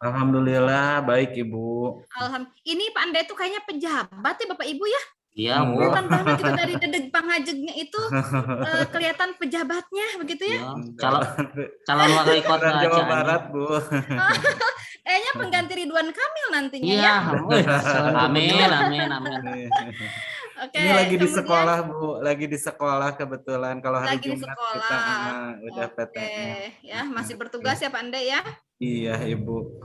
Alhamdulillah baik Ibu. Ini Pak Anda itu kayaknya pejabat ya Bapak Ibu ya? Iya, Bu. Kelihatan banget itu dari dedeg pangajegnya itu kelihatan pejabatnya begitu ya? Iya. Calon wakil kota Jawa Cianjur. Barat, Bu. Kayaknya pengganti Ridwan Kamil nantinya Iya, ya. amin. Oke, Ini lagi di kemudian sekolah, Bu. Lagi di sekolah kebetulan. Kalau hari lagi di Jumat kita sekolah. udah Oke, PTM. ya masih bertugas ya Pak Anda ya. Iya, Ibu.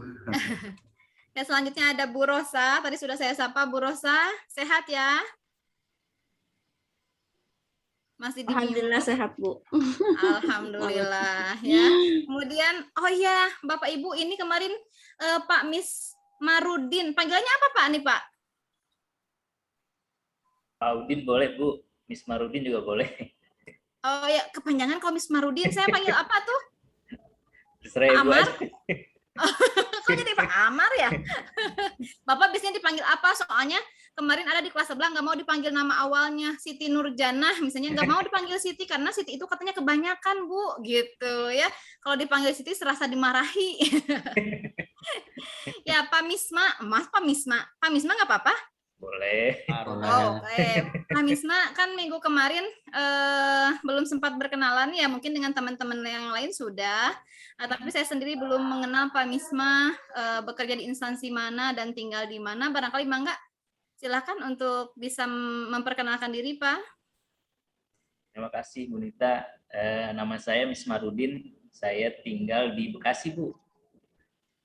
Ya, selanjutnya ada Bu Rosa. Tadi sudah saya sapa Bu Rosa. Sehat ya? Masih di Alhamdulillah sehat, Bu. Alhamdulillah ya. Kemudian oh iya, Bapak Ibu ini kemarin Pak Mismarudin. Panggilannya apa Pak nih, Pak? Pak Udin boleh, Bu. Mismarudin juga boleh. Oh ya, kepanjangan kalau Mismarudin. Saya panggil apa tuh? Terserah Ibu Amar? aja. Kok jadi Pak Amar ya? Bapak biasanya dipanggil apa? Soalnya kemarin ada di kelas sebelah nggak mau dipanggil nama awalnya Siti Nurjanah, misalnya nggak mau dipanggil Siti karena Siti itu katanya kebanyakan Bu, gitu ya. Kalau dipanggil Siti serasa dimarahi. Ya Pak Misma, Pak Misma nggak apa-apa? Boleh. Oh, Pak Misma kan minggu kemarin belum sempat berkenalan ya, mungkin dengan teman-teman yang lain sudah. Tapi saya sendiri belum mengenal Pak Misma bekerja di instansi mana dan tinggal di mana. Barangkali Mangga silakan untuk bisa memperkenalkan diri, Pak. Terima kasih, Bu Nita. Nama saya Mismarudin. Saya tinggal di Bekasi, Bu.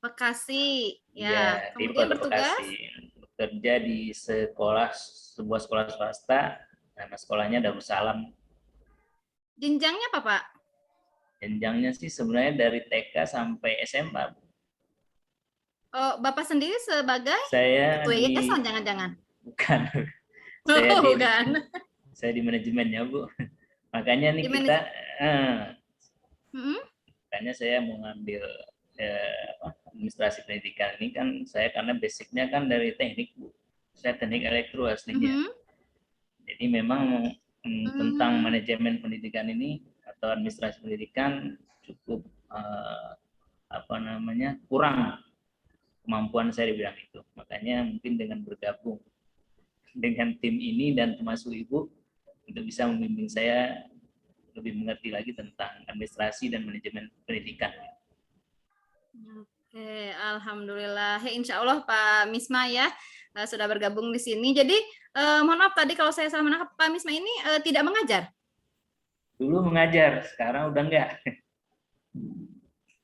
Bekasi, ya. Ya, di Kemudian Kota bertugas? Bekasi. Bekerja di sebuah sekolah swasta. Nama sekolahnya Darussalam. Jenjangnya apa, Pak? Jenjangnya sih sebenarnya dari TK sampai SMA. Oh, Bapak sendiri sebagai Saya ketua di... yayasan jangan-jangan? Bukan. Bukan. Saya di manajemennya, Bu. Makanya nih kita... Makanya saya mau ngambil administrasi pendidikan ini kan saya karena basicnya kan dari teknik, Bu. Saya teknik elektro aslinya. Jadi memang tentang manajemen pendidikan ini atau administrasi pendidikan cukup kurang kemampuan saya di bidang itu. Makanya mungkin dengan bergabung dengan tim ini dan termasuk Ibu untuk bisa membimbing saya lebih mengerti lagi tentang administrasi dan manajemen pendidikan. Oke, alhamdulillah. Ya, insya Allah Pak Misma ya sudah bergabung di sini. Jadi mohon maaf tadi kalau saya salah menangkap, Pak Misma ini tidak mengajar? Dulu mengajar, sekarang udah enggak.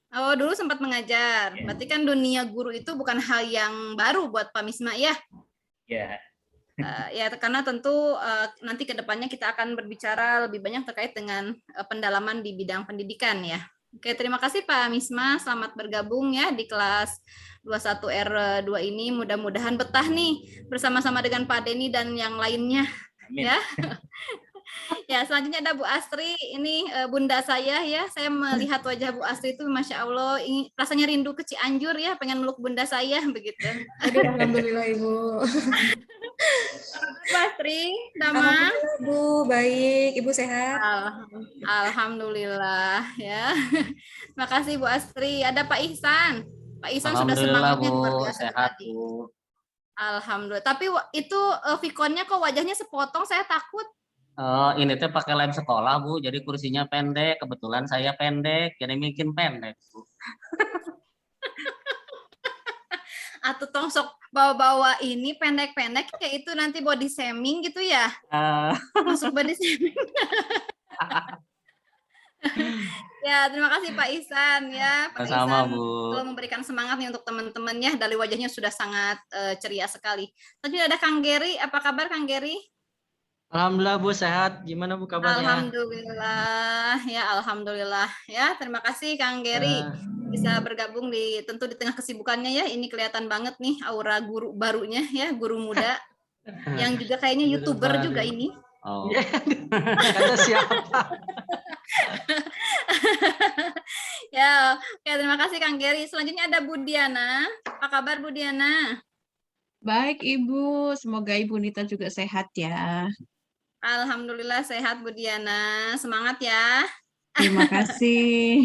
Oh, dulu sempat mengajar. Ya. Berarti kan dunia guru itu bukan hal yang baru buat Pak Misma ya? Ya. Ya, karena tentu nanti ke depannya kita akan berbicara lebih banyak terkait dengan pendalaman di bidang pendidikan ya. Oke, terima kasih Pak Misma. Selamat bergabung ya di kelas 21R2 ini. Mudah-mudahan betah nih bersama-sama dengan Pak Denny dan yang lainnya. Amin. Ya. Ya, selanjutnya ada Bu Astri. Ini bunda saya ya. Saya melihat wajah Bu Astri itu Masya Allah, rasanya rindu ke Cianjur ya, pengen meluk bunda saya begitu. Aduh, alhamdulillah Ibu. Bu Astri, nama? Bu, baik. Ibu sehat? Alhamdulillah ya. Terima kasih Bu Astri. Ada Pak Ihsan. Pak Ihsan sudah semangatnya luar biasa sehat, tadi. Bu. Alhamdulillah. Tapi itu Vikonnya kok wajahnya sepotong, saya takut. Ini teh pakai lem sekolah, Bu. Jadi kursinya pendek. Kebetulan saya pendek, jadi bikin pendek, Bu. Atau tongsok bawa-bawa ini pendek-pendek kayak itu nanti body shaming gitu ya? Masuk body shaming. Ya, terima kasih Pak Ihsan ya. Pak Sama, Ihsan Bu. telah memberikan semangat nih untuk teman-temannya. Dari wajahnya sudah sangat ceria sekali. Tadi ada Kang Geri. Apa kabar Kang Geri? Alhamdulillah Bu sehat. Gimana Bu kabarnya? Alhamdulillah ya, alhamdulillah ya. Terima kasih Kang Geri bisa bergabung tentu di tengah kesibukannya ya. Ini kelihatan banget nih aura guru barunya ya, guru muda yang juga kayaknya YouTuber juga ini. Oh. Kata siapa? Ya, oke, terima kasih Kang Geri. Selanjutnya ada Bu Diana. Apa kabar Bu Diana? Baik Ibu, semoga Ibu Nita juga sehat ya. Alhamdulillah sehat Bu Diana, semangat ya. Terima kasih.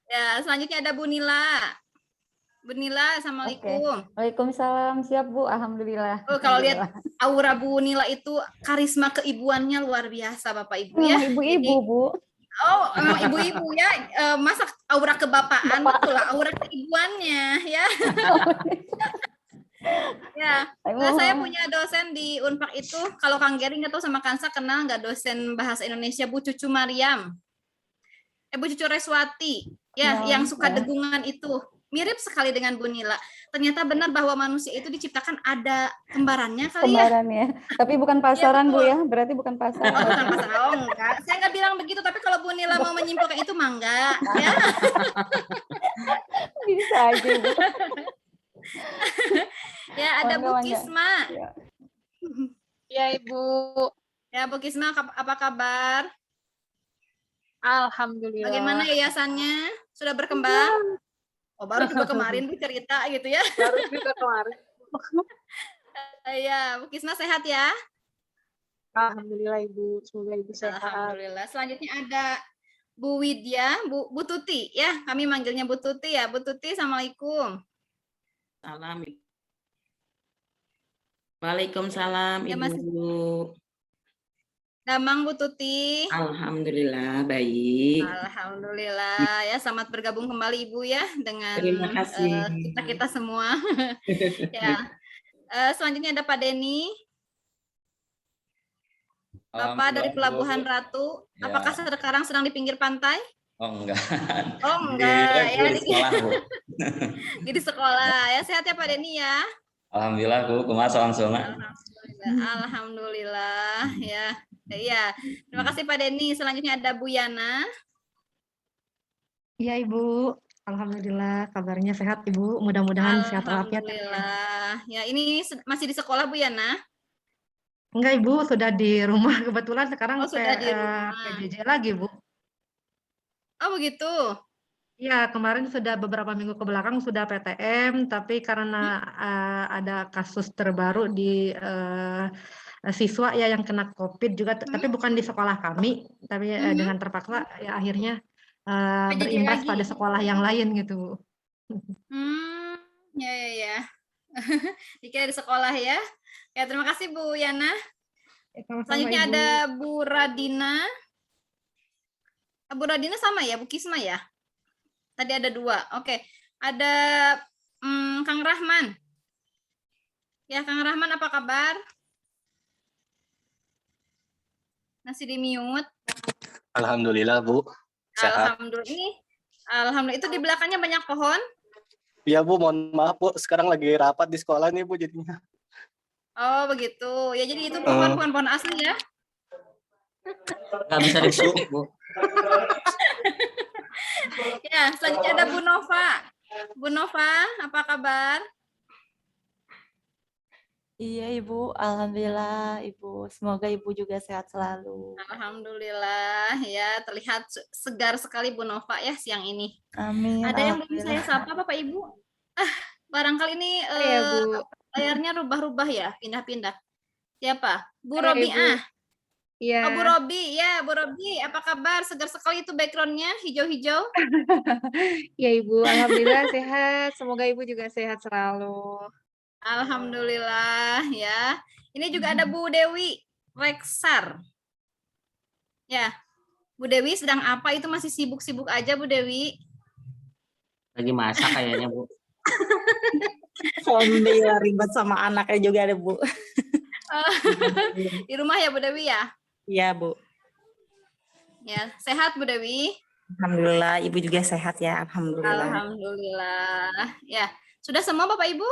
Ya, selanjutnya ada Bu Nila. Bu Nila, Assalamualaikum. Waalaikumsalam, siap Bu, alhamdulillah. Oh, kalau lihat aura Bu Nila itu karisma keibuannya luar biasa Bapak Ibu ya. Memang ibu-ibu Jadi, Bu. oh, memang ibu-ibu ya. Masa aura kebapaan betul lah, aura keibuannya ya. Ya, nah, saya punya dosen di Unpad itu, kalau Kang Gering atau sama Kansa kenal nggak dosen bahasa Indonesia Bu Cucu Mariam? Bu Cucu Reswati, ya, yang suka degungan itu. Mirip sekali dengan Bu Nila. Ternyata benar bahwa manusia itu diciptakan ada kembarannya kali ya. Kembarannya. Tapi bukan pasaran Iya, Bu betul. ya, berarti bukan Oh, pasaran. bukan pasangan. Oh, enggak. Saya nggak bilang begitu, tapi kalau Bu Nila mau menyimpulkan itu mah enggak, ya. Bisa aja Bu. Ya, ada Bu Mangga. Kisma. Ya. Ya, Ibu. Ya, Bu Kisma, apa kabar? Alhamdulillah. Bagaimana yayasannya? Sudah berkembang? Oh, baru juga kemarin Bu cerita gitu ya. Baru juga kemarin. Ya, Bu Kisma sehat ya? Alhamdulillah Ibu. Semoga Ibu sehat. Alhamdulillah. Selanjutnya ada Bu Widya, Bu Tuti ya. Kami manggilnya Bu Tuti ya. Bu Tuti, Assalamualaikum. Salam. Waalaikumsalam Ya, Mas. Ibu. Damang Bu Tuti. Alhamdulillah baik. Alhamdulillah ya, selamat bergabung kembali Ibu ya dengan Terima kasih. kita semua. Ya. Selanjutnya ada Pak Denny, Bapak dari Pelabuhan Ratu. Ya. Apakah sekarang sedang di pinggir pantai? Oh enggak. Oh enggak ya, Di sekolah, Bu. di sekolah ya. Sehat ya Pak Denny ya. Alhamdulillah, Bu. Kumaha langsung. Alhamdulillah ya. Iya. Terima kasih Pak Denny. Selanjutnya ada Bu Yana. Iya Ibu, alhamdulillah kabarnya sehat Ibu. Mudah-mudahan sehat walafiat. Alhamdulillah. Ya, ini masih di sekolah Bu Yana? Enggak Ibu, sudah di rumah kebetulan sekarang sudah di rumah. PJJ lagi Bu. Oh begitu. Iya, kemarin sudah beberapa minggu ke belakang sudah PTM, tapi karena ada kasus terbaru di siswa ya yang kena COVID juga, tapi bukan di sekolah kami, tapi dengan terpaksa ya akhirnya berimbas pada sekolah yang lain gitu. Ya. Dikira di sekolah ya. Ya, terima kasih Bu Yana. Selanjutnya Ibu. ada Bu Radina. Bu Radina sama ya, Bu Kisma ya? Tadi ada 2. Oke. Ada Kang Rahman. Ya, Kang Rahman apa kabar? Masih di mute. Alhamdulillah Bu, sehat. Alhamdulillah. Itu di belakangnya banyak pohon? Iya Bu, mohon maaf Bu, sekarang lagi rapat di sekolah nih Bu jadinya. Oh begitu. Ya jadi itu pohon asli ya? Nggak bisa dipetik, Bu. Ya, selanjutnya ada Bu Nova. Bu Nova, apa kabar? Iya Ibu, alhamdulillah Ibu. Semoga Ibu juga sehat selalu. Alhamdulillah ya, terlihat segar sekali Bu Nova ya siang ini. Amin. Ada yang belum saya sapa Bapak Ibu? Barangkali ini layarnya rubah-rubah ya, pindah-pindah. Siapa? Bu Robiah. Iya. Oh, Bu Robi, ya Bu Robi, apa kabar? Segar sekali itu backgroundnya hijau-hijau. Ya Ibu, alhamdulillah sehat. Semoga Ibu juga sehat selalu. Alhamdulillah ya. Ini juga ada Bu Dewi Reksar. Ya, Bu Dewi sedang apa itu, masih sibuk-sibuk aja Bu Dewi? Lagi masak kayaknya Bu. Alhamdulillah ribet sama anaknya juga ada Bu. Di rumah ya Bu Dewi ya? Iya Bu. Ya, sehat Bu Dewi? Alhamdulillah Ibu juga sehat ya. Alhamdulillah. Alhamdulillah. Ya, sudah semua Bapak Ibu?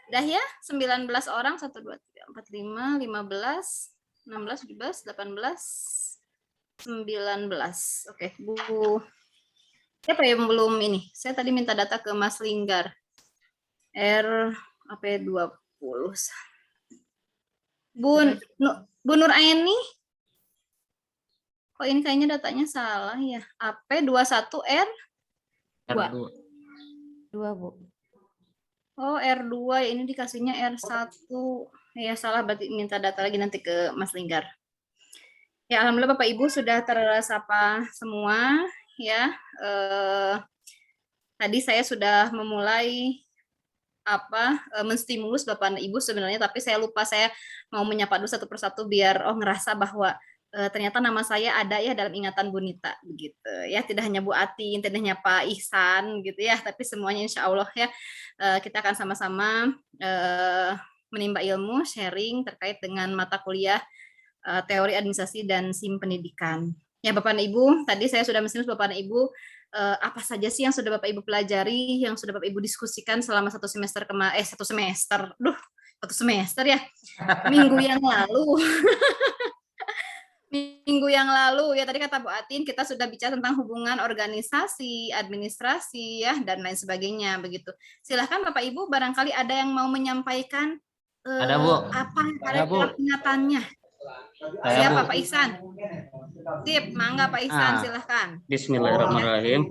Udah ya, 19 orang, 1, 2, 3, 4, 5, 15, 16, 17, 18, 19. Oke, Bu. Siapa yang belum ini? Saya tadi minta data ke Mas Linggar. RAP20. Bu Nur Aini. Kok ini kayaknya datanya salah ya? AP21R 2. 2 Bu. Oh, R2 ya, ini dikasihnya R1. Ya, salah, berarti minta data lagi nanti ke Mas Linggar. Ya, alhamdulillah Bapak Ibu sudah tersapa semua ya. tadi saya sudah memulai menstimulus Bapak dan Ibu sebenarnya, tapi saya lupa, saya mau menyapa dulu satu persatu biar ngerasa bahwa ternyata nama saya ada ya dalam ingatan Bu Nita begitu ya, tidak hanya Bu Atin, tidak hanya Pak Ihsan gitu ya, tapi semuanya insya Allah ya kita akan sama-sama menimba ilmu, sharing terkait dengan mata kuliah teori administrasi dan SIM pendidikan. Ya Bapak dan Ibu, tadi saya sudah menstimulus Bapak dan Ibu apa saja sih yang sudah Bapak Ibu pelajari, yang sudah Bapak Ibu diskusikan selama satu semester ya, minggu yang lalu. Minggu yang lalu ya, tadi kata Bu Atin kita sudah bicara tentang hubungan organisasi, administrasi ya dan lain sebagainya begitu. Silahkan Bapak Ibu, barangkali ada yang mau menyampaikan Ada, Bu. apa Ada, Bu. ingatannya. Saya, Siapa Bu. Pak Ihsan? Sip, mangga Pak Ihsan, silahkan. Bismillahirrahmanirrahim.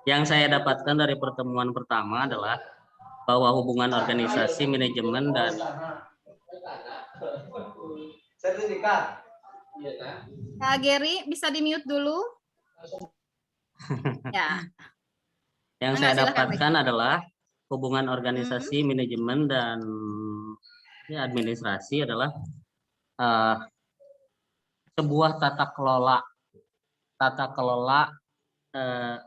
Yang saya dapatkan dari pertemuan pertama adalah bahwa hubungan organisasi, manajemen, dan Kak Geri, bisa di-mute dulu? Ya. yang Mangga, saya silakan, dapatkan adalah hubungan organisasi, manajemen, dan ya, administrasi adalah sebuah tata kelola,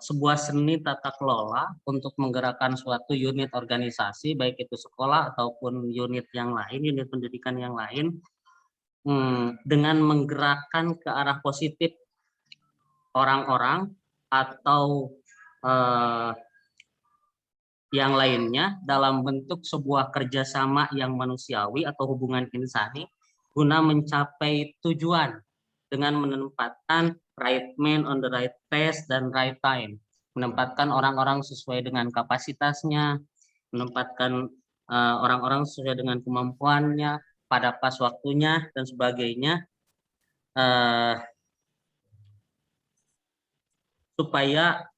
sebuah seni tata kelola untuk menggerakkan suatu unit organisasi, baik itu sekolah ataupun unit yang lain, unit pendidikan yang lain, dengan menggerakkan ke arah positif orang-orang atau yang lainnya dalam bentuk sebuah kerjasama yang manusiawi atau hubungan insani guna mencapai tujuan dengan menempatkan right man on the right place dan right time, menempatkan orang-orang sesuai dengan kapasitasnya, menempatkan orang-orang sesuai dengan kemampuannya pada pas waktunya dan sebagainya, supaya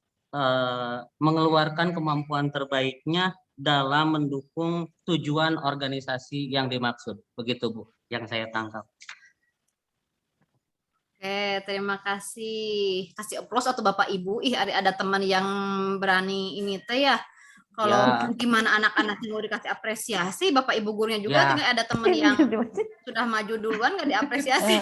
mengeluarkan kemampuan terbaiknya dalam mendukung tujuan organisasi yang dimaksud. Begitu Bu, yang saya tangkap. Oke, terima kasih. Kasih aplaus atau Bapak Ibu. Ih, ada teman yang berani ini teh ya. Kalau Ya. gimana anak-anak mau dikasih apresiasi, Bapak Ibu gurunya juga Ya. tinggal ada teman yang sudah maju duluan nggak diapresiasi.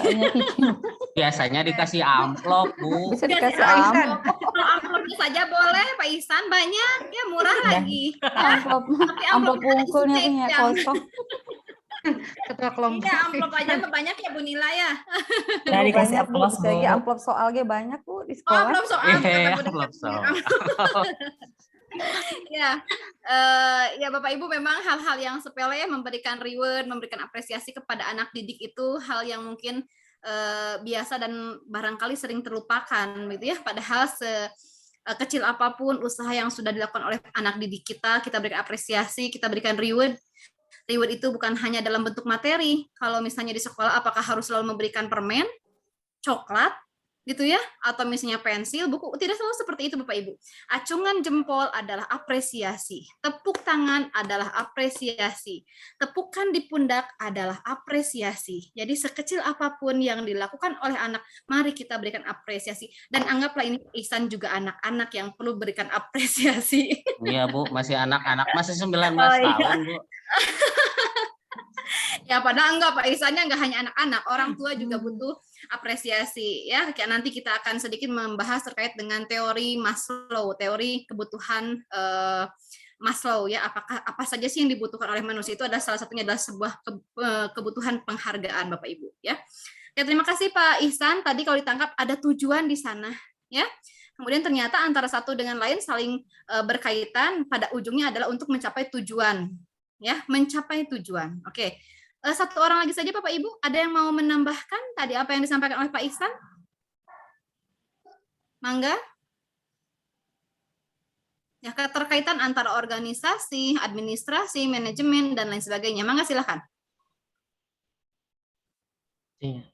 Biasanya dikasih amplop, Bu. Bisa Dikasih dikasih amplop. amplop. Kalau amplopnya saja boleh, Pak Ihsan banyak, ya murah lagi. Amplop, Tapi amplop amplopnya ada bungkulnya isi punya yang- kosong. Ketua kelompok. Iya, amplop aja banyak ya Bu Nila ya. Bu, dikasih banyak, Bu. aplaus, Bisa lagi Bu. amplop soal ge banyak Bu di Oh, sekolah. amplop soal. Amplop soal. Ya, ya Bapak Ibu, memang hal-hal yang sepele memberikan reward, memberikan apresiasi kepada anak didik itu hal yang mungkin biasa dan barangkali sering terlupakan gitu ya. Padahal kecil apapun usaha yang sudah dilakukan oleh anak didik kita berikan apresiasi, kita berikan reward. Reward itu bukan hanya dalam bentuk materi. Kalau misalnya di sekolah apakah harus selalu memberikan permen, coklat, gitu ya, atau misalnya pensil, buku, tidak selalu seperti itu Bapak Ibu. Acungan jempol adalah apresiasi, tepuk tangan adalah apresiasi, tepukan di pundak adalah apresiasi. Jadi sekecil apapun yang dilakukan oleh anak, mari kita berikan apresiasi. Dan anggaplah ini Ihsan juga anak-anak yang perlu berikan apresiasi. Iya Bu, masih anak-anak, masih 19 Oh, iya. tahun Bu. Ya padahal enggak Pak Ihsannya enggak hanya anak-anak, orang tua juga butuh apresiasi ya. Kayak nanti kita akan sedikit membahas terkait dengan teori Maslow, teori kebutuhan Maslow ya. Apakah apa saja sih yang dibutuhkan oleh manusia, itu adalah salah satunya adalah sebuah kebutuhan penghargaan Bapak Ibu ya. Ya terima kasih Pak Ihsan, tadi kalau ditangkap ada tujuan di sana ya. Kemudian ternyata antara satu dengan lain saling berkaitan, pada ujungnya adalah untuk mencapai tujuan ya, mencapai tujuan. Oke. Satu orang lagi saja Bapak Ibu, ada yang mau menambahkan tadi apa yang disampaikan oleh Pak Ihsan? Mangga. Ya, keterkaitan antara organisasi, administrasi, manajemen dan lain sebagainya. Mangga silakan. Iya.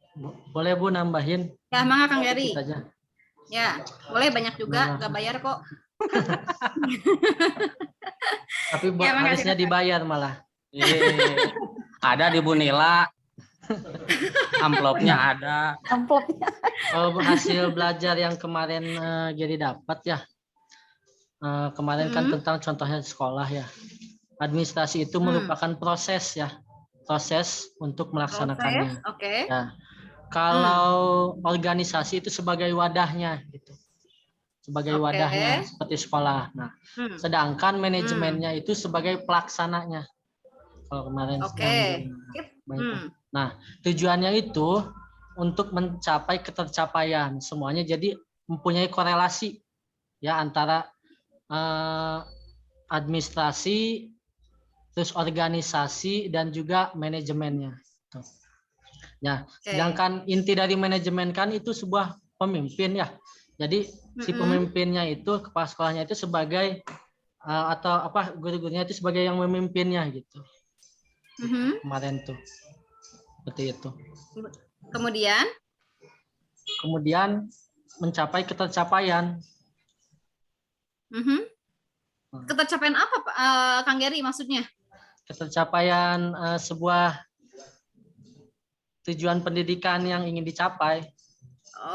Boleh Bu nambahin? Ya, mangga Kang Geri. Sedikit aja. Ya, boleh banyak juga, nggak bayar kok. Tapi Ya, makasih. harusnya dibayar malah. Ada di Bu Nila. Amplopnya ada. Amplopnya. Hasil belajar yang kemarin jadi dapat ya. kemarin kan tentang contohnya di sekolah ya. Administrasi itu merupakan proses ya, proses untuk melaksanakannya. Oke. Ya. Kalau organisasi itu sebagai wadahnya gitu. Sebagai wadahnya seperti sekolah. Nah, sedangkan manajemennya itu sebagai pelaksananya. Kalau kemarin Nah, tujuannya itu untuk mencapai ketercapaian. Semuanya jadi mempunyai korelasi ya antara administrasi, terus organisasi dan juga manajemennya. Ya, sedangkan inti dari manajemen kan itu sebuah pemimpin ya. Jadi si pemimpinnya itu, kepala sekolahnya itu sebagai atau apa guru-gurunya itu sebagai yang memimpinnya gitu. Kemarin tuh seperti itu. Kemudian mencapai ketercapaian. Ketercapaian apa, Kang Geri maksudnya? Ketercapaian sebuah tujuan pendidikan yang ingin dicapai.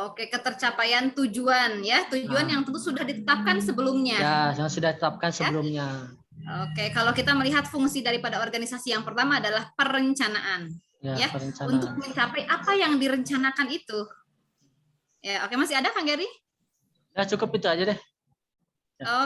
Oke, ketercapaian tujuan ya, tujuan yang tentu sudah ditetapkan sebelumnya. Ya, yang sudah ditetapkan sebelumnya. Oke, kalau kita melihat fungsi daripada organisasi yang pertama adalah perencanaan, ya, perencanaan. untuk mencapai apa yang direncanakan itu. Ya, oke, masih ada Kang Geri? Ya, cukup itu aja deh.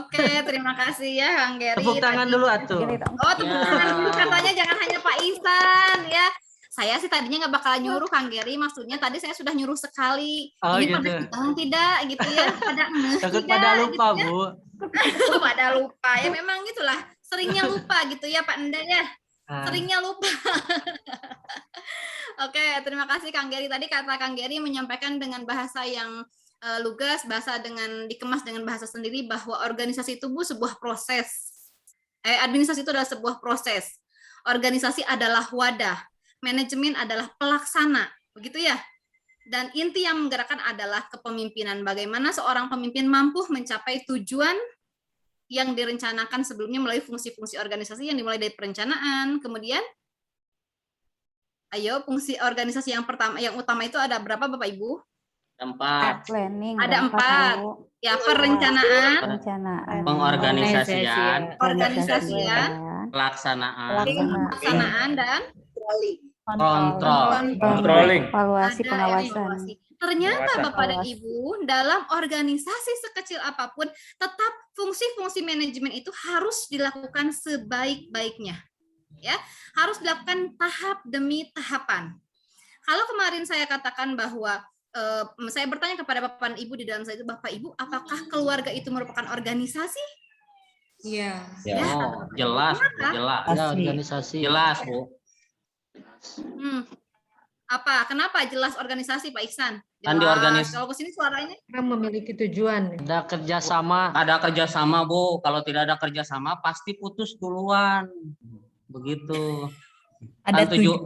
Oke, terima kasih ya Kang Geri. Tepuk tangan dulu atuh. Oh, tepuk tangan dulu katanya, jangan hanya Pak Ihsan ya. Saya sih tadinya nggak bakal nyuruh Kang Geri, maksudnya tadi saya sudah nyuruh sekali. Oh, ini gitu. pada hitung tidak gitu ya, Takut pada lupa gitu Bu. ya. Pada lupa ya, memang gitulah, seringnya lupa gitu ya Pak Enda ya, seringnya lupa. Oke, terima kasih Kang Geri. Tadi kata Kang Geri menyampaikan dengan bahasa yang lugas, bahasa dikemas dengan bahasa sendiri, bahwa organisasi itu Bu sebuah proses. Administrasi itu adalah sebuah proses. Organisasi adalah wadah. Manajemen adalah pelaksana, begitu ya. Dan inti yang menggerakkan adalah kepemimpinan. Bagaimana seorang pemimpin mampu mencapai tujuan yang direncanakan sebelumnya melalui fungsi-fungsi organisasi yang dimulai dari perencanaan. Kemudian, ayo fungsi organisasi yang pertama, yang utama itu ada berapa Bapak Ibu? 4. Planning. Ada 4. Ya, perencanaan, pengorganisasian, pelaksanaan dan controlling, evaluasi, pengawasan. Ternyata Bapak dan Ibu, dalam organisasi sekecil apapun, tetap fungsi-fungsi manajemen itu harus dilakukan sebaik-baiknya. Ya, harus dilakukan tahap demi tahapan. Kalau kemarin saya katakan bahwa saya bertanya kepada Bapak dan Ibu di dalam saya itu, Bapak Ibu, apakah keluarga itu merupakan organisasi? Iya. Jelas. Ya, organisasi. Jelas, Bu. Apa? Kenapa jelas organisasi, Pak Ihsan? Kan di organisasi. Kalau kesini suaranya? Kita memiliki tujuan. Ada kerjasama. Ada kerjasama, Bu. Kalau tidak ada kerjasama, pasti putus duluan. Begitu. Ada kan tujuan.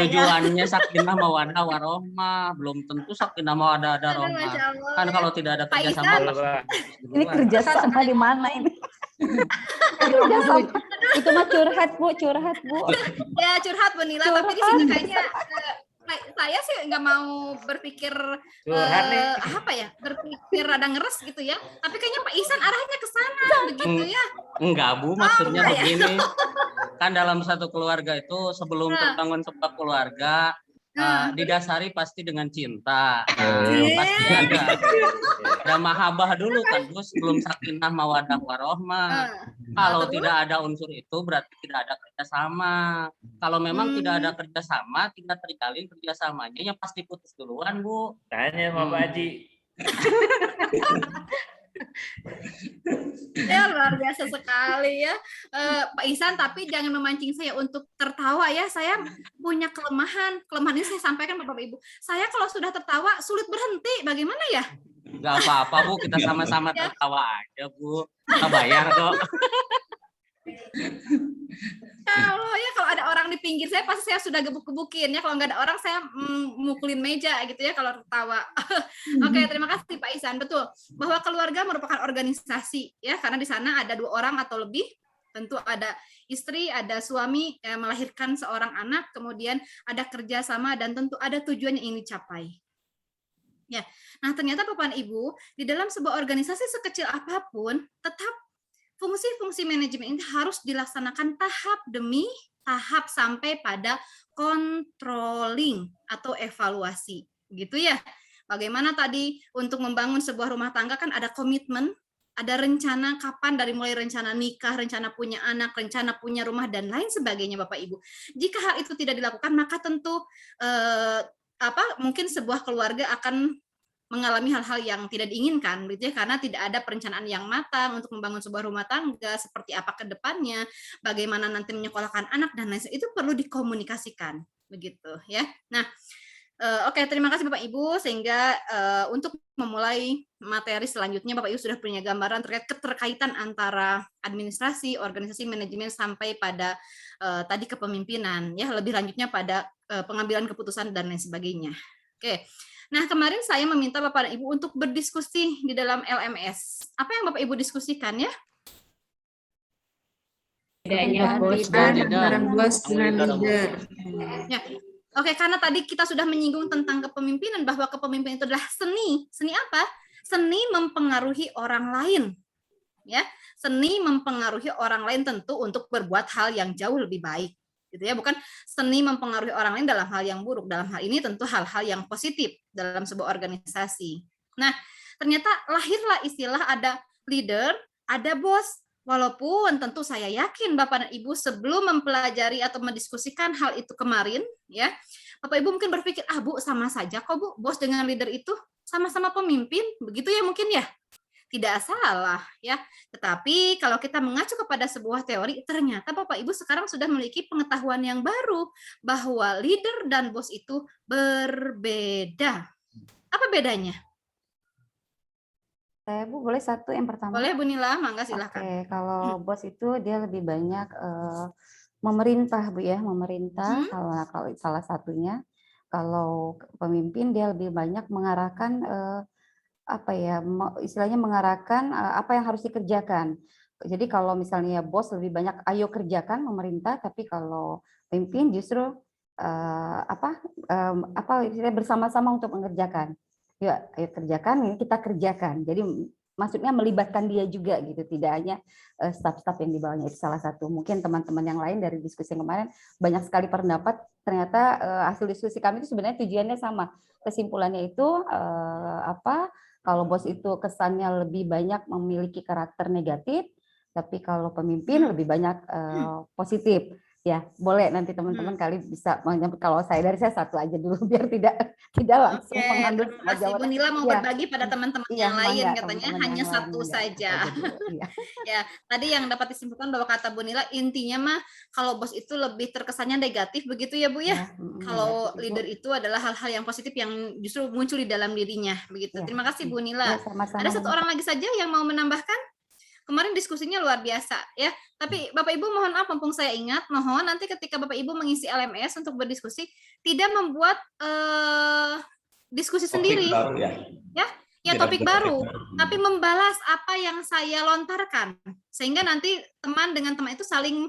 Tujuannya sakinah mawaddah warohmah, belum tentu sakinah mawaddah warohmah. Kan kalau tidak ada kerjasama. Ini kerjasama di mana ini? Kerjasama. Itu mah curhat Bu. Ya curhat Bu Nila, tapi di sini kayaknya saya sih nggak mau berpikir berpikir rada ngeres gitu ya. Tapi kayaknya Pak Ihsan arahnya ke sana begitu ya. Enggak Bu, maksudnya begini. Kan dalam satu keluarga itu sebelum terbangun sebuah keluarga didasari pasti dengan cinta. Pasti ada mahabbah dulu kan Bu, sebelum sakinah mawaddah warohmah. Kalau tidak ada unsur itu berarti tidak ada kerjasama. Kalau memang tidak ada kerjasama, tidak terjalin kerjasamanya, yang pasti putus duluan Bu. Tanya sama Pak Haji. Ya luar biasa sekali ya Pak Ihsan, tapi jangan memancing saya untuk tertawa ya. Saya punya kelemahan ini saya sampaikan Bapak Ibu. Saya kalau sudah tertawa sulit berhenti, bagaimana ya? Gak apa-apa Bu, kita sama-sama tertawa aja Bu. Kita bayar kok. Kalau ada orang di pinggir saya pasti saya sudah gebuk-gebukin ya. Kalau nggak ada orang saya mukulin meja gitu ya kalau tertawa. Oke, terima kasih Pak Ihsan. Betul bahwa keluarga merupakan organisasi ya, karena di sana ada 2 orang atau lebih. Tentu ada istri, ada suami yang melahirkan seorang anak, kemudian ada kerjasama dan tentu ada tujuan yang ingin dicapai. Ya, nah ternyata Bapak dan Ibu, di dalam sebuah organisasi sekecil apapun tetap fungsi-fungsi manajemen ini harus dilaksanakan tahap demi tahap sampai pada controlling atau evaluasi, gitu ya. Bagaimana tadi untuk membangun sebuah rumah tangga kan ada komitmen, ada rencana kapan, dari mulai rencana nikah, rencana punya anak, rencana punya rumah dan lain sebagainya Bapak Ibu. Jika hal itu tidak dilakukan maka tentu mungkin sebuah keluarga akan mengalami hal-hal yang tidak diinginkan gitu ya, karena tidak ada perencanaan yang matang untuk membangun sebuah rumah tangga, seperti apa ke depannya, bagaimana nanti menyekolahkan anak dan lain sebagainya, itu perlu dikomunikasikan begitu ya. Nah, oke, terima kasih Bapak Ibu, sehingga untuk memulai materi selanjutnya Bapak Ibu sudah punya gambaran terkait keterkaitan antara administrasi, organisasi, manajemen sampai pada tadi kepemimpinan ya, lebih lanjutnya pada pengambilan keputusan dan lain sebagainya. Oke. Nah, kemarin saya meminta Bapak dan Ibu untuk berdiskusi di dalam LMS. Apa yang Bapak Ibu diskusikan ya? Bedanya bos antara bos dengan leader. Ya. Oke, karena tadi kita sudah menyinggung tentang kepemimpinan, bahwa kepemimpinan itu adalah seni. Seni apa? Seni mempengaruhi orang lain. Ya, seni mempengaruhi orang lain tentu untuk berbuat hal yang jauh lebih baik. Gitu ya, bukan seni mempengaruhi orang lain dalam hal yang buruk. Dalam hal ini tentu hal-hal yang positif dalam sebuah organisasi. Nah, ternyata lahirlah istilah ada leader, ada bos. Walaupun tentu saya yakin Bapak dan Ibu sebelum mempelajari atau mendiskusikan hal itu kemarin, ya, Bapak Ibu mungkin berpikir, Bu, sama saja kok Bu, bos dengan leader itu sama-sama pemimpin, begitu ya mungkin ya. Tidak salah ya, tetapi kalau kita mengacu kepada sebuah teori, ternyata Bapak Ibu sekarang sudah memiliki pengetahuan yang baru bahwa leader dan bos itu berbeda. Apa bedanya? Saya Bu boleh satu yang pertama. Boleh Bu Nila, mangga silakan. Oke, kalau bos itu dia lebih banyak memerintah Bu ya, memerintah kalau salah satunya. Kalau pemimpin dia lebih banyak mengarahkan istilahnya mengarahkan apa yang harus dikerjakan. Jadi kalau misalnya bos lebih banyak ayo kerjakan memerintah, tapi kalau pemimpin justru istilahnya bersama-sama untuk mengerjakan. Yuk, ayo kerjakan, ini kita kerjakan. Jadi maksudnya melibatkan dia juga gitu, tidak hanya staf-staf yang di bawahnya. Itu salah satu. Mungkin teman-teman yang lain dari diskusi yang kemarin banyak sekali pendapat. Ternyata hasil diskusi kami itu sebenarnya tujuannya sama. Kesimpulannya itu kalau bos itu kesannya lebih banyak memiliki karakter negatif, tapi kalau pemimpin lebih banyak positif. Ya, boleh nanti teman-teman kali bisa menyebut. Kalau dari saya satu aja dulu biar tidak langsung mengambil semua jawaban. Ibu Nila mau berbagi pada teman-teman yang lain, katanya hanya satu saja. Ya, tadi yang dapat disimpulkan bahwa kata Bu Nila intinya mah kalau bos itu lebih terkesannya negatif begitu ya Bu ya. Kalau leader itu adalah hal-hal yang positif yang justru muncul di dalam dirinya begitu. Terima kasih Bu Nila. Ada satu orang lagi saja yang mau menambahkan? Kemarin diskusinya luar biasa ya. Tapi Bapak Ibu mohon maaf, mumpung saya ingat, mohon nanti ketika Bapak Ibu mengisi LMS untuk berdiskusi tidak membuat diskusi sendiri. Baru, ya topik baru, tapi membalas apa yang saya lontarkan. Sehingga nanti teman dengan teman itu saling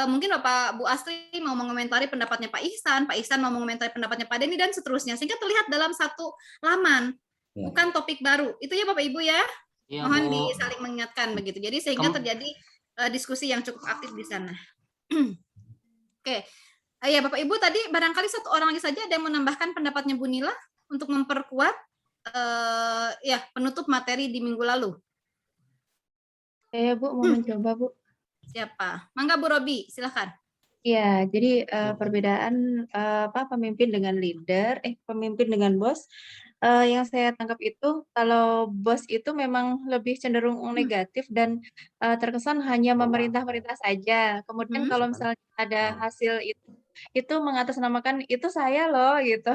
mungkin Bapak Bu Astri mau mengomentari pendapatnya Pak Ihsan mau mengomentari pendapatnya Pak Denny dan seterusnya, sehingga terlihat dalam satu laman, bukan topik baru. Itu ya Bapak Ibu ya. Ya, mohon disaling mengingatkan begitu. Jadi sehingga terjadi diskusi yang cukup aktif di sana. Oke. Ya Bapak Ibu, tadi barangkali satu orang lagi saja ada yang menambahkan pendapatnya Bu Nila untuk memperkuat penutup materi di minggu lalu. Bu mau mencoba Bu. Siapa? Mangga Bu Robi, silakan. Ya, jadi perbedaan pemimpin dengan leader, pemimpin dengan bos. Yang saya tangkap itu kalau bos itu memang lebih cenderung negatif dan terkesan hanya memerintah-perintah saja. Kemudian kalau misalnya ada hasil itu mengatasnamakan itu saya loh gitu.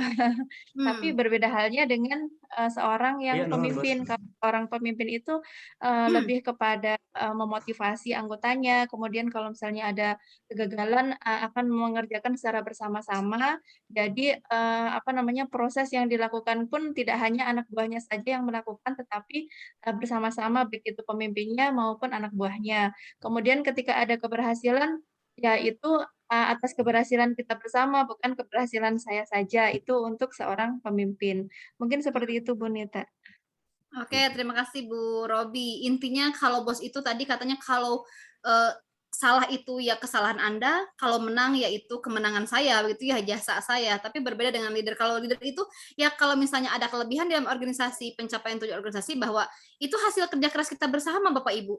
Tapi berbeda halnya dengan seorang yang pemimpin. Kalau orang pemimpin itu lebih kepada memotivasi anggotanya. Kemudian kalau misalnya ada kegagalan akan mengerjakan secara bersama-sama. Jadi proses yang dilakukan pun tidak hanya anak buahnya saja yang melakukan, tetapi bersama-sama baik itu pemimpinnya maupun anak buahnya. Kemudian ketika ada keberhasilan, ya itu atas keberhasilan kita bersama, bukan keberhasilan saya saja. Itu untuk seorang pemimpin. Mungkin seperti itu Bu Nita. Oke, terima kasih Bu Robi. Intinya kalau bos itu tadi katanya kalau salah itu ya kesalahan Anda, kalau menang ya itu kemenangan saya, begitu ya jasa saya. Tapi berbeda dengan leader. Kalau leader itu ya kalau misalnya ada kelebihan dalam organisasi, pencapaian tujuan organisasi bahwa itu hasil kerja keras kita bersama Bapak Ibu.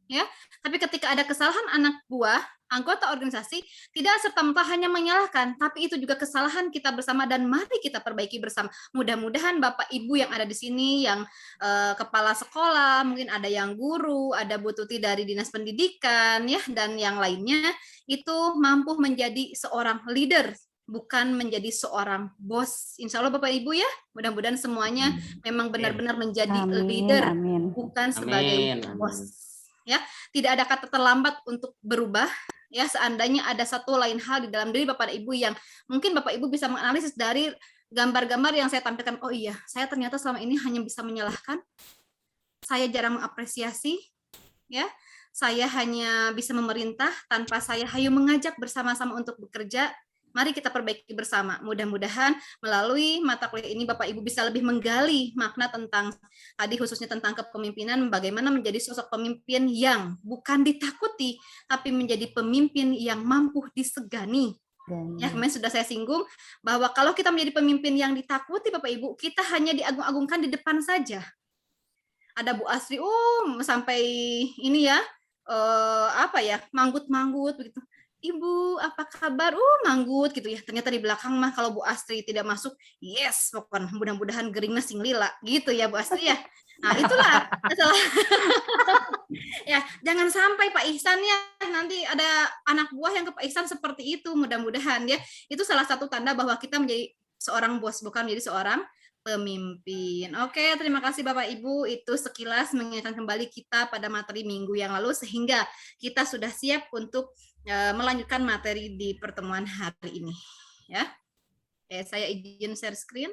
Ya, tapi ketika ada kesalahan anak buah, anggota organisasi, tidak serta-merta hanya menyalahkan, tapi itu juga kesalahan kita bersama dan mari kita perbaiki bersama. Mudah-mudahan Bapak Ibu yang ada di sini, yang kepala sekolah, mungkin ada yang guru, ada Bu Tuti dari Dinas Pendidikan, ya, dan yang lainnya, itu mampu menjadi seorang leader, bukan menjadi seorang bos. Insya Allah Bapak Ibu ya, mudah-mudahan semuanya memang benar-benar menjadi leader, bukan sebagai bos. Ya, tidak ada kata terlambat untuk berubah. Ya, seandainya ada satu lain hal di dalam diri Bapak dan Ibu yang mungkin Bapak Ibu bisa menganalisis dari gambar-gambar yang saya tampilkan. Oh iya, saya ternyata selama ini hanya bisa menyalahkan. Saya jarang mengapresiasi. Ya, saya hanya bisa memerintah tanpa saya hayu mengajak bersama-sama untuk bekerja. Mari kita perbaiki bersama. Mudah-mudahan melalui mata kuliah ini Bapak Ibu bisa lebih menggali makna tentang tadi khususnya tentang kepemimpinan, bagaimana menjadi sosok pemimpin yang bukan ditakuti, tapi menjadi pemimpin yang mampu disegani. Ya, kemarin sudah saya singgung bahwa kalau kita menjadi pemimpin yang ditakuti Bapak Ibu, kita hanya diagung-agungkan di depan saja. Ada Bu Asri, sampai ini ya, manggut-manggut begitu. Ibu, apa kabar? Manggut gitu ya. Ternyata di belakang mah kalau Bu Astri tidak masuk, yes, pokoknya mudah-mudahan geringna sing lila gitu ya Bu Astri ya. Nah, itulah masalah. Ya, jangan sampai Pak Ihsan ya nanti ada anak buah yang ke Pak Ihsan seperti itu, mudah-mudahan ya. Itu salah satu tanda bahwa kita menjadi seorang bos, bukan menjadi seorang pemimpin. Oke, terima kasih Bapak Ibu. Itu sekilas mengingatkan kembali kita pada materi minggu yang lalu sehingga kita sudah siap untuk melanjutkan materi di pertemuan hari ini. Ya, saya izin share screen.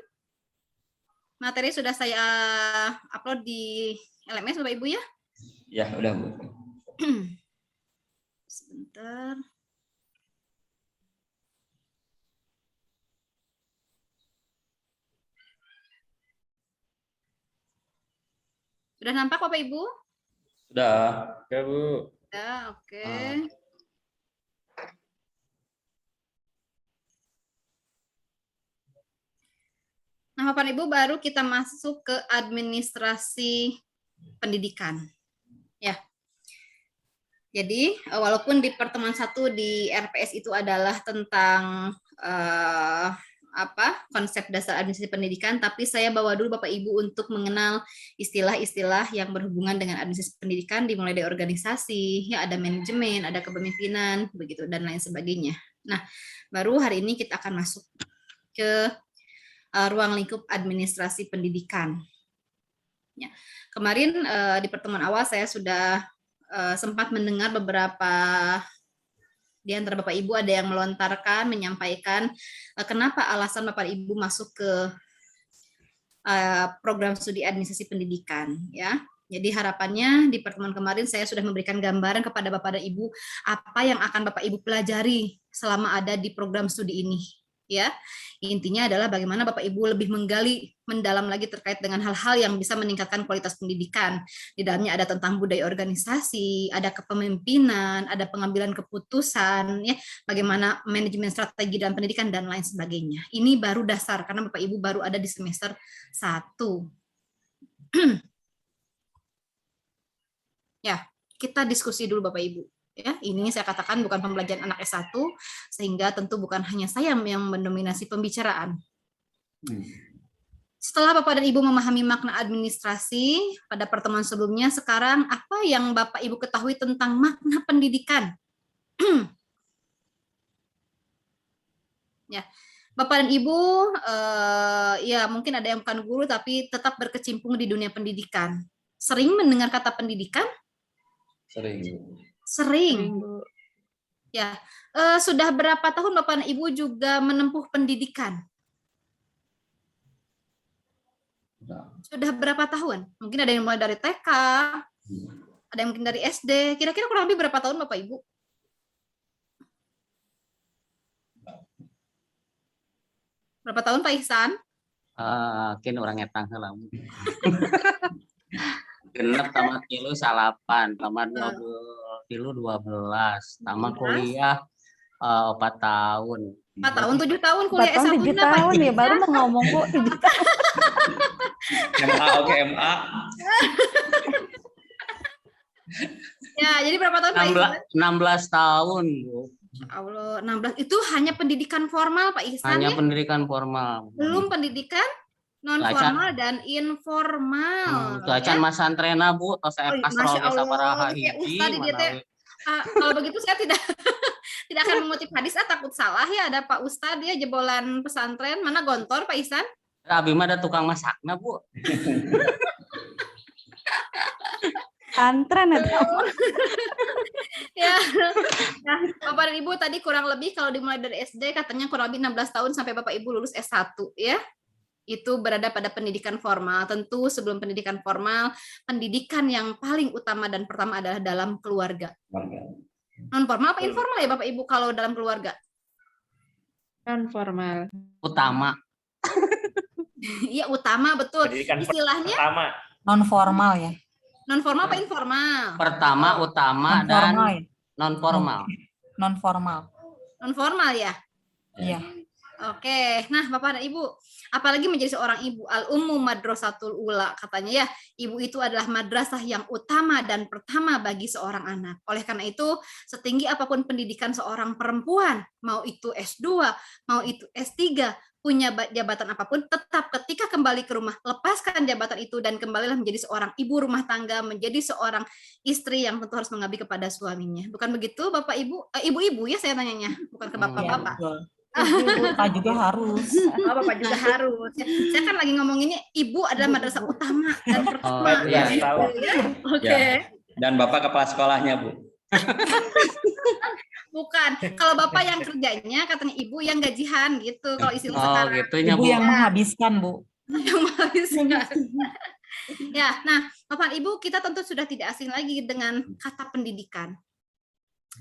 Materi sudah saya upload di LMS Bapak Ibu ya? Ya, udah Bu. Sebentar. Sudah nampak Bapak Ibu? Sudah. Ya Bu. Ya, oke. Nah, Bapak Ibu baru kita masuk ke administrasi pendidikan. Ya. Jadi, walaupun di pertemuan 1 di RPS itu adalah tentang konsep dasar administrasi pendidikan, tapi saya bawa dulu Bapak Ibu untuk mengenal istilah-istilah yang berhubungan dengan administrasi pendidikan, dimulai dari organisasi, ya ada manajemen, ada kepemimpinan, begitu dan lain sebagainya. Nah, baru hari ini kita akan masuk ke ruang lingkup administrasi pendidikan. Ya. Kemarin di pertemuan awal saya sudah sempat mendengar beberapa di antara Bapak Ibu ada yang melontarkan, menyampaikan kenapa alasan Bapak Ibu masuk ke program studi administrasi pendidikan. Ya. Jadi harapannya di pertemuan kemarin saya sudah memberikan gambaran kepada Bapak dan Ibu apa yang akan Bapak Ibu pelajari selama ada di program studi ini. Ya, intinya adalah bagaimana Bapak Ibu lebih menggali mendalam lagi terkait dengan hal-hal yang bisa meningkatkan kualitas pendidikan. Di dalamnya ada tentang budaya organisasi, ada kepemimpinan, ada pengambilan keputusan, ya, bagaimana manajemen strategi dalam pendidikan dan lain sebagainya. Ini baru dasar karena Bapak Ibu baru ada di semester 1. Ya, kita diskusi dulu Bapak Ibu. Ya, ini saya katakan bukan pembelajaran anak S1, sehingga tentu bukan hanya saya yang mendominasi pembicaraan. Setelah Bapak dan Ibu memahami makna administrasi pada pertemuan sebelumnya, sekarang apa yang Bapak Ibu ketahui tentang makna pendidikan? Ya, Bapak dan Ibu, ya mungkin ada yang bukan guru tapi tetap berkecimpung di dunia pendidikan. Sering mendengar kata pendidikan? Sering. Ya, sudah berapa tahun Bapak dan Ibu juga menempuh pendidikan? Sudah berapa tahun? Mungkin ada yang mulai dari TK, ada yang mungkin dari SD. Kira-kira kurang lebih berapa tahun Bapak Ibu? Berapa tahun Pak Ihsan? Kin orang etang heula. Genep tamat tilu 8, tamat 12, tamat kuliah 4 tahun. 4 tahun, 7 tahun 4 kuliah tahun, S1 7 berapa? tahun ya, baru mau ngomong Bu, 7 tahun. MA oke MA. Ya, jadi berapa tahun Pak Ihsan? 16 tahun, Bu. Allah, 16 itu hanya pendidikan formal Pak Ihsan Hanya ya? pendidikan formal. Belum pendidikan non formal dan informal. Acan ya? mas santrena Bu, tos Oh, kasrol Masya ge sabaraha Allah, kayak hiji Ustadz dia teh. Kalau begitu saya tidak tidak akan mengutip hadis, takut salah ya. Ada Pak Ustadz ya jebolan pesantren, mana gontor Pak Ihsan? Abi mah ada tukang masakna Bu. Santren atau Ya, nah, Bapak dan Ibu tadi kurang lebih kalau dimulai dari SD katanya kurang lebih 16 tahun sampai Bapak Ibu lulus S1 ya. Itu berada pada pendidikan formal. Tentu sebelum pendidikan formal, pendidikan yang paling utama dan pertama adalah dalam keluarga. Non formal apa informal ya Bapak Ibu kalau dalam keluarga? Non formal. Utama. Iya utama betul. Pendidikan Istilahnya pertama. Non formal ya. non formal apa informal? Pertama, utama, dan Non-formal ya? non formal. Non formal. Non formal ya. Iya. Oke, nah Bapak dan Ibu, apalagi menjadi seorang ibu, al-ummu madrasatul ula, katanya ya, ibu itu adalah madrasah yang utama dan pertama bagi seorang anak. Oleh karena itu, setinggi apapun pendidikan seorang perempuan, mau itu S2, mau itu S3, punya jabatan apapun, tetap ketika kembali ke rumah, lepaskan jabatan itu dan kembalilah menjadi seorang ibu rumah tangga, menjadi seorang istri yang tentu harus mengabdi kepada suaminya. Bukan begitu Bapak Ibu? Ibu-ibu ya saya tanyanya, bukan ke Bapak-bapak. Bapak juga harus. Oh, Bapak juga harus. Saya kan lagi ngomonginnya ibu adalah madrasah utama dan pertama. iya. Oke. Ya. Dan Bapak kepala sekolahnya, Bu. Bukan. Kalau Bapak yang kerjanya katanya ibu yang gajian gitu kalau istilah sekarang. Gitu ya, Ibu Bu. yang menghabiskan, Bu. Yang menghabiskan. Ya, nah, Bapak Ibu kita tentu sudah tidak asing lagi dengan kata pendidikan.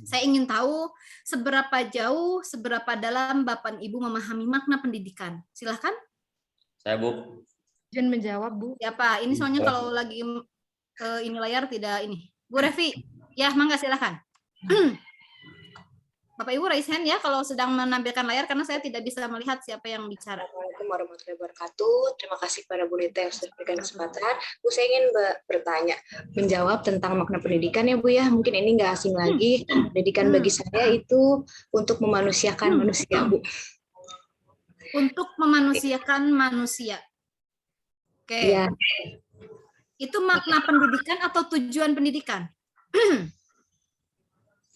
Saya ingin tahu seberapa jauh, seberapa dalam Bapak Ibu memahami makna pendidikan. Silahkan. Saya, Bu. Izin menjawab, Bu. Ya Pak, ini soalnya kalau lagi ini layar tidak ini. Bu Revi, ya mangga silahkan. Bapak Ibu raise hand ya kalau sedang menampilkan layar karena saya tidak bisa melihat siapa yang bicara. Assalamualaikum warahmatullahi wabarakatuh. Terima kasih kepada Bu Nita yang sudah memberikan kesempatan. Bu, saya ingin bertanya, menjawab tentang makna pendidikan ya Bu ya. Mungkin ini nggak asing lagi. Pendidikan bagi saya itu untuk memanusiakan manusia, Bu. Untuk memanusiakan manusia. Oke. Ya. Itu makna pendidikan atau tujuan pendidikan?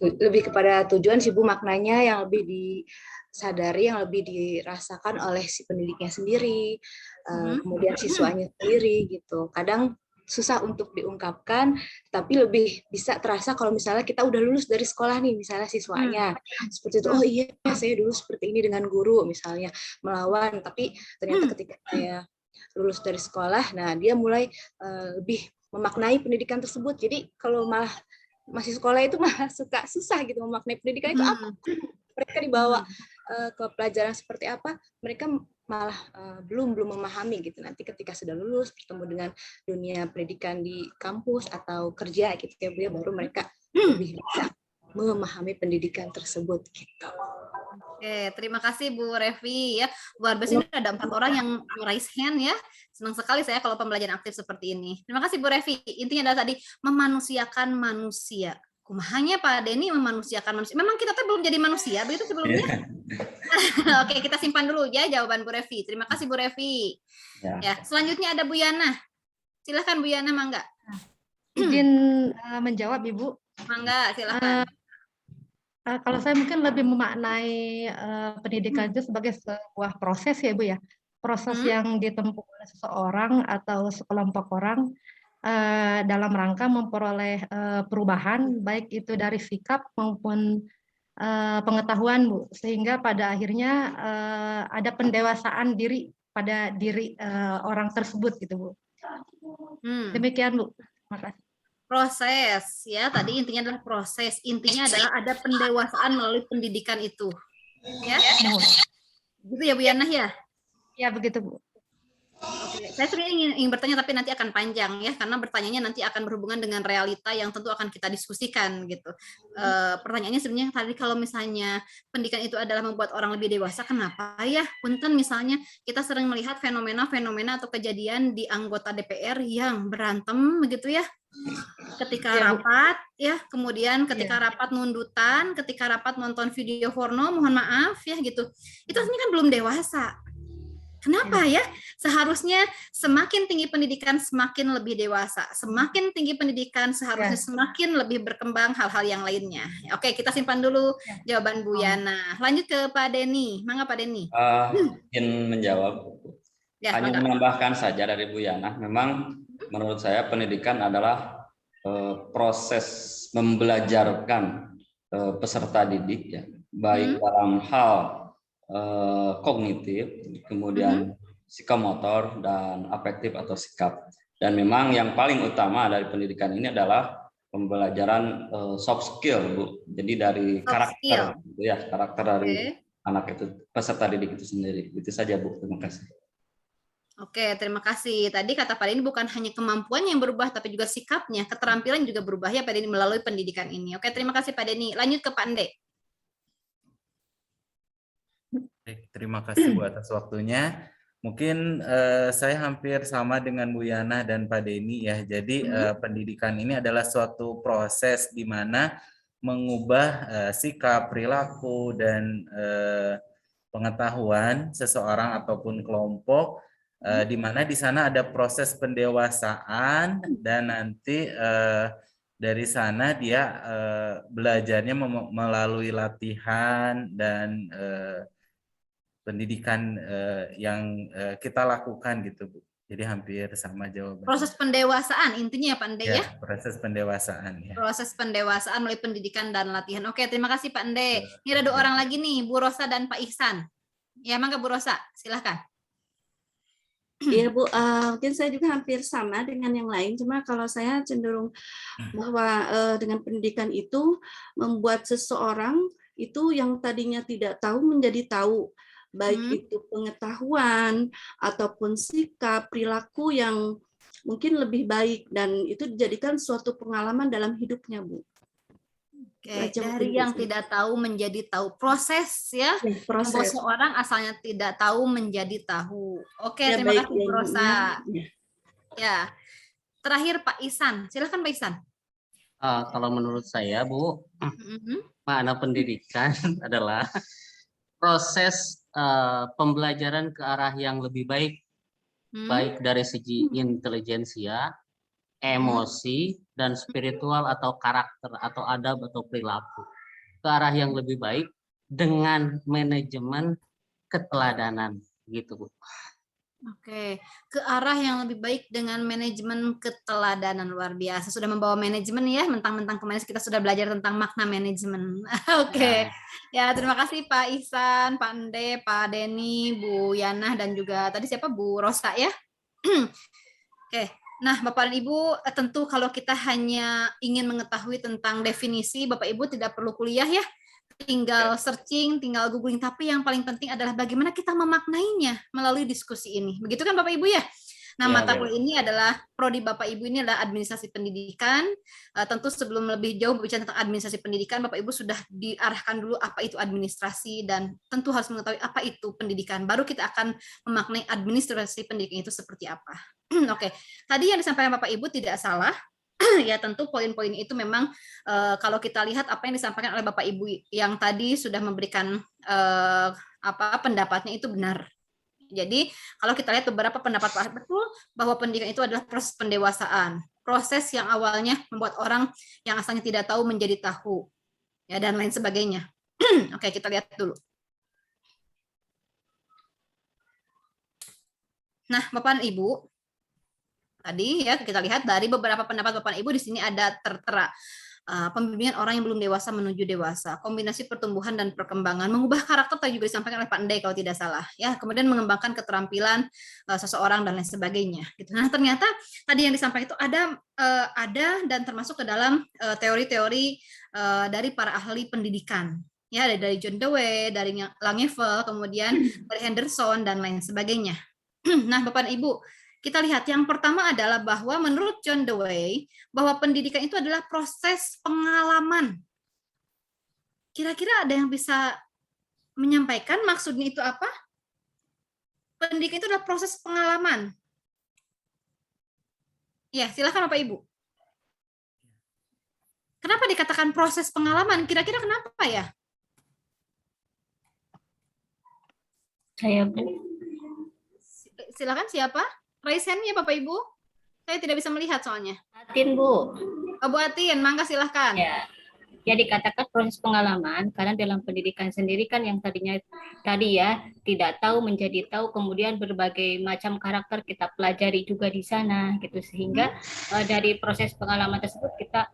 Lebih kepada tujuan sih Bu, maknanya yang lebih disadari, yang lebih dirasakan oleh si pendidiknya sendiri, kemudian siswanya sendiri gitu. Kadang susah untuk diungkapkan, tapi lebih bisa terasa kalau misalnya kita udah lulus dari sekolah nih, misalnya siswanya seperti itu. Oh iya, saya dulu seperti ini dengan guru misalnya melawan, tapi ternyata ketika saya lulus dari sekolah, nah dia mulai lebih memaknai pendidikan tersebut. Jadi kalau malah masih sekolah itu malah suka susah gitu memaknai pendidikan itu apa. Mereka dibawa ke pelajaran seperti apa, mereka malah belum memahami gitu. Nanti ketika sudah lulus bertemu dengan dunia pendidikan di kampus atau kerja gitu ya Bu ya, baru mereka lebih bisa memahami pendidikan tersebut gitu. Oke, terima kasih Bu Revi ya. Luar biasa ini ada 4 orang yang raise hand ya. Senang sekali saya kalau pembelajaran aktif seperti ini. Terima kasih Bu Revi. Intinya adalah tadi memanusiakan manusia. Kumahanya Pak Denny memanusiakan manusia. Memang kita tuh belum jadi manusia begitu sebelumnya. Oke, kita simpan dulu ya jawaban Bu Revi. Terima kasih Bu Revi. Ya, selanjutnya ada Bu Yana. Silahkan Bu Yana, mangga. Izin menjawab Ibu. Mangga, silahkan. Kalau saya mungkin lebih memaknai pendidikan itu sebagai sebuah proses ya Bu ya. Proses yang ditempuh oleh seseorang atau sekelompok orang dalam rangka memperoleh perubahan, baik itu dari sikap maupun pengetahuan Bu. Sehingga pada akhirnya ada pendewasaan diri pada diri orang tersebut gitu Bu. Demikian Bu. Terima kasih. Proses ya, tadi intinya adalah proses, intinya adalah ada pendewasaan melalui pendidikan itu ya, gitu ya Bu Yana ya. Ya begitu Bu. Oke, saya sebenarnya ingin bertanya tapi nanti akan panjang ya, karena bertanyanya nanti akan berhubungan dengan realita yang tentu akan kita diskusikan gitu. Pertanyaannya sebenarnya tadi kalau misalnya pendidikan itu adalah membuat orang lebih dewasa, kenapa ya? Punten misalnya kita sering melihat fenomena-fenomena atau kejadian di anggota DPR yang berantem begitu ya. Ketika rapat ya, kemudian ketika rapat nundutan, ketika rapat nonton video porno, mohon maaf ya gitu. Itu artinya kan belum dewasa. Kenapa ya? Seharusnya semakin tinggi pendidikan semakin lebih dewasa. Semakin tinggi pendidikan seharusnya semakin lebih berkembang hal-hal yang lainnya. Oke, kita simpan dulu jawaban Bu Yana. Lanjut ke Pak Denny. Mangga Pak Denny. Ingin menjawab. Ya, Hanya menambahkan saja dari Bu Yana. Memang menurut saya pendidikan adalah proses membelajarkan peserta didik ya, baik dalam hal kognitif, kemudian psikomotor dan afektif atau sikap. Dan memang yang paling utama dari pendidikan ini adalah pembelajaran soft skill, Bu. Jadi dari karakter, gitu ya, karakter dari anak itu, peserta didik itu sendiri. Itu saja, Bu. Terima kasih. Oke, terima kasih. Tadi kata Pak Denny bukan hanya kemampuan yang berubah, tapi juga sikapnya, keterampilan juga berubah ya Pak Denny melalui pendidikan ini. Oke, terima kasih Pak Denny. Lanjut ke Pak Ande. Baik, terima kasih Bu atas waktunya. Mungkin saya hampir sama dengan Bu Yana dan Pak Denny ya. Jadi pendidikan ini adalah suatu proses di mana mengubah sikap, perilaku, dan pengetahuan seseorang ataupun kelompok, di mana di sana ada proses pendewasaan dan nanti dari sana dia belajarnya melalui latihan dan pendidikan yang kita lakukan gitu Bu. Jadi hampir sama jawabannya. Proses pendewasaan intinya ya Pak Ande ya? Proses pendewasaan ya. Proses pendewasaan melalui pendidikan dan latihan. Oke, terima kasih Pak Ande. Ini ada 2 orang lagi nih, Bu Rosa dan Pak Ihsan. Ya, mangga Bu Rosa, silahkan. Iya Bu, mungkin saya juga hampir sama dengan yang lain, cuma kalau saya cenderung bahwa dengan pendidikan itu membuat seseorang itu yang tadinya tidak tahu menjadi tahu, baik itu pengetahuan ataupun sikap, perilaku yang mungkin lebih baik, dan itu dijadikan suatu pengalaman dalam hidupnya, Bu. Oke, dari yang tidak tahu menjadi tahu, proses ya, membuat seorang asalnya tidak tahu menjadi tahu. Oke, Ya, terima baik, kasih Bu Rosa. Ya, terakhir Pak Ihsan, silakan Pak Ihsan. Kalau menurut saya Bu, makna pendidikan adalah proses pembelajaran ke arah yang lebih baik, baik dari segi intelijensia, emosi, dan spiritual atau karakter atau adab atau perilaku, ke arah yang lebih baik dengan manajemen keteladanan gitu Bu. Oke, ke arah yang lebih baik dengan manajemen keteladanan. Luar biasa, sudah membawa manajemen ya, mentang-mentang kemarin kita sudah belajar tentang makna manajemen. Oke, ya terima kasih Pak Ihsan, Pak Ande, Pak Denny, Bu Yana, dan juga tadi siapa Bu Rosa ya. Oke, nah Bapak dan Ibu, tentu kalau kita hanya ingin mengetahui tentang definisi, Bapak Ibu tidak perlu kuliah ya, tinggal searching, tinggal googling, tapi yang paling penting adalah bagaimana kita memaknainya melalui diskusi ini. Begitu kan Bapak Ibu ya? Nah, mata kuliah ini adalah prodi Bapak Ibu ini adalah administrasi pendidikan. Tentu sebelum lebih jauh berbicara tentang administrasi pendidikan, Bapak Ibu sudah diarahkan dulu apa itu administrasi dan tentu harus mengetahui apa itu pendidikan. Baru kita akan memaknai administrasi pendidikan itu seperti apa. Oke, tadi yang disampaikan Bapak Ibu tidak salah. Ya tentu poin-poin itu memang kalau kita lihat apa yang disampaikan oleh Bapak Ibu yang tadi sudah memberikan pendapatnya itu benar. Jadi kalau kita lihat beberapa pendapat Pak betul bahwa pendidikan itu adalah proses pendewasaan, proses yang awalnya membuat orang yang asalnya tidak tahu menjadi tahu, ya dan lain sebagainya. Oke, kita lihat dulu. Nah, Bapak dan Ibu, tadi ya kita lihat dari beberapa pendapat Bapak dan Ibu di sini ada tertera pembimbingan orang yang belum dewasa menuju dewasa, kombinasi pertumbuhan dan perkembangan, mengubah karakter tadi juga disampaikan oleh Pak Ndai kalau tidak salah, ya kemudian mengembangkan keterampilan seseorang dan lain sebagainya. Gitu. Nah ternyata tadi yang disampaikan itu ada dan termasuk ke dalam teori-teori dari para ahli pendidikan, ya dari John Dewey, dari Langeveld, kemudian dari Henderson dan lain sebagainya. Nah, Bapak dan Ibu, kita lihat yang pertama adalah bahwa menurut John Dewey, bahwa pendidikan itu adalah proses pengalaman. Kira-kira ada yang bisa menyampaikan maksudnya itu apa? Pendidikan itu adalah proses pengalaman. Ya, silakan Bapak Ibu. Kenapa dikatakan proses pengalaman? Kira-kira kenapa ya? Saya, Bu. Silakan siapa? Raise hand ya Bapak Ibu. Saya tidak bisa melihat soalnya. Atin, Bu. Oh, Bu Atin, mangga silahkan. Ya dikatakan proses pengalaman karena dalam pendidikan sendiri kan yang tadinya tidak tahu menjadi tahu, kemudian berbagai macam karakter kita pelajari juga di sana gitu, sehingga dari proses pengalaman tersebut kita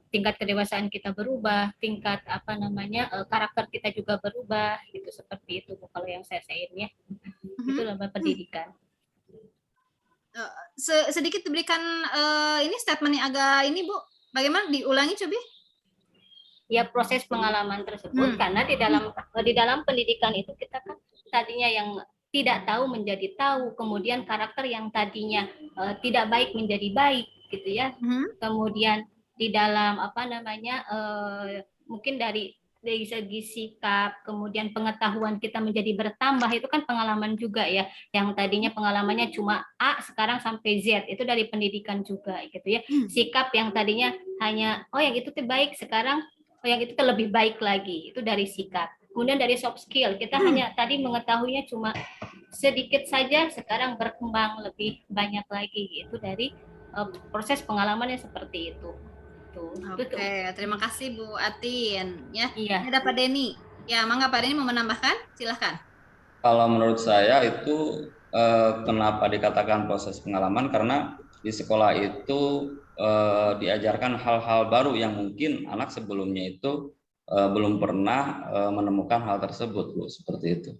tingkat kedewasaan kita berubah, tingkat karakter kita juga berubah gitu, seperti itu Bu kalau yang saya ya. Itu dalam pendidikan. Sedikit diberikan ini statement yang agak ini Bu. Bagaimana diulangi coba? Ya proses pengalaman tersebut karena di dalam pendidikan itu kita kan tadinya yang tidak tahu menjadi tahu, kemudian karakter yang tadinya tidak baik menjadi baik gitu ya. Kemudian di dalam mungkin dari segi sikap, kemudian pengetahuan kita menjadi bertambah, itu kan pengalaman juga ya, yang tadinya pengalamannya cuma A sekarang sampai Z, itu dari pendidikan juga gitu ya. Sikap yang tadinya hanya yang itu tuh baik, sekarang yang itu lebih baik lagi, itu dari sikap. Kemudian dari soft skill, kita hanya tadi mengetahuinya cuma sedikit saja, sekarang berkembang lebih banyak lagi, itu dari proses pengalamannya seperti itu. Oke, terima kasih Bu Atin. Ya, iya. Ada Pak Denny. Ya, mangga Pak Denny mau menambahkan, silahkan. Kalau menurut saya itu kenapa dikatakan proses pengalaman, karena di sekolah itu diajarkan hal-hal baru yang mungkin anak sebelumnya itu belum pernah menemukan hal tersebut, Bu, seperti itu.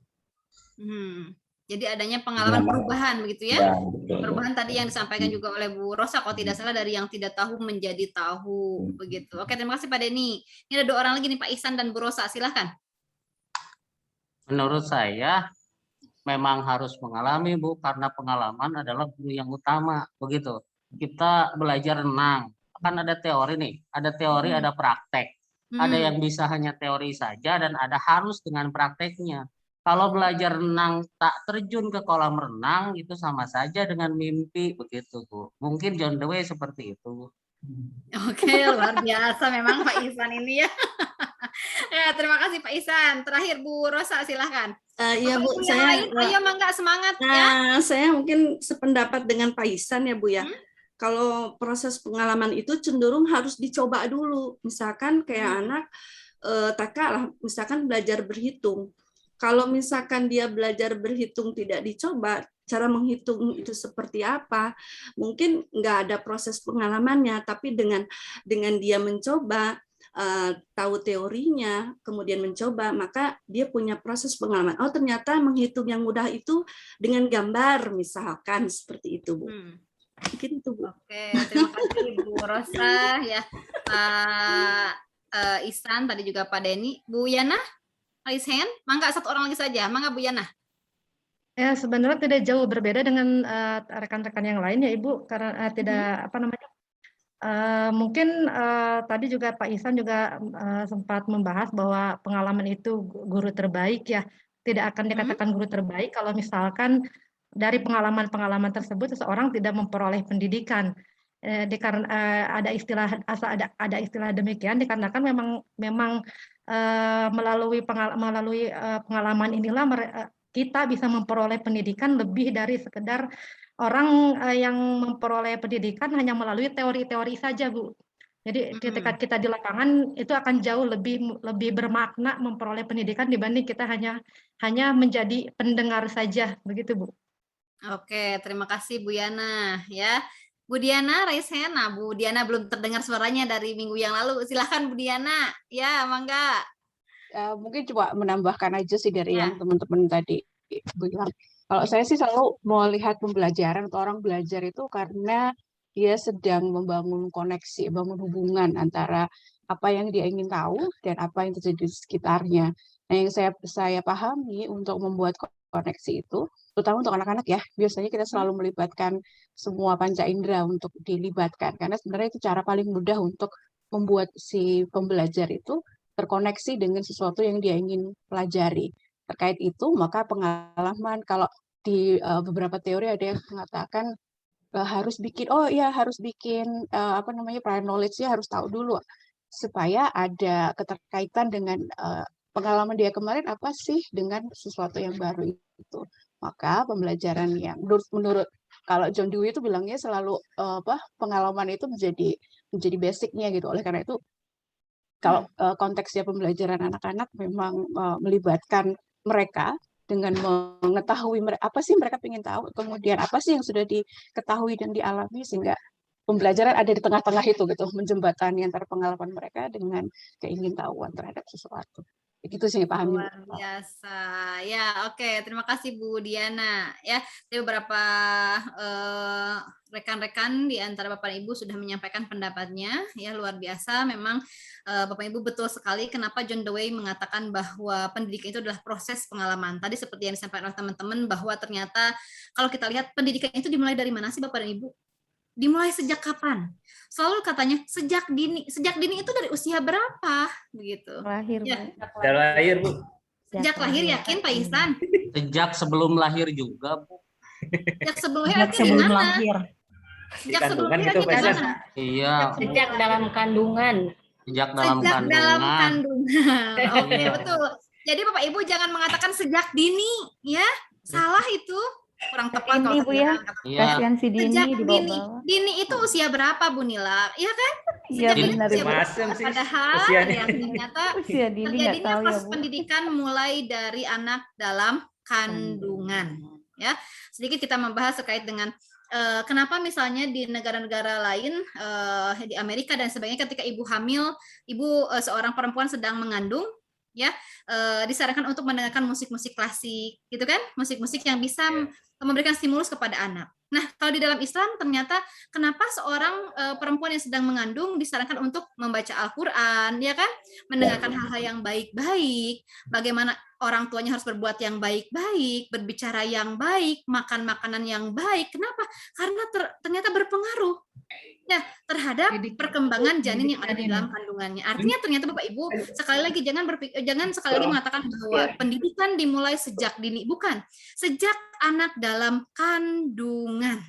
Jadi adanya pengalaman perubahan begitu ya? Betul. Perubahan tadi yang disampaikan juga oleh Bu Rosa, kalau tidak salah, dari yang tidak tahu menjadi tahu begitu. Oke, terima kasih Pak Denny. Ini ada 2 orang lagi nih, Pak Ihsan dan Bu Rosa, silahkan. Menurut saya memang harus mengalami, Bu, karena pengalaman adalah guru yang utama, begitu. Kita belajar renang, kan ada teori nih, ada teori, ada praktek. Ada yang bisa hanya teori saja dan ada harus dengan prakteknya. Kalau belajar renang tak terjun ke kolam renang, itu sama saja dengan mimpi, begitu Bu. Mungkin John Dewey seperti itu. Oke, luar biasa memang Pak Ihsan ini ya. Ya, terima kasih Pak Ihsan. Terakhir Bu Rosa, silahkan. Iya Bu, ayo mangga, semangat ya. Saya mungkin sependapat dengan Pak Ihsan ya Bu ya. Kalau proses pengalaman itu cenderung harus dicoba dulu. Misalkan kayak anak misalkan belajar berhitung. Kalau misalkan dia belajar berhitung tidak dicoba, cara menghitung itu seperti apa, mungkin nggak ada proses pengalamannya, tapi dengan dia mencoba, tahu teorinya, kemudian mencoba, maka dia punya proses pengalaman. Oh, ternyata menghitung yang mudah itu dengan gambar, misalkan seperti itu, Bu. Mungkin itu, Bu. Oke, terima kasih Bu Rosa ya, Pak Ihsan, tadi juga Pak Denny. Bu Yana, raise hand. Mangga, 1 orang lagi saja. Mangga Bu Yana. Ya, sebenarnya tidak jauh berbeda dengan rekan-rekan yang lain ya Ibu, karena tidak mungkin tadi juga Pak Ihsan juga sempat membahas bahwa pengalaman itu guru terbaik ya. Tidak akan dikatakan guru terbaik kalau misalkan dari pengalaman-pengalaman tersebut seseorang tidak memperoleh pendidikan. Karena ada istilah demikian dikarenakan memang melalui pengalaman inilah kita bisa memperoleh pendidikan lebih dari sekedar orang yang memperoleh pendidikan hanya melalui teori-teori saja, Bu. Jadi ketika kita di lapangan itu akan jauh lebih bermakna memperoleh pendidikan dibanding kita hanya menjadi pendengar saja, begitu Bu. Oke, terima kasih Bu Yana ya. Bu Diana, raise hand. Nah, Bu Diana belum terdengar suaranya dari minggu yang lalu. Silahkan Bu Diana. Ya, mangga. Mungkin coba menambahkan aja sih dari yang teman-teman tadi bilang. Kalau saya sih selalu melihat pembelajaran atau orang belajar itu karena dia sedang membangun koneksi, bangun hubungan antara apa yang dia ingin tahu dan apa yang terjadi di sekitarnya. Nah, yang saya pahami untuk membuat terkoneksi itu, terutama untuk anak-anak ya, biasanya kita selalu melibatkan semua panca indera untuk dilibatkan, karena sebenarnya itu cara paling mudah untuk membuat si pembelajar itu terkoneksi dengan sesuatu yang dia ingin pelajari. Terkait itu, maka pengalaman, kalau di beberapa teori ada yang mengatakan harus bikin prior knowledge-nya harus tahu dulu supaya ada keterkaitan dengan pengalaman dia kemarin apa sih dengan sesuatu yang baru itu. Maka pembelajaran yang menurut kalau John Dewey itu bilangnya selalu pengalaman itu menjadi basic-nya gitu. Oleh karena itu kalau konteksnya pembelajaran anak-anak memang melibatkan mereka dengan mengetahui apa sih mereka ingin tahu, kemudian apa sih yang sudah diketahui dan dialami, sehingga pembelajaran ada di tengah-tengah itu gitu, menjembatani antara pengalaman mereka dengan keingintahuan terhadap sesuatu. Begitu sih pahami. Luar biasa. Ya, oke. Terima kasih Bu Diana. Ya, beberapa rekan-rekan di antara Bapak dan Ibu sudah menyampaikan pendapatnya. Ya, luar biasa. Memang Bapak Ibu betul sekali kenapa John Dewey mengatakan bahwa pendidikan itu adalah proses pengalaman. Tadi seperti yang disampaikan oleh teman-teman bahwa ternyata kalau kita lihat pendidikan itu dimulai dari mana sih Bapak dan Ibu? Dimulai sejak kapan? Selalu katanya sejak dini. Sejak dini itu dari usia berapa? Begitu. Lahir, ya. Sejak lahir, Bu. Sejak lahir, yakin Pak Ihsan? Sejak sebelum lahir juga, Bu. Sejak sebelum lahir. Sejak sebelum lahir gimana? Iya. Sejak dalam kandungan. Sejak dalam kandungan. Oke, betul. Jadi Bapak Ibu jangan mengatakan sejak dini, ya. Salah itu. Kurang tepat kalau Bu ya. Kasihan si Dini sejak di dini. bawah. Dini itu usia berapa Bu Nila? Iya kan? Iya benar usia Ibu. berapa? Padahal ya ternyata usia Dini nggak terjadinya tahu ya proses Bu. pendidikan mulai dari anak dalam kandungan. Ya, sedikit kita membahas terkait dengan kenapa misalnya di negara-negara lain di Amerika dan sebagainya ketika ibu hamil, seorang perempuan sedang mengandung, ya disarankan untuk mendengarkan musik-musik klasik, gitu kan? Musik-musik yang bisa memberikan stimulus kepada anak. Nah, kalau di dalam Islam ternyata kenapa seorang perempuan yang sedang mengandung disarankan untuk membaca Al-Qur'an, ya kan? Mendengarkan hal-hal yang baik-baik, bagaimana orang tuanya harus berbuat yang baik-baik, berbicara yang baik, makan makanan yang baik. Kenapa? Karena ternyata berpengaruh ya terhadap perkembangan janin yang ada di dalam kandungannya. Artinya ternyata Bapak Ibu sekali lagi jangan sekali lagi mengatakan bahwa pendidikan dimulai sejak dini, bukan. Sejak anak dalam kandungan.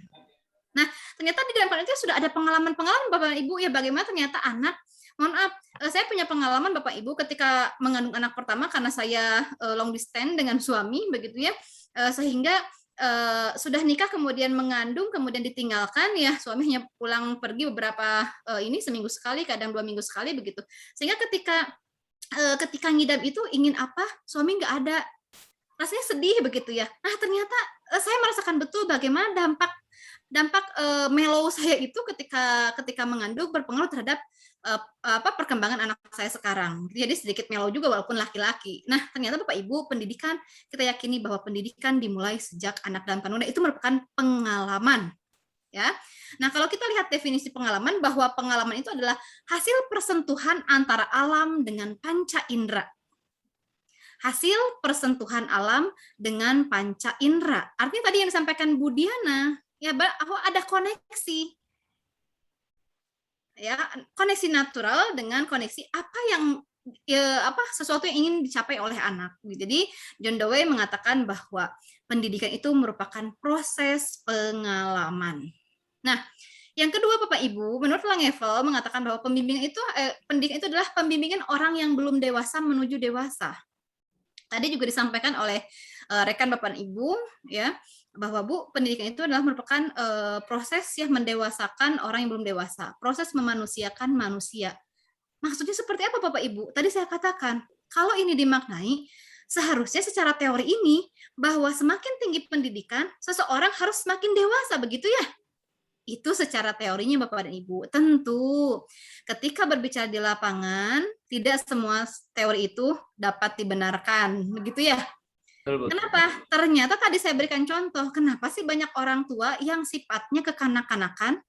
Nah, ternyata di dalam kandungan itu sudah ada pengalaman-pengalaman Bapak Ibu ya bagaimana ternyata anak, mohon maaf, saya punya pengalaman Bapak Ibu ketika mengandung anak pertama karena saya long distance dengan suami begitu ya, sehingga sudah nikah kemudian mengandung kemudian ditinggalkan ya suami hanya pulang pergi beberapa seminggu sekali kadang 2 minggu sekali begitu sehingga ketika ngidam itu ingin apa suami nggak ada rasanya sedih begitu ya. Nah ternyata saya merasakan betul bagaimana dampak mellow saya itu ketika mengandung berpengaruh terhadap perkembangan anak saya sekarang. Jadi sedikit mellow juga walaupun laki-laki. Nah, ternyata Bapak Ibu, pendidikan kita yakini bahwa pendidikan dimulai sejak anak dalam kandungan itu merupakan pengalaman. Ya. Nah, kalau kita lihat definisi pengalaman bahwa pengalaman itu adalah hasil persentuhan antara alam dengan panca indera. Hasil persentuhan alam dengan panca indera. Artinya tadi yang disampaikan Bu Diana, ya bahwa ada koneksi. Ya, koneksi natural dengan koneksi sesuatu yang ingin dicapai oleh anak. Jadi John Dewey mengatakan bahwa pendidikan itu merupakan proses pengalaman. Nah, yang kedua Bapak Ibu, menurut Langeveld mengatakan bahwa pendidikan itu adalah pembimbingan orang yang belum dewasa menuju dewasa. Tadi juga disampaikan oleh rekan Bapak dan Ibu ya bahwa Bu pendidikan itu adalah merupakan proses yang mendewasakan orang yang belum dewasa, proses memanusiakan manusia. Maksudnya seperti apa Bapak Ibu? Tadi saya katakan kalau ini dimaknai seharusnya secara teori ini bahwa semakin tinggi pendidikan seseorang harus semakin dewasa begitu ya? Itu secara teorinya Bapak dan Ibu. Tentu ketika berbicara di lapangan tidak semua teori itu dapat dibenarkan begitu ya? Kenapa? Ternyata tadi saya berikan contoh, kenapa sih banyak orang tua yang sifatnya kekanak-kanakan?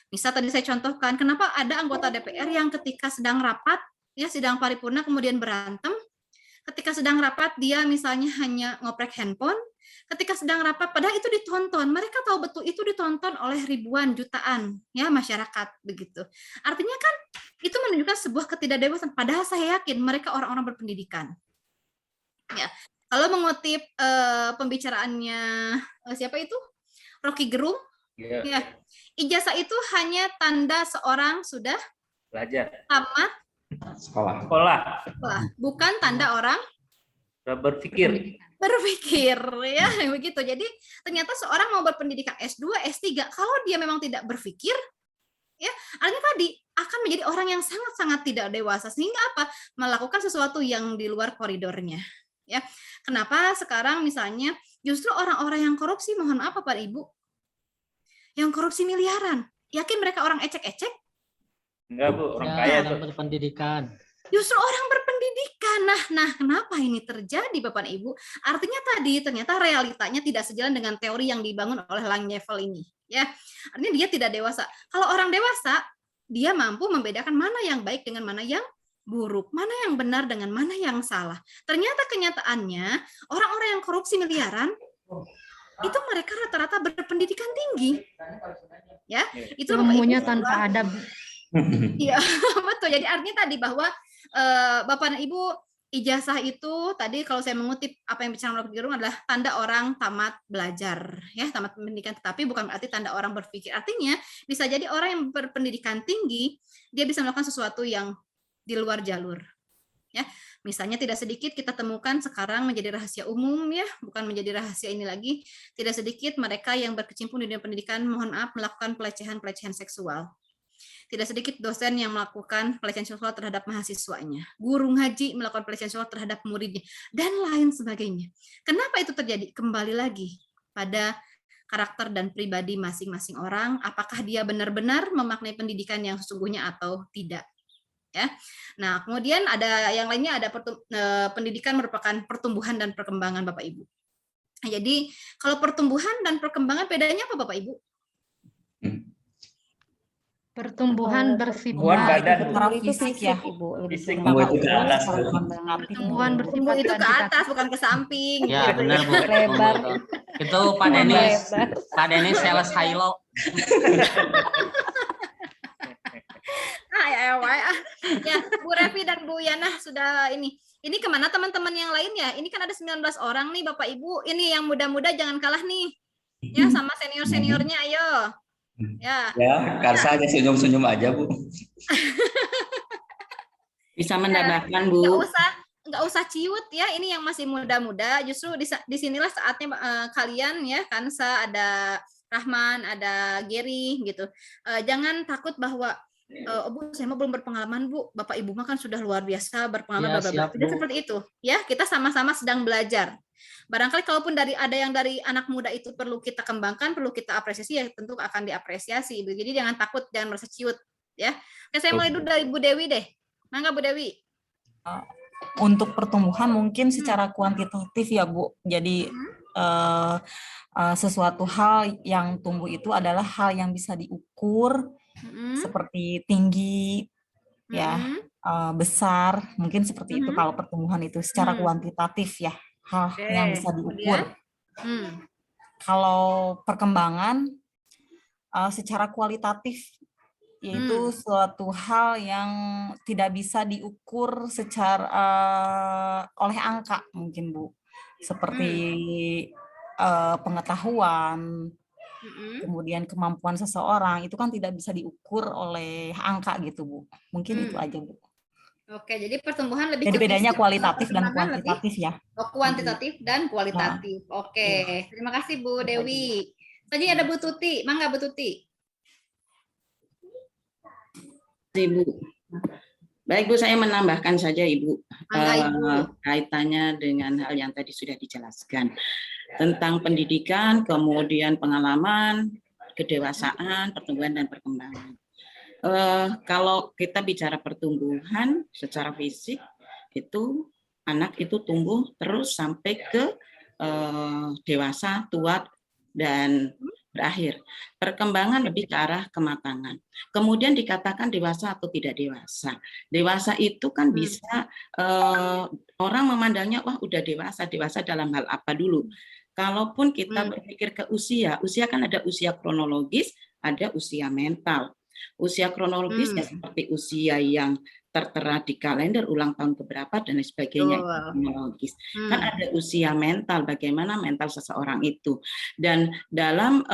Misal tadi saya contohkan, kenapa ada anggota DPR yang ketika sedang rapat, ya sidang paripurna kemudian berantem, ketika sedang rapat dia misalnya hanya ngoprek handphone, ketika sedang rapat, padahal itu ditonton, mereka tahu betul itu ditonton oleh ribuan jutaan ya masyarakat begitu. Artinya kan itu menunjukkan sebuah ketidakdewasaan. Padahal saya yakin mereka orang-orang berpendidikan. Ya, kalau mengutip pembicaraannya siapa itu, Rocky Gerung, ya, ijazah itu hanya tanda seorang sudah Belajar. tamat Sekolah. bukan tanda orang Berpikir. ya begitu. Jadi ternyata seorang mau berpendidikan S2, S3 kalau dia memang tidak berpikir ya artinya tadi akan menjadi orang yang sangat-sangat tidak dewasa sehingga apa? Melakukan sesuatu yang di luar koridornya. Ya. Kenapa sekarang misalnya justru orang-orang yang korupsi, mohon maaf Bapak Ibu, yang korupsi miliaran, yakin mereka orang ecek-ecek? Enggak, Bu, orang kaya tuh. Berpendidikan. Justru orang berpendidikan. Nah, kenapa ini terjadi Bapak Ibu? Artinya tadi ternyata realitanya tidak sejalan dengan teori yang dibangun oleh Langeveld ini, ya. Artinya dia tidak dewasa. Kalau orang dewasa, dia mampu membedakan mana yang baik dengan mana yang buruk, mana yang benar dengan mana yang salah. Ternyata kenyataannya orang-orang yang korupsi miliaran itu mereka rata-rata berpendidikan tinggi. Ya, itu ilmunya tanpa adab. Iya, betul. Jadi artinya tadi bahwa Bapak dan Ibu, ijazah itu tadi kalau saya mengutip apa yang bicara Rocky Gerung adalah tanda orang tamat belajar, ya, tamat pendidikan, tetapi bukan berarti tanda orang berpikir. Artinya bisa jadi orang yang berpendidikan tinggi, dia bisa melakukan sesuatu yang di luar jalur. Ya, misalnya tidak sedikit kita temukan sekarang menjadi rahasia umum, ya, bukan menjadi rahasia ini lagi. Tidak sedikit mereka yang berkecimpung di dunia pendidikan, mohon maaf, melakukan pelecehan seksual. Tidak sedikit dosen yang melakukan pelecehan seksual terhadap mahasiswanya, guru ngaji melakukan pelecehan seksual terhadap muridnya, dan lain sebagainya. Kenapa itu terjadi? Kembali lagi pada karakter dan pribadi masing-masing orang, apakah dia benar-benar memaknai pendidikan yang sesungguhnya atau tidak. Ya. Nah, kemudian ada yang lainnya, ada pendidikan merupakan pertumbuhan dan perkembangan Bapak Ibu. Nah, jadi kalau pertumbuhan dan perkembangan bedanya apa Bapak Ibu? Pertumbuhan bersifat itu fisik ya, Ibu. Fisik. Pertumbuhan bersifat Tumbuh itu ke atas, bukan ke samping. Ya, gitu benar, Bu. Lebar. Itu Pak Denis sales high-low. Ya, Bu Revi dan Bu Yana sudah ini. Ini kemana teman-teman yang lain ya? Ini kan ada 19 orang nih Bapak Ibu. Ini yang muda-muda jangan kalah nih. Ya, sama senior-seniornya ayo. Ya. Ya, Karsa aja senyum-senyum aja, Bu. Bisa menambahkan, Bu. Nggak usah ciut ya. Ini yang masih muda-muda. Justru di sinilah saatnya kalian ya, Kansa, ada Rahman, ada Gary gitu. Jangan takut bahwa Bu, saya mah belum berpengalaman, Bu. Bapak Ibu mah kan sudah luar biasa berpengalaman. Ya, Tidak seperti itu. Ya, kita sama-sama sedang belajar. Barangkali kalaupun ada yang dari anak muda itu perlu kita kembangkan, perlu kita apresiasi, ya tentu akan diapresiasi. Jadi jangan takut, jangan merasa ciut. Ya, oke, saya mulai dulu dari Bu Dewi deh. Mangga Bu Dewi. Untuk pertumbuhan mungkin secara kuantitatif ya Bu. Jadi sesuatu hal yang tumbuh itu adalah hal yang bisa diukur, seperti tinggi, ya, besar, mungkin seperti itu kalau pertumbuhan itu secara kuantitatif ya, hal yang bisa diukur. Kalau perkembangan secara kualitatif, yaitu suatu hal yang tidak bisa diukur secara oleh angka mungkin Bu, seperti pengetahuan, kemudian kemampuan seseorang itu kan tidak bisa diukur oleh angka gitu Bu. Mungkin itu aja Bu. Oke, jadi pertumbuhan lebih. Jadi bedanya kualitatif dan kuantitatif ya. Kuantitatif dan kualitatif. Oke, terima kasih Bu Dewi. Tadi ada Bu Tuti, mangga Bu Tuti. Ibu. Baik Bu, saya menambahkan saja Ibu, kaitannya dengan hal yang tadi sudah dijelaskan tentang pendidikan, kemudian pengalaman, kedewasaan, pertumbuhan dan perkembangan. Kalau kita bicara pertumbuhan secara fisik, itu anak itu tumbuh terus sampai ke dewasa, tua, dan berakhir. Perkembangan lebih ke arah kematangan. Kemudian dikatakan dewasa atau tidak dewasa. Dewasa itu kan bisa orang memandangnya, wah udah dewasa. Dewasa dalam hal apa dulu? Kalaupun kita berpikir ke usia kan ada usia kronologis, ada usia mental. Usia kronologis ya seperti usia yang tertera di kalender ulang tahun keberapa dan lain sebagainya, itu kronologis. Kan ada usia mental, bagaimana mental seseorang itu. Dan dalam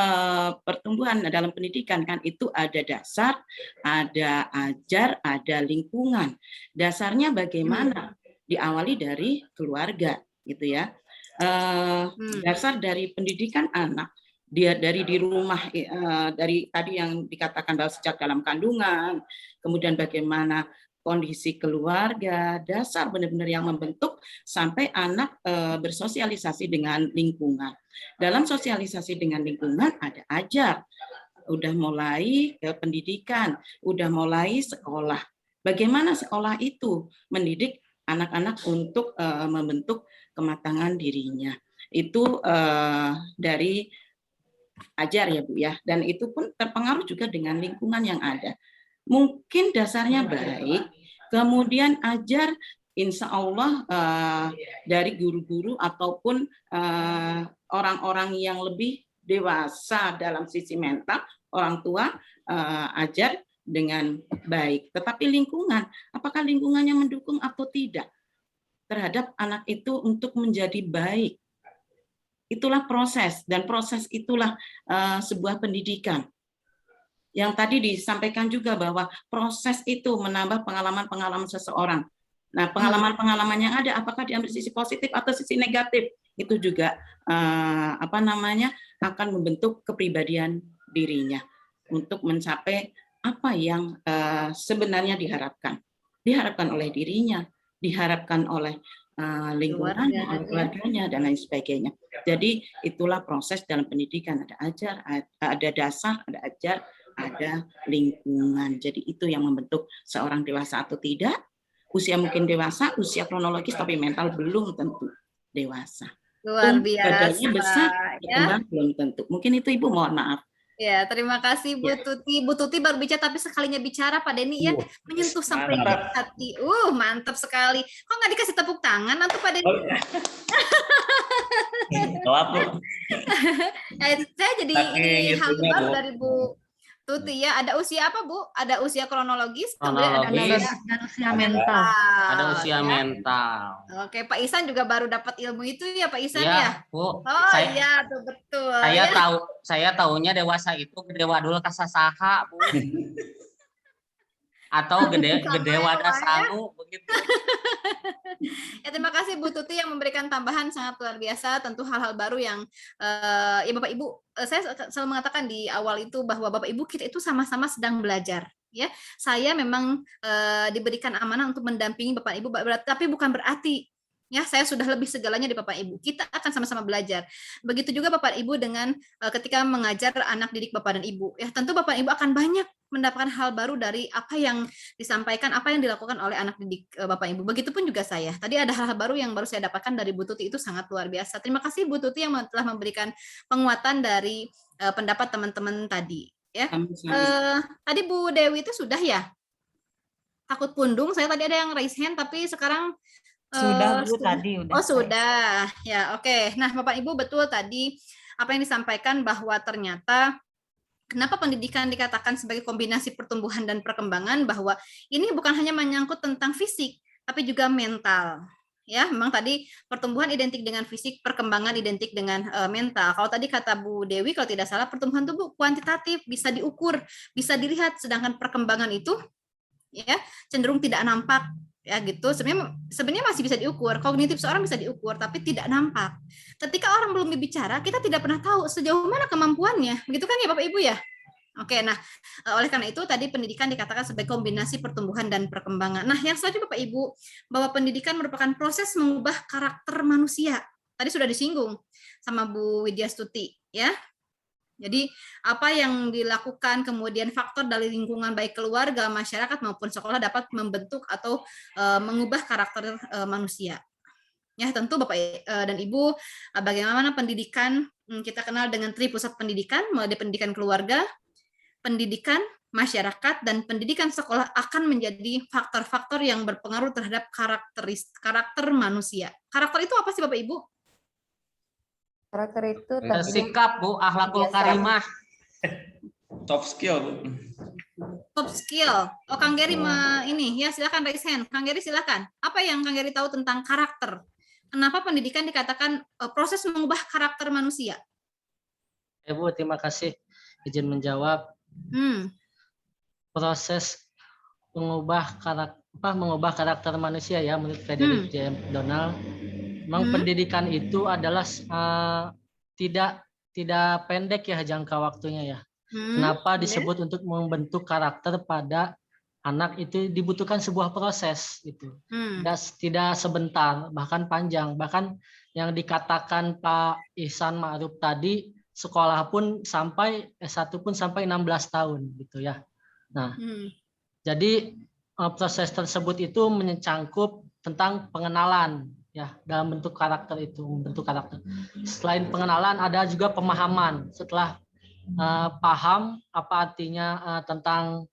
pertumbuhan, dalam pendidikan kan itu ada dasar, ada ajar, ada lingkungan. Dasarnya bagaimana? Diawali dari keluarga, gitu ya. Dasar dari pendidikan anak, dia dari di rumah, dari tadi yang dikatakan bahwa sejak dalam kandungan, kemudian bagaimana kondisi keluarga, dasar benar-benar yang membentuk sampai anak bersosialisasi dengan lingkungan. Dalam sosialisasi dengan lingkungan ada ajar, udah mulai pendidikan, udah mulai sekolah. Bagaimana sekolah itu mendidik anak-anak untuk membentuk kematangan dirinya. Itu dari ajar ya Bu ya, dan itu pun terpengaruh juga dengan lingkungan yang ada. Mungkin dasarnya baik, kemudian ajar, insya Allah dari guru-guru ataupun orang-orang yang lebih dewasa dalam sisi mental, orang tua ajar dengan baik. Tetapi lingkungan, apakah lingkungannya mendukung atau tidak terhadap anak itu untuk menjadi baik? Itulah proses, dan proses itulah sebuah pendidikan. Yang tadi disampaikan juga bahwa proses itu menambah pengalaman-pengalaman seseorang. Nah, pengalaman-pengalaman yang ada, apakah diambil sisi positif atau sisi negatif, itu juga akan membentuk kepribadian dirinya untuk mencapai apa yang sebenarnya diharapkan oleh dirinya, diharapkan oleh lingkungannya, keluarganya, dan lain sebagainya. Jadi itulah proses dalam pendidikan, ada ajar, ada dasar, ada ajar, ada lingkungan. Jadi itu yang membentuk seorang dewasa atau tidak. Usia mungkin dewasa, usia kronologis, tapi mental belum tentu dewasa. Luar biasa. Badannya besar, berkembang belum tentu. Mungkin itu Ibu, mohon maaf. Ya, terima kasih Bu Tuti. Bu Tuti baru bicara, tapi sekalinya bicara Pak Denny ya menyentuh sampai ke hati. Mantap sekali. Kok nggak dikasih tepuk tangan atau Pak Denny? Saya jadi ini hal baru dari Bu Tuti ya. Ada usia apa Bu? Ada usia kronologis, kemudian ada usia mental. Ada usia mental. Oke, Pak Ihsan juga baru dapat ilmu itu ya Pak Ihsan ya? Ya, Bu. Iya tuh betul. Saya tahunya dewasa itu gede wadul kasasaha, Bu. Atau gede wadah sangu begitu. Ya, terima kasih Bu Tuti yang memberikan tambahan sangat luar biasa, tentu hal-hal baru yang ya Bapak Ibu, saya selalu mengatakan di awal itu bahwa Bapak Ibu kita itu sama-sama sedang belajar. Ya, saya memang diberikan amanah untuk mendampingi Bapak Ibu, tapi bukan berarti ya saya sudah lebih segalanya di Bapak Ibu. Kita akan sama-sama belajar. Begitu juga Bapak Ibu dengan ketika mengajar anak didik Bapak dan Ibu. Ya, tentu Bapak Ibu akan banyak mendapatkan hal baru dari apa yang disampaikan, apa yang dilakukan oleh anak didik Bapak Ibu. Begitupun juga saya. Tadi ada hal-hal baru yang baru saya dapatkan dari Bu Tuti, itu sangat luar biasa. Terima kasih Bu Tuti yang telah memberikan penguatan dari pendapat teman-teman tadi. Ya, tadi Bu Dewi itu sudah ya? Takut pundung. Saya tadi ada yang raise hand, tapi sekarang sudah Bu tadi udah. Oh sudah ya, oke. Nah Bapak Ibu betul tadi apa yang disampaikan bahwa ternyata kenapa pendidikan dikatakan sebagai kombinasi pertumbuhan dan perkembangan, bahwa ini bukan hanya menyangkut tentang fisik tapi juga mental. Ya, memang tadi pertumbuhan identik dengan fisik, perkembangan identik dengan mental. Kalau tadi kata Bu Dewi kalau tidak salah, pertumbuhan tubuh kuantitatif, bisa diukur, bisa dilihat, sedangkan perkembangan itu ya cenderung tidak nampak. Ya gitu, sebenarnya masih bisa diukur, kognitif seorang bisa diukur tapi tidak nampak. Ketika orang belum berbicara, kita tidak pernah tahu sejauh mana kemampuannya, begitu kan ya Bapak Ibu ya. Oke, nah oleh karena itu tadi pendidikan dikatakan sebagai kombinasi pertumbuhan dan perkembangan. Nah yang selanjutnya Bapak Ibu, bahwa pendidikan merupakan proses mengubah karakter manusia. Tadi sudah disinggung sama Bu Widya Stuti ya. Jadi apa yang dilakukan, kemudian faktor dari lingkungan baik keluarga, masyarakat maupun sekolah dapat membentuk atau mengubah karakter manusia. Ya tentu Bapak dan Ibu, bagaimana pendidikan kita kenal dengan tripusat pendidikan, mulai dari pendidikan keluarga, pendidikan masyarakat, dan pendidikan sekolah akan menjadi faktor-faktor yang berpengaruh terhadap karakter manusia. Karakter itu apa sih Bapak Ibu? Karakter itu tadinya Sikap, Bu, akhlakul karimah. Soft skill, Bu. Soft skill. Oh, Kang Geri ini ya, silakan raise hand. Kang Geri silakan. Apa yang Kang Geri tahu tentang karakter? Kenapa pendidikan dikatakan proses mengubah karakter manusia? Bu, terima kasih izin menjawab. Proses mengubah karakter manusia ya menurut Frederick James Donald. Memang pendidikan itu adalah tidak pendek ya jangka waktunya ya. Kenapa disebut untuk membentuk karakter pada anak itu dibutuhkan sebuah proses gitu. Tidak sebentar, bahkan panjang. Bahkan yang dikatakan Pak Ihsan Ma'ruf tadi, sekolah pun sampai S1 pun sampai 16 tahun gitu ya. Nah, jadi proses tersebut itu mencangkup tentang pengenalan ya dalam bentuk karakter itu, membentuk karakter. Selain pengenalan ada juga pemahaman. Setelah paham apa artinya tentang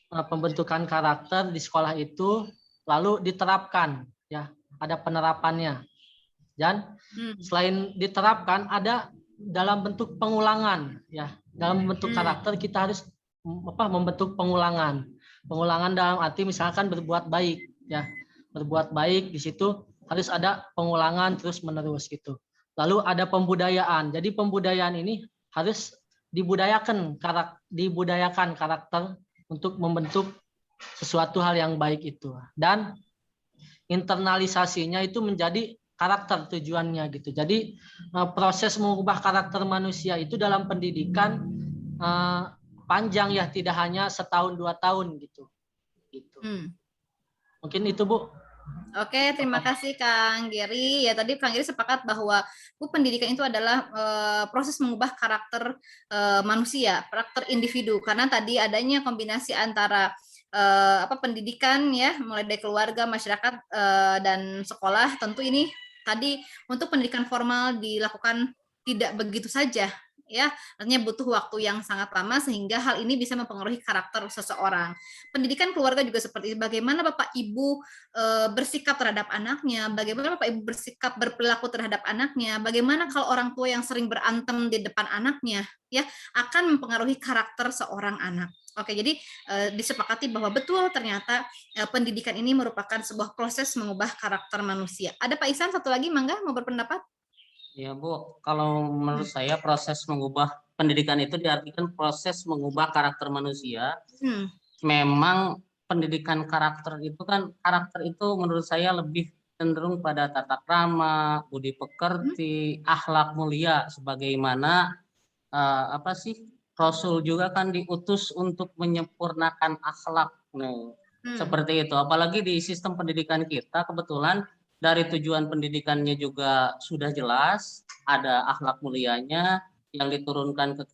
pembentukan karakter di sekolah itu, lalu diterapkan ya, ada penerapannya. Dan selain diterapkan ada dalam bentuk pengulangan ya. Dalam bentuk karakter kita harus membentuk pengulangan. Pengulangan dalam arti misalkan berbuat baik ya. Berbuat baik di situ harus ada pengulangan terus-menerus gitu. Lalu ada pembudayaan. Jadi pembudayaan ini harus dibudayakan karakter untuk membentuk sesuatu hal yang baik itu. Dan internalisasinya itu menjadi karakter tujuannya gitu. Jadi proses mengubah karakter manusia itu dalam pendidikan panjang ya, tidak hanya setahun 2 tahun gitu. Mungkin itu Bu. Oke, terima kasih Kang Geri. Ya tadi Kang Geri sepakat bahwa pendidikan itu adalah proses mengubah karakter manusia, karakter individu. Karena tadi adanya kombinasi antara pendidikan ya, mulai dari keluarga, masyarakat dan sekolah. Tentu ini tadi untuk pendidikan formal dilakukan tidak begitu saja. Ya, artinya butuh waktu yang sangat lama sehingga hal ini bisa mempengaruhi karakter seseorang. Pendidikan keluarga juga seperti itu. Bagaimana Bapak Ibu bersikap terhadap anaknya, bagaimana Bapak Ibu bersikap berperilaku terhadap anaknya, bagaimana kalau orang tua yang sering berantem di depan anaknya, ya akan mempengaruhi karakter seorang anak. Oke, jadi disepakati bahwa betul ternyata pendidikan ini merupakan sebuah proses mengubah karakter manusia. Ada Pak Ihsan satu lagi, mangga mau berpendapat? Ya Bu, kalau menurut saya proses mengubah pendidikan itu diartikan proses mengubah karakter manusia. Memang pendidikan karakter itu menurut saya lebih cenderung pada tata krama, budi pekerti, akhlak mulia, sebagaimana Rasul juga kan diutus untuk menyempurnakan akhlak. Seperti itu. Apalagi di sistem pendidikan kita kebetulan dari tujuan pendidikannya juga sudah jelas, ada akhlak mulianya yang diturunkan ke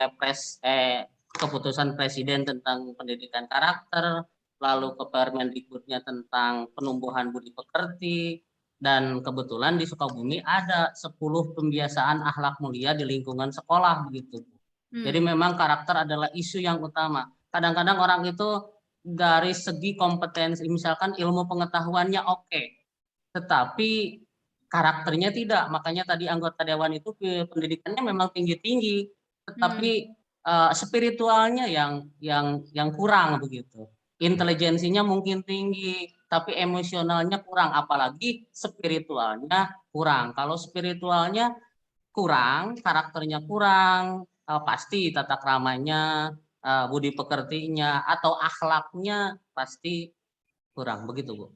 keputusan Presiden tentang pendidikan karakter, lalu ke Permendikbudnya tentang penumbuhan budi pekerti, dan kebetulan di Sukabumi ada 10 pembiasaan akhlak mulia di lingkungan sekolah begitu. Jadi memang karakter adalah isu yang utama. Kadang-kadang orang itu dari segi kompetensi, misalkan ilmu pengetahuannya oke, tetapi karakternya tidak. Makanya tadi anggota dewan itu pendidikannya memang tinggi-tinggi, tetapi spiritualnya yang kurang begitu. Intelijensinya mungkin tinggi, tapi emosionalnya kurang, apalagi spiritualnya kurang. Kalau spiritualnya kurang, karakternya kurang, pasti tata kramanya, budi pekertinya atau akhlaknya pasti kurang begitu Bu.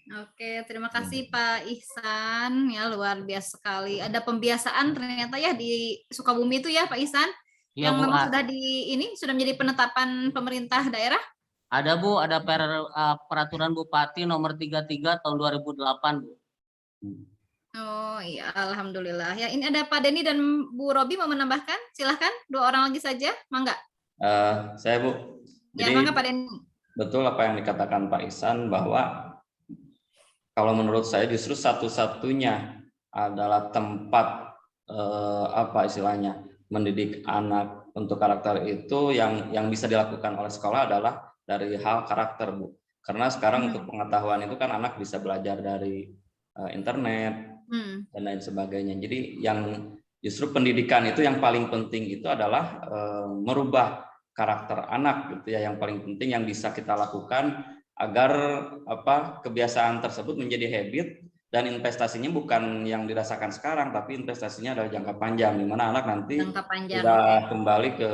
Oke, terima kasih Pak Ihsan, ya luar biasa sekali. Ada pembiasaan ternyata ya di Sukabumi itu ya Pak Ihsan, ya, yang Bu, memang sudah menjadi penetapan pemerintah daerah? Ada Bu, ada peraturan Bupati nomor 33 tahun 2008 Bu. Oh iya, alhamdulillah. Ya ini ada Pak Denny dan Bu Robi mau menambahkan, silahkan 2 orang lagi saja, mangga. Saya Bu. Ya mangga Pak Denny. Betul apa yang dikatakan Pak Ihsan bahwa kalau menurut saya justru satu-satunya adalah tempat mendidik anak untuk karakter itu yang bisa dilakukan oleh sekolah adalah dari hal karakter Bu. Karena sekarang untuk pengetahuan itu kan anak bisa belajar dari internet dan lain sebagainya. Jadi Justru pendidikan itu yang paling penting itu adalah merubah karakter anak gitu ya, yang paling penting yang bisa kita lakukan agar kebiasaan tersebut menjadi habit, dan investasinya bukan yang dirasakan sekarang, tapi investasinya adalah jangka panjang, di mana anak nanti sudah kembali ke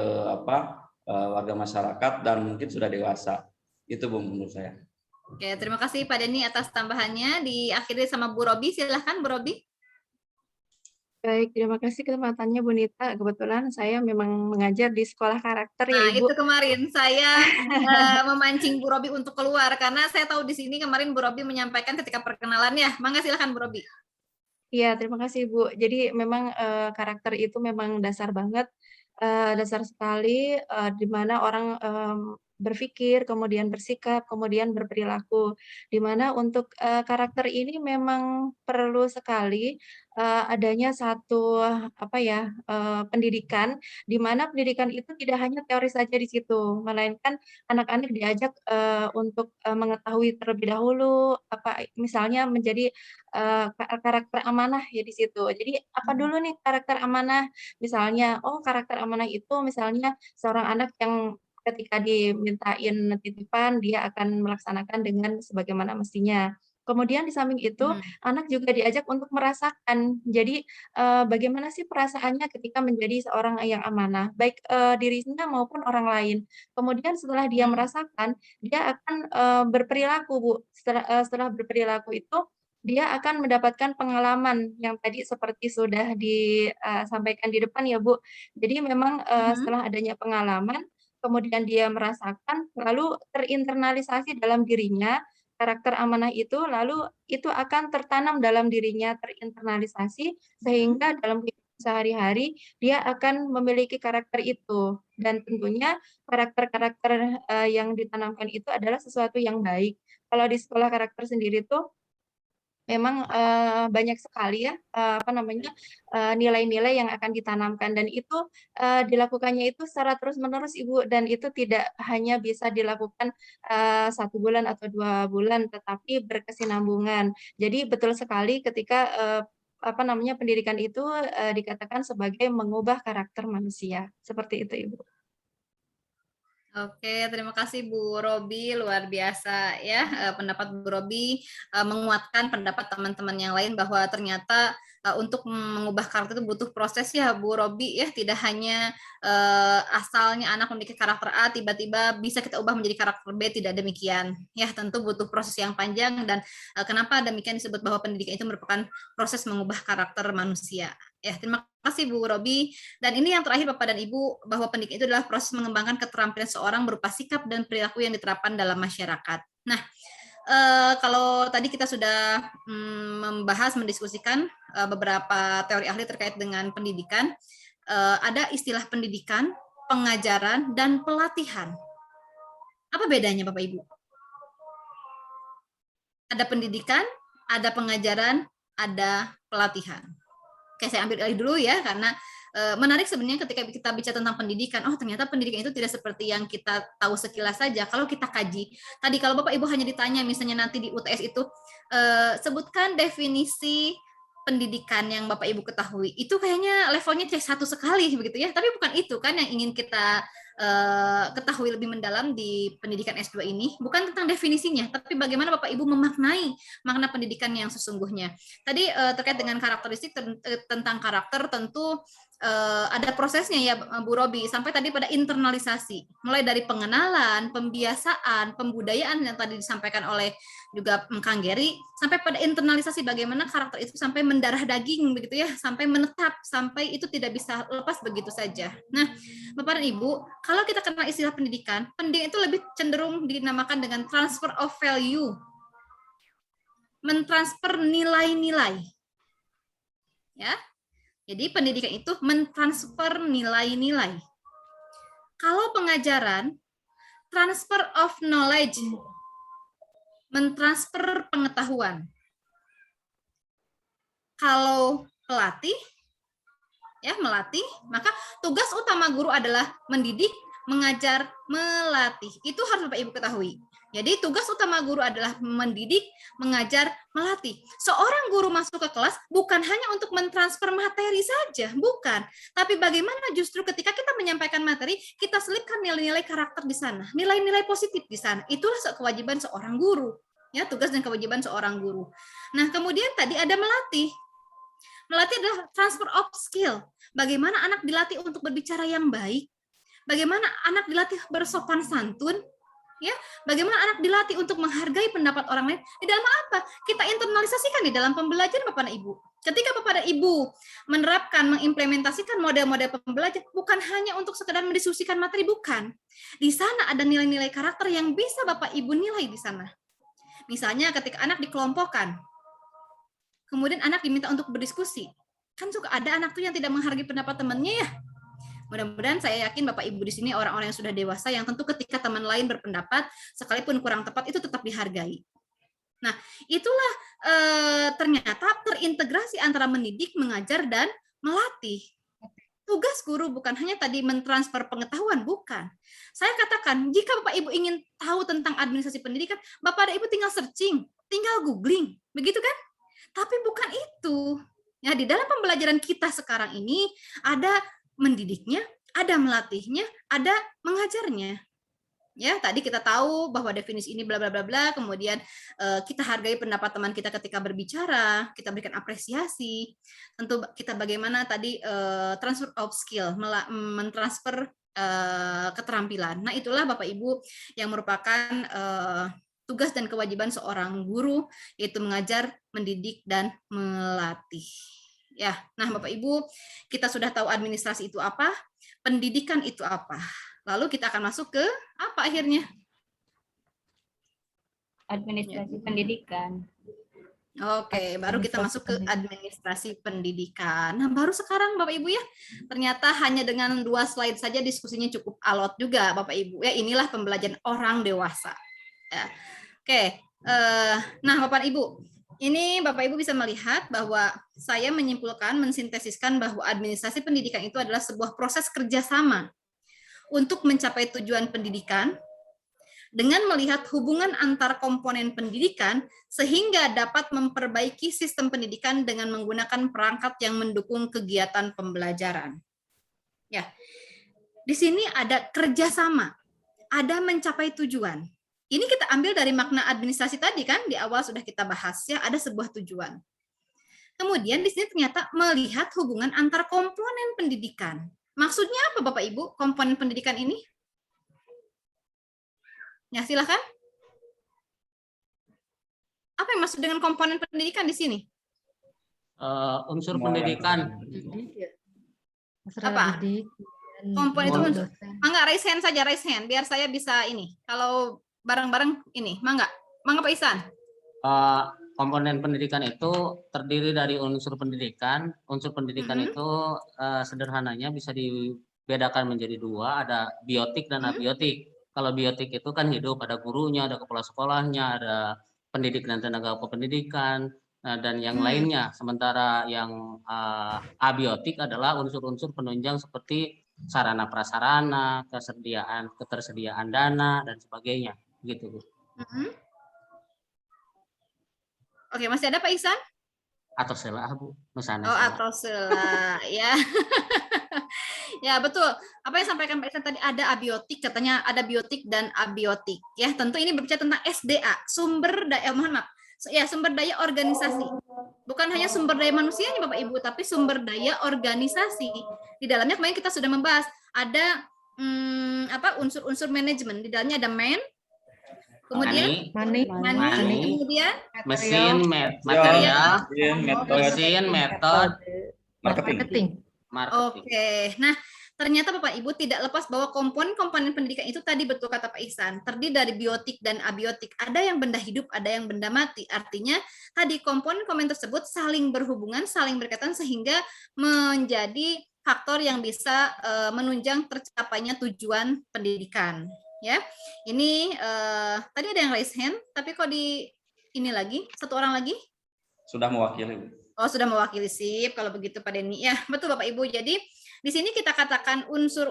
warga masyarakat dan mungkin sudah dewasa. Itu Bu menurut saya. Oke, terima kasih Pak Denny atas tambahannya. Diakhiri sama Bu Robi, silahkan Bu Robi. Baik, terima kasih kesempatannya Bu Nita. Kebetulan saya memang mengajar di sekolah karakter ya Ibu. Itu kemarin saya memancing Bu Robi untuk keluar karena saya tahu di sini kemarin Bu Robi menyampaikan ketika perkenalannya. Mangga silakan Bu Robi. Iya, terima kasih Bu. Jadi memang karakter itu memang dasar banget, dasar sekali di mana orang berpikir, kemudian bersikap, kemudian berperilaku. Di mana untuk karakter ini memang perlu sekali adanya satu pendidikan, di mana pendidikan itu tidak hanya teori saja di situ, melainkan anak-anak diajak untuk mengetahui terlebih dahulu misalnya menjadi karakter amanah ya di situ. Jadi apa dulu nih karakter amanah? Misalnya, karakter amanah itu misalnya seorang anak yang ketika dimintain titipan dia akan melaksanakan dengan sebagaimana mestinya. Kemudian di samping itu anak juga diajak untuk merasakan. Jadi bagaimana sih perasaannya ketika menjadi seorang yang amanah, baik dirinya maupun orang lain. Kemudian setelah dia merasakan, dia akan berperilaku Bu. Setelah berperilaku itu dia akan mendapatkan pengalaman yang tadi seperti sudah disampaikan di depan ya Bu. Jadi memang setelah adanya pengalaman, kemudian dia merasakan, lalu terinternalisasi dalam dirinya, karakter amanah itu, lalu itu akan tertanam dalam dirinya, terinternalisasi, sehingga dalam kehidupan sehari-hari, dia akan memiliki karakter itu. Dan tentunya karakter-karakter yang ditanamkan itu adalah sesuatu yang baik. Kalau di sekolah karakter sendiri tuh, memang banyak sekali ya nilai-nilai yang akan ditanamkan, dan itu dilakukannya itu secara terus-menerus Ibu, dan itu tidak hanya bisa dilakukan 1 bulan atau 2 bulan, tetapi berkesinambungan. Jadi betul sekali ketika pendidikan itu dikatakan sebagai mengubah karakter manusia. Seperti itu Ibu. Oke, terima kasih Bu Robi, luar biasa ya pendapat Bu Robi menguatkan pendapat teman-teman yang lain bahwa ternyata untuk mengubah karakter itu butuh proses ya Bu Robi ya, tidak hanya asalnya anak memiliki karakter A tiba-tiba bisa kita ubah menjadi karakter B, tidak demikian ya, tentu butuh proses yang panjang. Dan kenapa demikian disebut bahwa pendidikan itu merupakan proses mengubah karakter manusia ya. Terima kasih Bu Robi. Dan ini yang terakhir Bapak dan Ibu, bahwa pendidikan itu adalah proses mengembangkan keterampilan seorang berupa sikap dan perilaku yang diterapkan dalam masyarakat. Nah, kalau tadi kita sudah mendiskusikan beberapa teori ahli terkait dengan pendidikan, ada istilah pendidikan, pengajaran, dan pelatihan. Apa bedanya Bapak Ibu? Ada pendidikan, ada pengajaran, ada pelatihan. Oke, saya ambil alih dulu ya, karena menarik sebenarnya ketika kita bicara tentang pendidikan. Ternyata pendidikan itu tidak seperti yang kita tahu sekilas saja. Kalau kita kaji, tadi kalau Bapak Ibu hanya ditanya, misalnya nanti di UTS itu, sebutkan definisi pendidikan yang Bapak Ibu ketahui, itu kayaknya levelnya C1 sekali begitu ya. Tapi bukan itu kan yang ingin kita ketahui lebih mendalam di pendidikan S2 ini, bukan tentang definisinya, tapi bagaimana Bapak Ibu memaknai makna pendidikan yang sesungguhnya. Tadi terkait dengan karakteristik tentang karakter, tentu ada prosesnya ya Bu Robi, sampai tadi pada internalisasi, mulai dari pengenalan, pembiasaan, pembudayaan yang tadi disampaikan oleh juga Kang Geri, sampai pada internalisasi bagaimana karakter itu sampai mendarah daging begitu ya, sampai menetap, sampai itu tidak bisa lepas begitu saja. Nah, Bapak dan Ibu, kalau kita kenal istilah pendidikan, pendidikan itu lebih cenderung dinamakan dengan transfer of value, mentransfer nilai-nilai. Ya. Jadi pendidikan itu mentransfer nilai-nilai. Kalau pengajaran, transfer of knowledge, mentransfer pengetahuan. Kalau pelatih, ya melatih, maka tugas utama guru adalah mendidik, mengajar, melatih. Itu harus Bapak Ibu ketahui. Jadi tugas utama guru adalah mendidik, mengajar, melatih. Seorang guru masuk ke kelas bukan hanya untuk mentransfer materi saja, bukan. Tapi bagaimana justru ketika kita menyampaikan materi, kita selipkan nilai-nilai karakter di sana, nilai-nilai positif di sana. Itulah kewajiban seorang guru. Ya, tugas dan kewajiban seorang guru. Nah, kemudian tadi ada melatih. Melatih adalah transfer of skill. Bagaimana anak dilatih untuk berbicara yang baik, bagaimana anak dilatih bersopan santun, ya, bagaimana anak dilatih untuk menghargai pendapat orang lain. Di dalam apa? Kita internalisasikan di dalam pembelajaran Bapak dan Ibu. Ketika Bapak dan Ibu menerapkan, mengimplementasikan model-model pembelajaran, bukan hanya untuk sekedar mendiskusikan materi, bukan. Di sana ada nilai-nilai karakter yang bisa Bapak Ibu nilai di sana. Misalnya ketika anak dikelompokkan, kemudian anak diminta untuk berdiskusi. Kan suka ada anak tuh yang tidak menghargai pendapat temannya ya. Mudah-mudahan saya yakin Bapak Ibu di sini orang-orang yang sudah dewasa yang tentu ketika teman lain berpendapat sekalipun kurang tepat itu tetap dihargai. Nah, itulah ternyata terintegrasi antara mendidik, mengajar dan melatih. Tugas guru bukan hanya tadi mentransfer pengetahuan, bukan. Saya katakan, jika Bapak Ibu ingin tahu tentang administrasi pendidikan, Bapak dan Ibu tinggal searching, tinggal googling, begitu kan? Tapi bukan itu. Ya, di dalam pembelajaran kita sekarang ini ada mendidiknya, ada melatihnya, ada mengajarnya. Ya, tadi kita tahu bahwa definisi ini bla bla bla bla, kemudian kita hargai pendapat teman kita ketika berbicara, kita berikan apresiasi. Tentu kita bagaimana tadi transfer of skill, mentransfer keterampilan. Nah, itulah Bapak Ibu yang merupakan tugas dan kewajiban seorang guru, yaitu mengajar, mendidik dan melatih. Ya, nah Bapak Ibu, kita sudah tahu administrasi itu apa, pendidikan itu apa. Lalu kita akan masuk ke apa akhirnya? Administrasi pendidikan. Oke, baru kita masuk ke administrasi pendidikan. Nah, baru sekarang Bapak Ibu ya, ternyata hanya dengan 2 slide saja diskusinya cukup alot juga Bapak Ibu. Ya, inilah pembelajaran orang dewasa. Ya. Oke, nah Bapak Ibu, ini Bapak Ibu bisa melihat bahwa saya menyimpulkan, mensintesiskan bahwa administrasi pendidikan itu adalah sebuah proses kerjasama untuk mencapai tujuan pendidikan dengan melihat hubungan antar komponen pendidikan sehingga dapat memperbaiki sistem pendidikan dengan menggunakan perangkat yang mendukung kegiatan pembelajaran. Ya, di sini ada kerjasama, ada mencapai tujuan. Ini kita ambil dari makna administrasi tadi kan, di awal sudah kita bahas ya, ada sebuah tujuan. Kemudian di sini ternyata melihat hubungan antar komponen pendidikan. Maksudnya apa Bapak Ibu komponen pendidikan ini? Ya, silakan. Apa yang maksud dengan komponen pendidikan di sini? Unsur pendidikan. Apa? Komponen itu unsur. Mangga raise hand saja, raise hand biar saya bisa ini. Kalau bareng-bareng ini, mangga Pak Ihsan. Komponen pendidikan itu terdiri dari unsur pendidikan. Unsur pendidikan itu sederhananya bisa dibedakan menjadi 2, ada biotik dan abiotik. Kalau biotik itu kan hidup, ada gurunya, ada kepala sekolahnya, ada pendidik dan tenaga kependidikan, dan yang lainnya. Sementara yang abiotik adalah unsur-unsur penunjang seperti sarana prasarana, ketersediaan dana dan sebagainya, gitu Bu. Oke, masih ada Pak Ihsan? Atau selah Bu, Nusana. Oh, atau selah, ya. Ya, betul. Apa yang sampaikan Pak Ihsan tadi, ada abiotik, katanya ada biotik dan abiotik. Ya, tentu ini berbicara tentang SDA, sumber daya, sumber daya organisasi. Bukan hanya sumber daya manusianya Bapak Ibu, tapi sumber daya organisasi. Di dalamnya kemarin kita sudah membahas, ada unsur-unsur manajemen. Di dalamnya ada kemudian money, kemudian mesin, material, mesin, metode, marketing. Oke, nah ternyata Bapak Ibu tidak lepas bahwa komponen-komponen pendidikan itu tadi betul kata Pak Ihsan, terdiri dari biotik dan abiotik. Ada yang benda hidup, ada yang benda mati. Artinya tadi komponen-komponen tersebut saling berhubungan, saling berkaitan sehingga menjadi faktor yang bisa menunjang tercapainya tujuan pendidikan. Ya, ini tadi ada yang raise hand, tapi kok di ini lagi satu orang lagi? Sudah mewakili. Oh, sudah mewakili, sip. Kalau begitu Pak Denny, ya betul Bapak Ibu. Jadi di sini kita katakan unsur,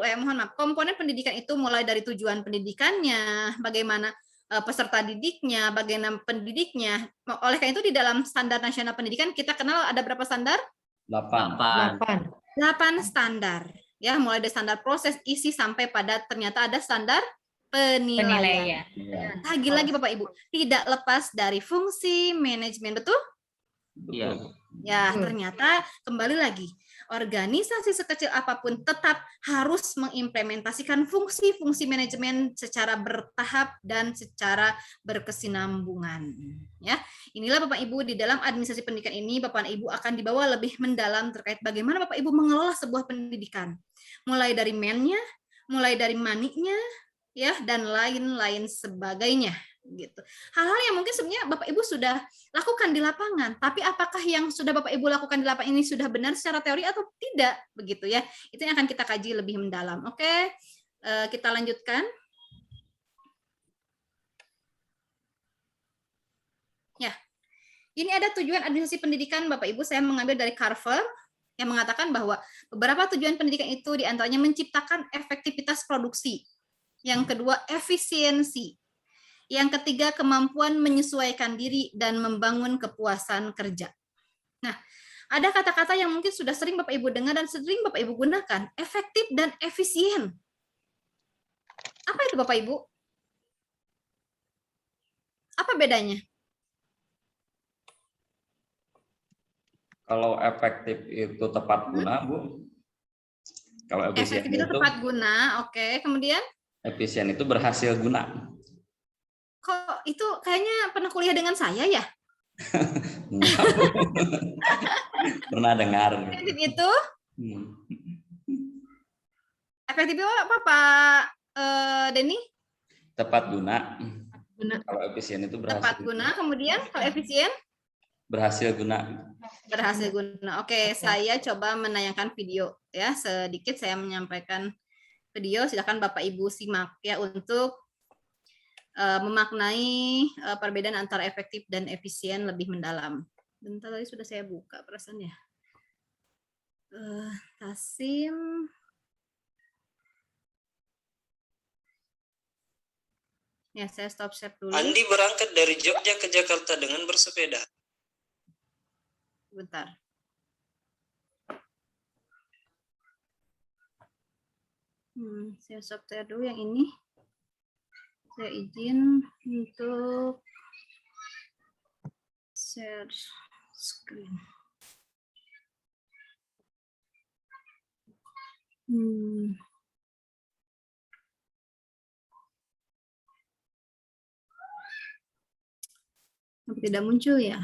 komponen pendidikan itu mulai dari tujuan pendidikannya, bagaimana peserta didiknya, bagaimana pendidiknya. Oleh karena itu di dalam standar nasional pendidikan kita kenal ada berapa standar? 8. 8 standar. Ya, mulai dari standar proses, isi sampai pada ternyata ada standar penilaian. Lagi-lagi Bapak Ibu, tidak lepas dari fungsi manajemen, betul? Iya. Ya, ternyata kembali lagi, organisasi sekecil apapun tetap harus mengimplementasikan fungsi-fungsi manajemen secara bertahap dan secara berkesinambungan. Ya, inilah Bapak Ibu di dalam administrasi pendidikan ini, Bapak Ibu akan dibawa lebih mendalam terkait bagaimana Bapak Ibu mengelola sebuah pendidikan, mulai dari man-nya, mulai dari money-nya, ya, dan lain-lain sebagainya. Gitu. Hal-hal yang mungkin sebenarnya Bapak Ibu sudah lakukan di lapangan, tapi apakah yang sudah Bapak Ibu lakukan di lapangan ini sudah benar secara teori atau tidak, begitu ya? Itu yang akan kita kaji lebih mendalam. Oke, kita lanjutkan. Ya, ini ada tujuan administrasi pendidikan Bapak Ibu. Saya mengambil dari Carver yang mengatakan bahwa beberapa tujuan pendidikan itu diantaranya menciptakan efektivitas produksi, yang kedua efisiensi. Yang ketiga, kemampuan menyesuaikan diri dan membangun kepuasan kerja. Nah, ada kata-kata yang mungkin sudah sering Bapak Ibu dengar dan sering Bapak Ibu gunakan, efektif dan efisien. Apa itu Bapak Ibu? Apa bedanya? Kalau efektif itu tepat guna, Bu. Kalau efisien Efektif itu tepat guna, oke. Kemudian? Efisien itu berhasil guna. Kok itu kayaknya pernah kuliah dengan saya ya? Pernah dengar. Efektif itu? Efektif itu apa Pak Denny? Tepat guna. Kalau efisien itu berhasil. Tepat guna, kemudian kalau efisien? Berhasil guna. Berhasil guna. Oke, saya coba menayangkan video ya, sedikit saya menyampaikan video, silakan Bapak Ibu simak ya untuk memaknai perbedaan antara efektif dan efisien lebih mendalam. Bentar, tadi sudah saya buka perasaan ya. Tasim. Ya, saya stop share dulu. Andi berangkat dari Jogja ke Jakarta dengan bersepeda. Bentar. Saya stop share dulu yang ini. Saya izin untuk share screen. Tidak muncul ya?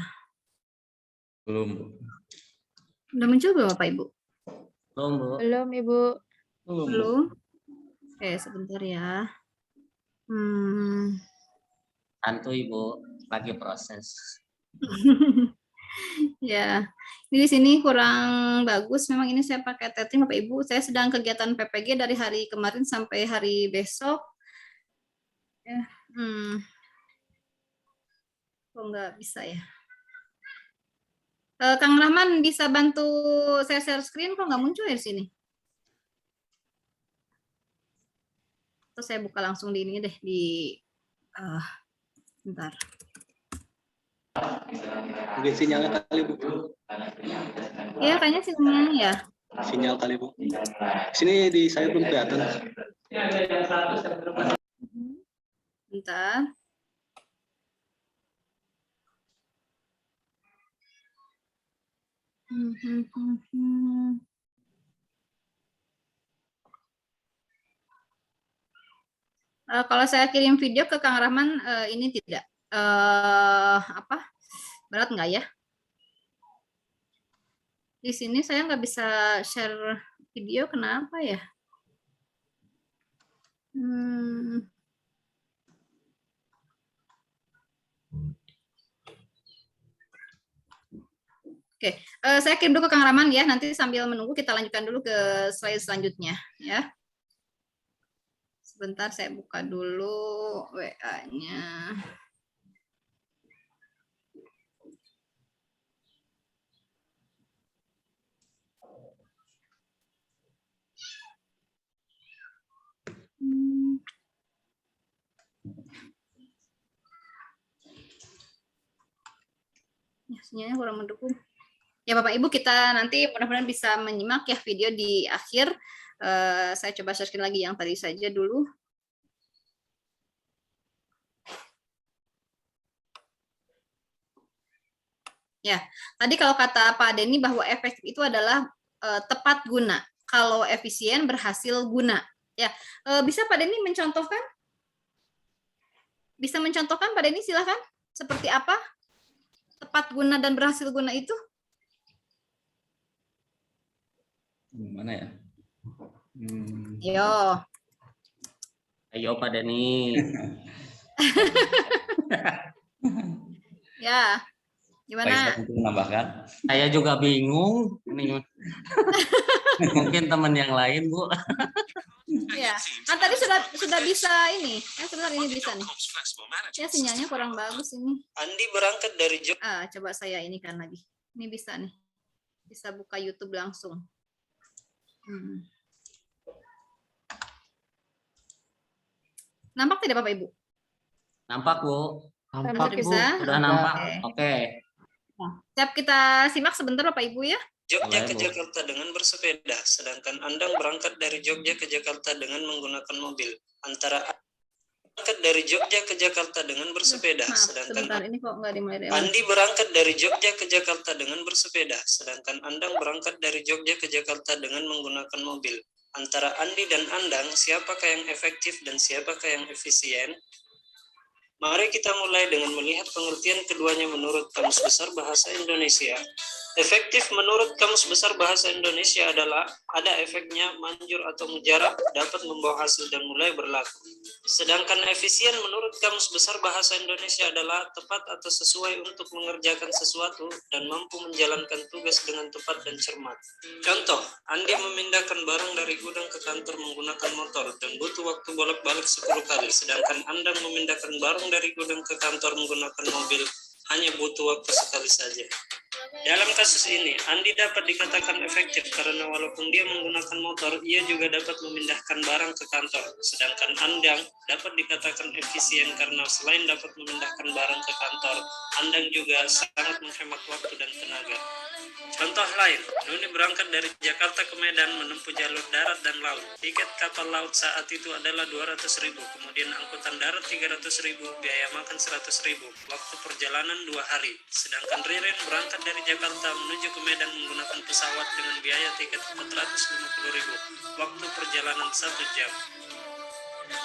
Belum. Udah muncul belum Bapak Ibu? Belum, Bu. Belum, Ibu. Belum. Oke, sebentar ya. Santuy, Ibu, lagi proses. Ya, ini di sini kurang bagus. Memang ini saya pakai tethering Bapak Ibu. Saya sedang kegiatan PPG dari hari kemarin sampai hari besok. Ya, kok nggak bisa ya? Kang Rahman bisa bantu saya share screen kok nggak muncul ya di sini? Terus saya buka langsung di ini deh di bentar. Mungkin sinyalnya kali, Bu. Iya, kayaknya sinyalnya ya. Sinyal kali, Bu. Sini di saya belum kelihatan. Bentar. Kalau saya kirim video ke Kang Rahman, ini tidak berat nggak ya? Di sini saya nggak bisa share video, kenapa ya? Oke, saya kirim dulu ke Kang Rahman ya. Nanti sambil menunggu kita lanjutkan dulu ke slide selanjutnya ya. Sebentar saya buka dulu WA-nya. Sinyalnya kurang mendukung. Ya Bapak Ibu, kita nanti mudah-mudahan bisa menyimak ya video di akhir. Saya coba searching lagi yang tadi saja dulu. Ya, tadi kalau kata Pak Denny bahwa efektif itu adalah tepat guna. Kalau efisien berhasil guna. Ya, bisa Pak Denny mencontohkan? Bisa mencontohkan Pak Denny, silakan. Seperti apa tepat guna dan berhasil guna itu? Gimana ya? Yo. Ayo Pak Denny. Ya. Gimana? Menambahkan? Saya juga bingung. Mungkin teman yang lain, Bu. Ya, kan tadi sudah bisa ini. Sebentar ini bisa nih. Ya sinyalnya kurang bagus ini. Andi berangkat dari coba saya ini kan lagi. Ini bisa nih. Bisa buka YouTube langsung. Nampak tidak Bapak Ibu? Nampak, Bu. Nampak, Bu. Sudah nampak. Oke. Siap, kita simak sebentar Bapak Ibu ya. Jogja ke Jakarta dengan bersepeda, sedangkan Andang berangkat dari Jogja ke Jakarta dengan menggunakan mobil. Antara berangkat dari Jogja ke Jakarta dengan bersepeda, sedangkan ini kok nggak dimulai dari awal. Andi berangkat dari Jogja ke Jakarta dengan bersepeda, sedangkan Andang berangkat dari Jogja ke Jakarta dengan menggunakan mobil. Antara Andi dan Andang, siapakah yang efektif dan siapakah yang efisien? Mari kita mulai dengan melihat pengertian keduanya menurut Kamus Besar Bahasa Indonesia. Efektif menurut Kamus Besar Bahasa Indonesia adalah ada efeknya, manjur atau mujarab, dapat membawa hasil dan mulai berlaku. Sedangkan efisien menurut Kamus Besar Bahasa Indonesia adalah tepat atau sesuai untuk mengerjakan sesuatu dan mampu menjalankan tugas dengan tepat dan cermat. Contoh, Andi memindahkan barang dari gudang ke kantor menggunakan motor dan butuh waktu bolak-balik 10 kali, sedangkan Andang memindahkan barang dari gudang ke kantor menggunakan mobil hanya butuh waktu sekali saja. Dalam kasus ini, Andi dapat dikatakan efektif karena walaupun dia menggunakan motor, ia juga dapat memindahkan barang ke kantor. Sedangkan Andang dapat dikatakan efisien karena selain dapat memindahkan barang ke kantor, Andang juga sangat menghemat waktu dan tenaga. Contoh lain, Nuni berangkat dari Jakarta ke Medan menempuh jalur darat dan laut. Tiket kapal laut saat itu adalah 200.000, kemudian angkutan darat 300.000, biaya makan 100.000, waktu perjalanan 2 hari. Sedangkan Ririn berangkat dari Jakarta menuju ke Medan menggunakan pesawat dengan biaya tiket 450.000, waktu perjalanan 1 jam.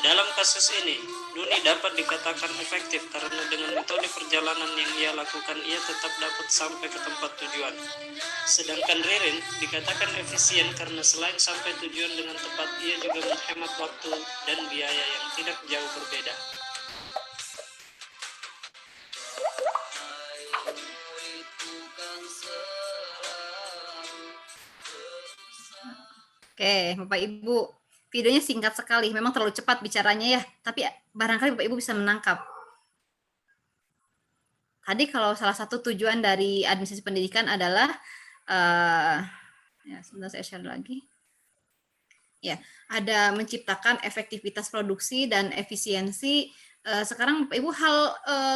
Dalam kasus ini, Nuni dapat dikatakan efektif karena dengan metode perjalanan yang ia lakukan, ia tetap dapat sampai ke tempat tujuan. Sedangkan Ririn dikatakan efisien karena selain sampai tujuan dengan tepat, ia juga menghemat waktu dan biaya yang tidak jauh berbeda. Oke, Bapak Ibu, videonya singkat sekali, memang terlalu cepat bicaranya ya, tapi barangkali Bapak Ibu bisa menangkap. Tadi kalau salah satu tujuan dari administrasi pendidikan adalah, ya sebentar saya share lagi. Ya, ada menciptakan efektivitas produksi dan efisiensi. Sekarang Bapak Ibu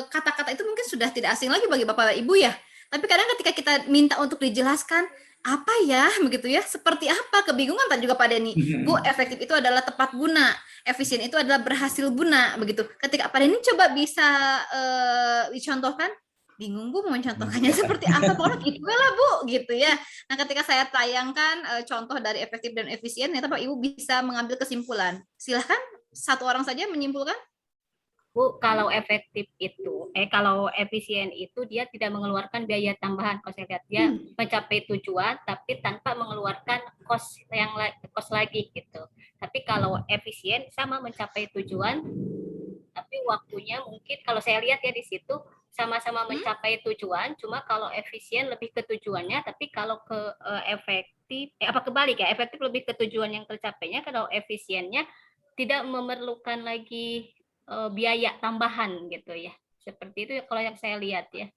kata-kata itu mungkin sudah tidak asing lagi bagi Bapak Ibu ya. Tapi kadang ketika kita minta untuk dijelaskan, apa ya begitu ya, seperti apa, kebingungan tadi juga Pak Denny. Bu, efektif itu adalah tepat guna, efisien itu adalah berhasil guna begitu. Ketika Pak Denny coba bisa dicontohkan, bingung Bu mau contohkannya seperti apa, pokoknya gitu lah Bu gitu ya. Nah ketika saya tayangkan contoh dari efektif dan efisien, ternyata Pak Ibu bisa mengambil kesimpulan. Silahkan satu orang saja menyimpulkan. Bu, kalau efektif itu, kalau efisien itu dia tidak mengeluarkan biaya tambahan. Kalau saya lihat dia mencapai tujuan, tapi tanpa mengeluarkan kos lagi gitu. Tapi kalau efisien sama mencapai tujuan, tapi waktunya mungkin kalau saya lihat ya di situ sama-sama mencapai tujuan. Cuma kalau efisien lebih ke tujuannya, tapi kalau ke efektif, kebalik ya, efektif lebih ke tujuan yang tercapainya. Kalau efisiennya tidak memerlukan lagi biaya tambahan gitu ya, seperti itu kalau yang saya lihat ya.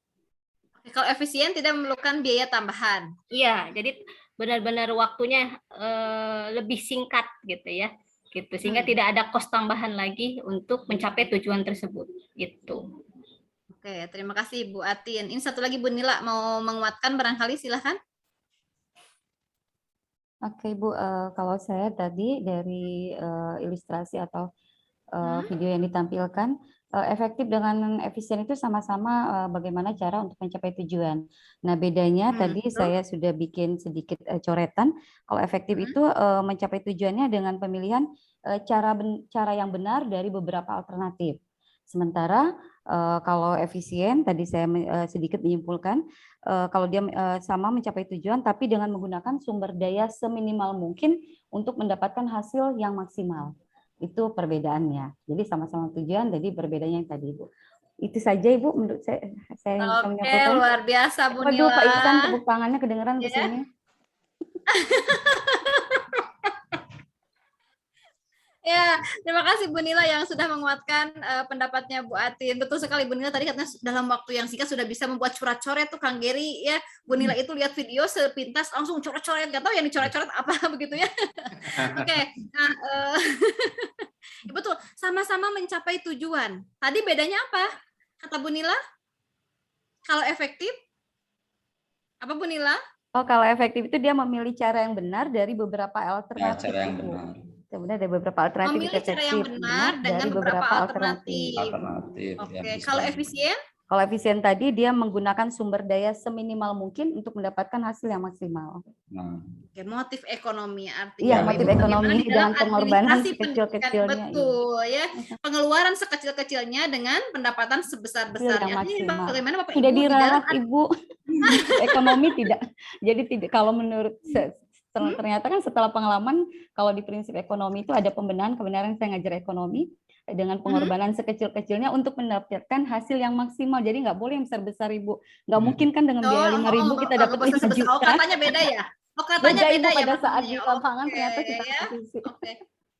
Kalau efisien tidak memerlukan biaya tambahan. Iya, jadi benar-benar waktunya lebih singkat gitu ya, gitu sehingga tidak ada kos tambahan lagi untuk mencapai tujuan tersebut gitu. Oke, terima kasih Bu Atin. Ini satu lagi Bu Nila mau menguatkan barangkali, silahkan. Oke Bu, kalau saya tadi dari ilustrasi atau video yang ditampilkan, efektif dengan efisien itu sama-sama bagaimana cara untuk mencapai tujuan. Nah, bedanya tadi saya sudah bikin sedikit coretan. Kalau efektif itu mencapai tujuannya dengan pemilihan cara yang benar dari beberapa alternatif. Sementara kalau efisien tadi saya sedikit menyimpulkan kalau dia sama mencapai tujuan tapi dengan menggunakan sumber daya seminimal mungkin untuk mendapatkan hasil yang maksimal. Itu perbedaannya. Jadi sama-sama tujuan, jadi perbedaannya yang tadi Ibu. Itu saja Ibu menurut saya bisa Oke, menyampaikan. luar biasa Bu Waduh, Nila. Pak Ihsan tepuk tangannya kedengeran ke Ya. sini. Ya, terima kasih Bu Nila yang sudah menguatkan pendapatnya Bu Atin. Betul sekali Bu Nila tadi katanya dalam waktu yang singkat sudah bisa membuat coret-coret tuh Kang Geri ya. Bu Nila itu lihat video sepintas langsung coret-coret, nggak tahu yang dicoret-coret apa begitu ya. Oke, nah betul, sama-sama mencapai tujuan. Tadi bedanya apa? Kata Bu Nila? Kalau efektif? Apa Bu Nila? Oh, kalau efektif itu dia memilih cara yang benar dari beberapa alternatif. Cara yang benar. Sebenarnya ada beberapa alternatif Memilih cara yang benar dengan dari beberapa alternatif. Alternatif. Oke, kalau efisien? Kalau efisien tadi dia menggunakan sumber daya seminimal mungkin untuk mendapatkan hasil yang maksimal. Oke, motif ekonomi artinya. Iya, motif ekonomi dengan pengorbanan administrasi sekecil-kecilnya. Betul ya. Pengeluaran sekecil-kecilnya dengan pendapatan sebesar-besarnya. Maksimal. Bagaimana Bapak Sudah Ibu diralat Ibu. Ekonomi tidak. Jadi tidak, kalau menurut ternyata kan setelah pengalaman kalau di prinsip ekonomi itu ada pembenahan, kebenaran saya ngajar ekonomi dengan pengorbanan sekecil-kecilnya untuk mendapatkan hasil yang maksimal. Jadi nggak boleh yang besar-besar Ibu. Nggak mungkin kan dengan biaya 5.000 kita dapat 5 juta. Oh, katanya beda ya? Oh, katanya beda ya pada saat di maksudnya. lapangan Oke, ternyata kita ya. Oke.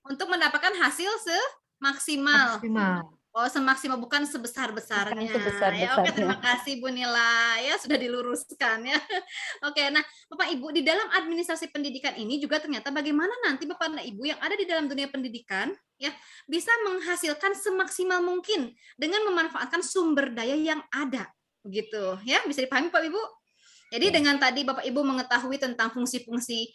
Untuk mendapatkan hasil semaksimal. Oh, semaksimal bukan sebesar-besarnya. Ya, oke, terima kasih Bu Nila ya sudah diluruskan ya. Oke, nah Bapak Ibu di dalam administrasi pendidikan ini juga ternyata bagaimana nanti Bapak dan Ibu yang ada di dalam dunia pendidikan ya bisa menghasilkan semaksimal mungkin dengan memanfaatkan sumber daya yang ada. Begitu ya, bisa dipahami Pak Ibu? Jadi dengan tadi Bapak Ibu mengetahui tentang fungsi-fungsi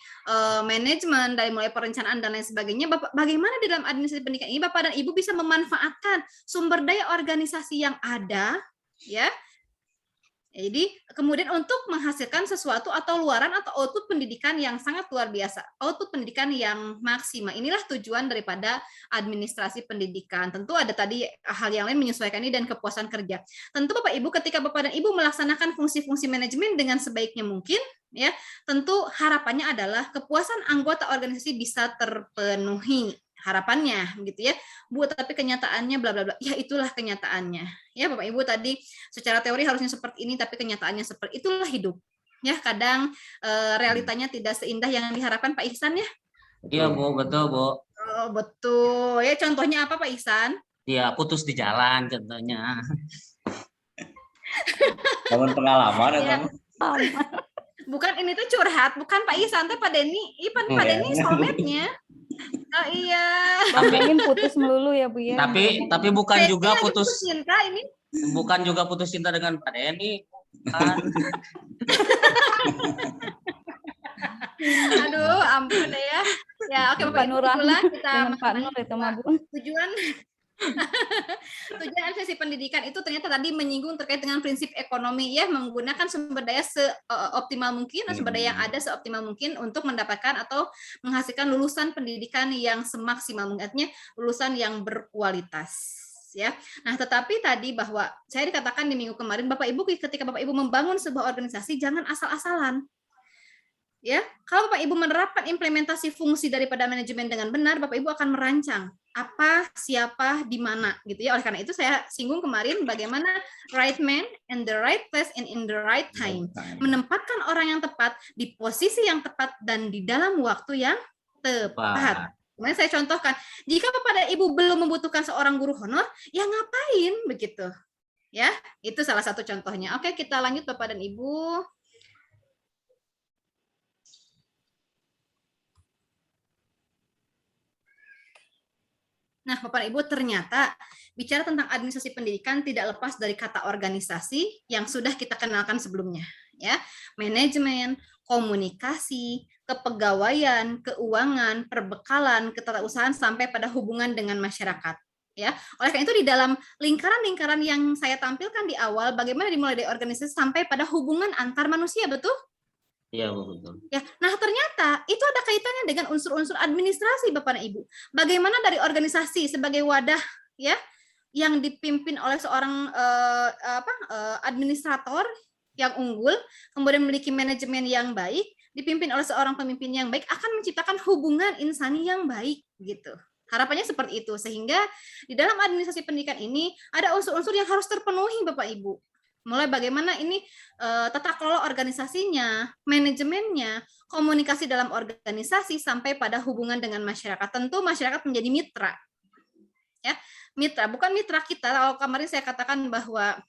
manajemen dari mulai perencanaan dan lain sebagainya, bagaimana di dalam administrasi pendidikan ini Bapak dan Ibu bisa memanfaatkan sumber daya organisasi yang ada, ya. Jadi kemudian untuk menghasilkan sesuatu atau luaran atau output pendidikan yang sangat luar biasa, output pendidikan yang maksimal. Inilah tujuan daripada administrasi pendidikan. Tentu ada tadi hal yang lain menyesuaikan ini dan kepuasan kerja. Tentu Bapak Ibu ketika Bapak dan Ibu melaksanakan fungsi-fungsi manajemen dengan sebaiknya mungkin, ya tentu harapannya adalah kepuasan anggota organisasi bisa terpenuhi. Harapannya begitu ya Bu, tapi kenyataannya bla bla bla, ya itulah kenyataannya ya Bapak Ibu. Tadi secara teori harusnya seperti ini tapi kenyataannya seperti itulah hidup ya. Kadang realitanya tidak seindah yang diharapkan Pak Ihsan ya. Iya Bu, betul Bu. Oh, betul ya. Contohnya apa Pak Ihsan? Iya, putus di jalan contohnya. Bangun pengalaman ya, Bukan, ini tuh curhat, bukan Pak Ihsan, Pak Denny. Pak Denny soulmate-nya. Oh iya. Ingin putus melulu ya Bu ya. Tapi bukan juga putus cinta ini. Bukan juga putus cinta dengan Pak Denny. Kan. Aduh, ampun deh ya. Ya, oke Bapak Ibu, itulah kita Pak Nur itu mah Bu. Tujuan administrasi pendidikan itu ternyata tadi menyinggung terkait dengan prinsip ekonomi ya, menggunakan sumber daya seoptimal mungkin, sumber daya yang ada seoptimal mungkin untuk mendapatkan atau menghasilkan lulusan pendidikan yang semaksimal mungkin, artinya lulusan yang berkualitas ya. Nah, tetapi tadi bahwa saya dikatakan di minggu kemarin Bapak Ibu ketika Bapak Ibu membangun sebuah organisasi jangan asal-asalan. Ya, kalau Bapak Ibu menerapkan implementasi fungsi daripada manajemen dengan benar, Bapak Ibu akan merancang apa, siapa, di mana, gitu ya. Oleh karena itu saya singgung kemarin bagaimana right man in the right place and in the right time, menempatkan orang yang tepat di posisi yang tepat dan di dalam waktu yang tepat. Kemudian saya contohkan, jika Bapak dan Ibu belum membutuhkan seorang guru honor, ya ngapain begitu? Ya, itu salah satu contohnya. Oke, kita lanjut Bapak dan Ibu. Nah, Bapak Ibu ternyata bicara tentang administrasi pendidikan tidak lepas dari kata organisasi yang sudah kita kenalkan sebelumnya, ya. Manajemen, komunikasi, kepegawaian, keuangan, perbekalan, keterausahaan sampai pada hubungan dengan masyarakat. Ya, oleh karena itu di dalam lingkaran-lingkaran yang saya tampilkan di awal, bagaimana dimulai dari organisasi sampai pada hubungan antar manusia, betul? Iya, betul. Ya, nah ternyata itu ada kaitannya dengan unsur-unsur administrasi, Bapak dan Ibu. Bagaimana dari organisasi sebagai wadah, ya, yang dipimpin oleh seorang administrator yang unggul, kemudian memiliki manajemen yang baik, dipimpin oleh seorang pemimpin yang baik, akan menciptakan hubungan insani yang baik, gitu. Harapannya seperti itu, sehingga di dalam administrasi pendidikan ini ada unsur-unsur yang harus terpenuhi, Bapak Ibu. Mulai bagaimana ini tata kelola organisasinya, manajemennya, komunikasi dalam organisasi sampai pada hubungan dengan masyarakat. Tentu masyarakat menjadi mitra. Ya, mitra, bukan mitra kita. Kalau kemarin saya katakan bahwa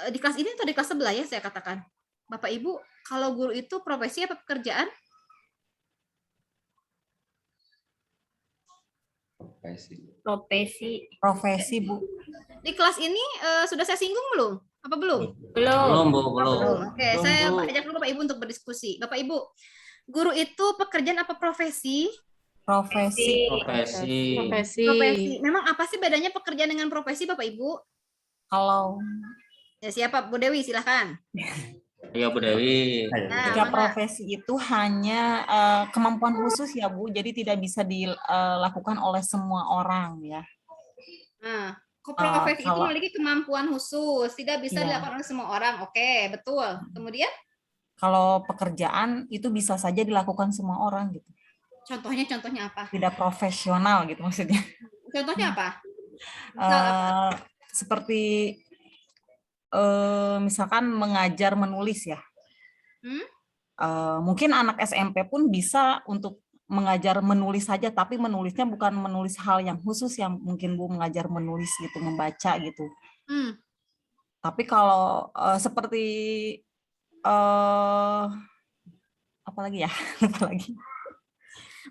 di kelas ini atau di kelas sebelah ya saya katakan. Bapak Ibu, kalau guru itu profesi apa pekerjaan? Profesi, Bu. Di kelas ini sudah saya singgung belum? Apa belum? Belum, Bu, belum. Oke, saya ajak dulu Bapak Ibu untuk berdiskusi. Bapak Ibu, guru itu pekerjaan apa profesi? Profesi. Memang apa sih bedanya pekerjaan dengan profesi, Bapak Ibu? Kalau ya siapa? Bu Dewi, silahkan. Iya, Bu Dewi. Jika profesi itu hanya kemampuan khusus ya, Bu, jadi tidak bisa dilakukan oleh semua orang ya. Nah, profesi itu memiliki kemampuan khusus, tidak bisa dilakukan oleh semua orang. Oke, betul. Kemudian? Kalau pekerjaan itu bisa saja dilakukan semua orang gitu. Contohnya apa? Tidak profesional gitu maksudnya. Contohnya apa? Seperti misalkan mengajar menulis ya. Mungkin anak SMP pun bisa untuk mengajar menulis saja, tapi menulisnya bukan menulis hal yang khusus yang mungkin Bu mengajar menulis gitu, membaca gitu. Tapi kalau seperti apa lagi ya? Apa lagi?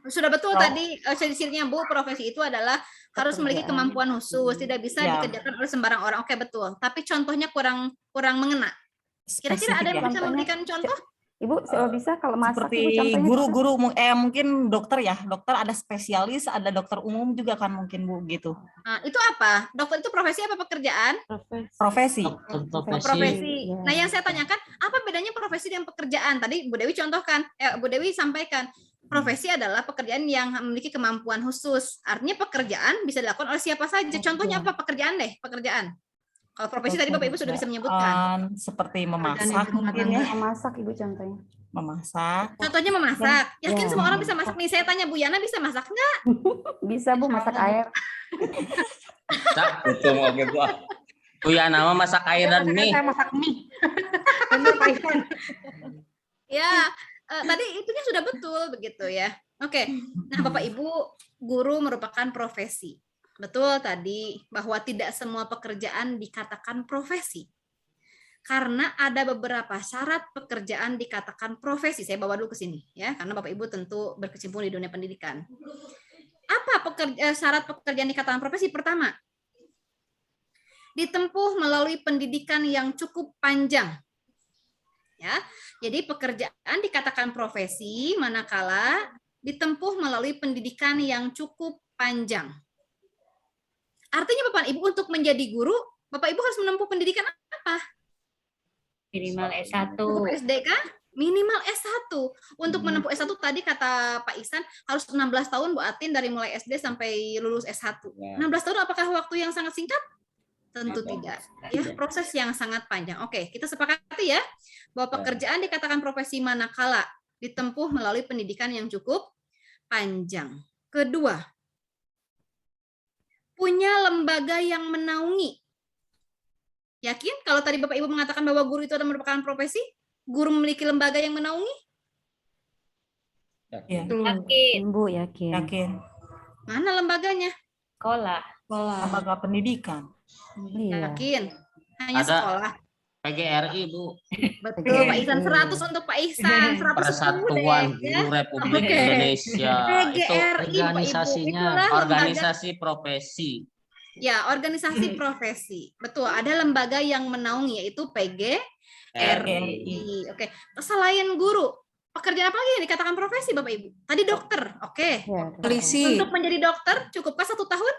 Sudah betul tadi ciri-cirinya Bu, profesi itu adalah harus memiliki kemampuan khusus, tidak bisa dikerjakan oleh sembarang orang. Oke, betul. Tapi contohnya kurang mengena. Kira-kira ada yang bisa memberikan contoh? Ibu bisa kalau masak seperti guru-guru mungkin dokter ya, dokter ada spesialis, ada dokter umum juga kan mungkin Bu gitu. Nah, itu apa? Dokter itu profesi apa pekerjaan? Profesi. Profesi. Nah, yang saya tanyakan apa bedanya profesi dan pekerjaan? Tadi Bu Dewi contohkan, Bu Dewi sampaikan profesi adalah pekerjaan yang memiliki kemampuan khusus. Artinya pekerjaan bisa dilakukan oleh siapa saja. Contohnya apa pekerjaan deh? Pekerjaan. Kalau profesi tadi Bapak Ibu sudah bisa menyebutkan. Seperti memasak mungkin ya. Memasak Ibu contohnya. Memasak. Contohnya memasak. Yakin semua orang bisa masak nih? Saya tanya Bu Yana bisa masak nggak? Bisa Bu, masak air. Itu mau gitu. Bu Yana mah masak air dan mie. Saya masak mie. Ya, tadi itunya sudah betul begitu ya. Oke. Nah, Bapak Ibu, guru merupakan profesi. Betul tadi bahwa tidak semua pekerjaan dikatakan profesi. Karena ada beberapa syarat pekerjaan dikatakan profesi. Saya bawa dulu ke sini ya, karena Bapak Ibu tentu berkecimpung di dunia pendidikan. Apa syarat pekerjaan dikatakan profesi? Pertama, ditempuh melalui pendidikan yang cukup panjang. Ya. Jadi pekerjaan dikatakan profesi manakala ditempuh melalui pendidikan yang cukup panjang. Artinya Bapak Ibu untuk menjadi guru, Bapak Ibu harus menempuh pendidikan apa? Minimal S1. Cukup SD kan? Minimal S1. Untuk menempuh S1 tadi kata Pak Ihsan harus 16 tahun Bu Atin dari mulai SD sampai lulus S1. 16 tahun apakah waktu yang sangat singkat? Tentu tidak. Ya, proses yang sangat panjang. Oke, kita sepakati ya bahwa pekerjaan dikatakan profesi manakala ditempuh melalui pendidikan yang cukup panjang. Kedua, punya lembaga yang menaungi. Yakin kalau tadi Bapak Ibu mengatakan bahwa guru itu adalah merupakan profesi, guru memiliki lembaga yang menaungi? Yakin. Bu, yakin. Mana lembaganya? Sekolah. Lembaga pendidikan. Yakin. Hanya sekolah. PGRI, Bu. Betul, Pak Ihsan. 100 untuk Pak Ihsan. 110 Persatuan deh, Guru ya. Republik Oke. Indonesia. Itu PGRI, Bapak Ibu. organisasinya. Itulah lembaga, organisasi profesi. ya, organisasi profesi. Betul, ada lembaga yang menaungi yaitu PGRI. Oke. Selain guru, pekerjaan apa lagi yang dikatakan profesi, Bapak Ibu? Tadi dokter. Oke. Polisi. Untuk menjadi dokter cukupkah 1 tahun?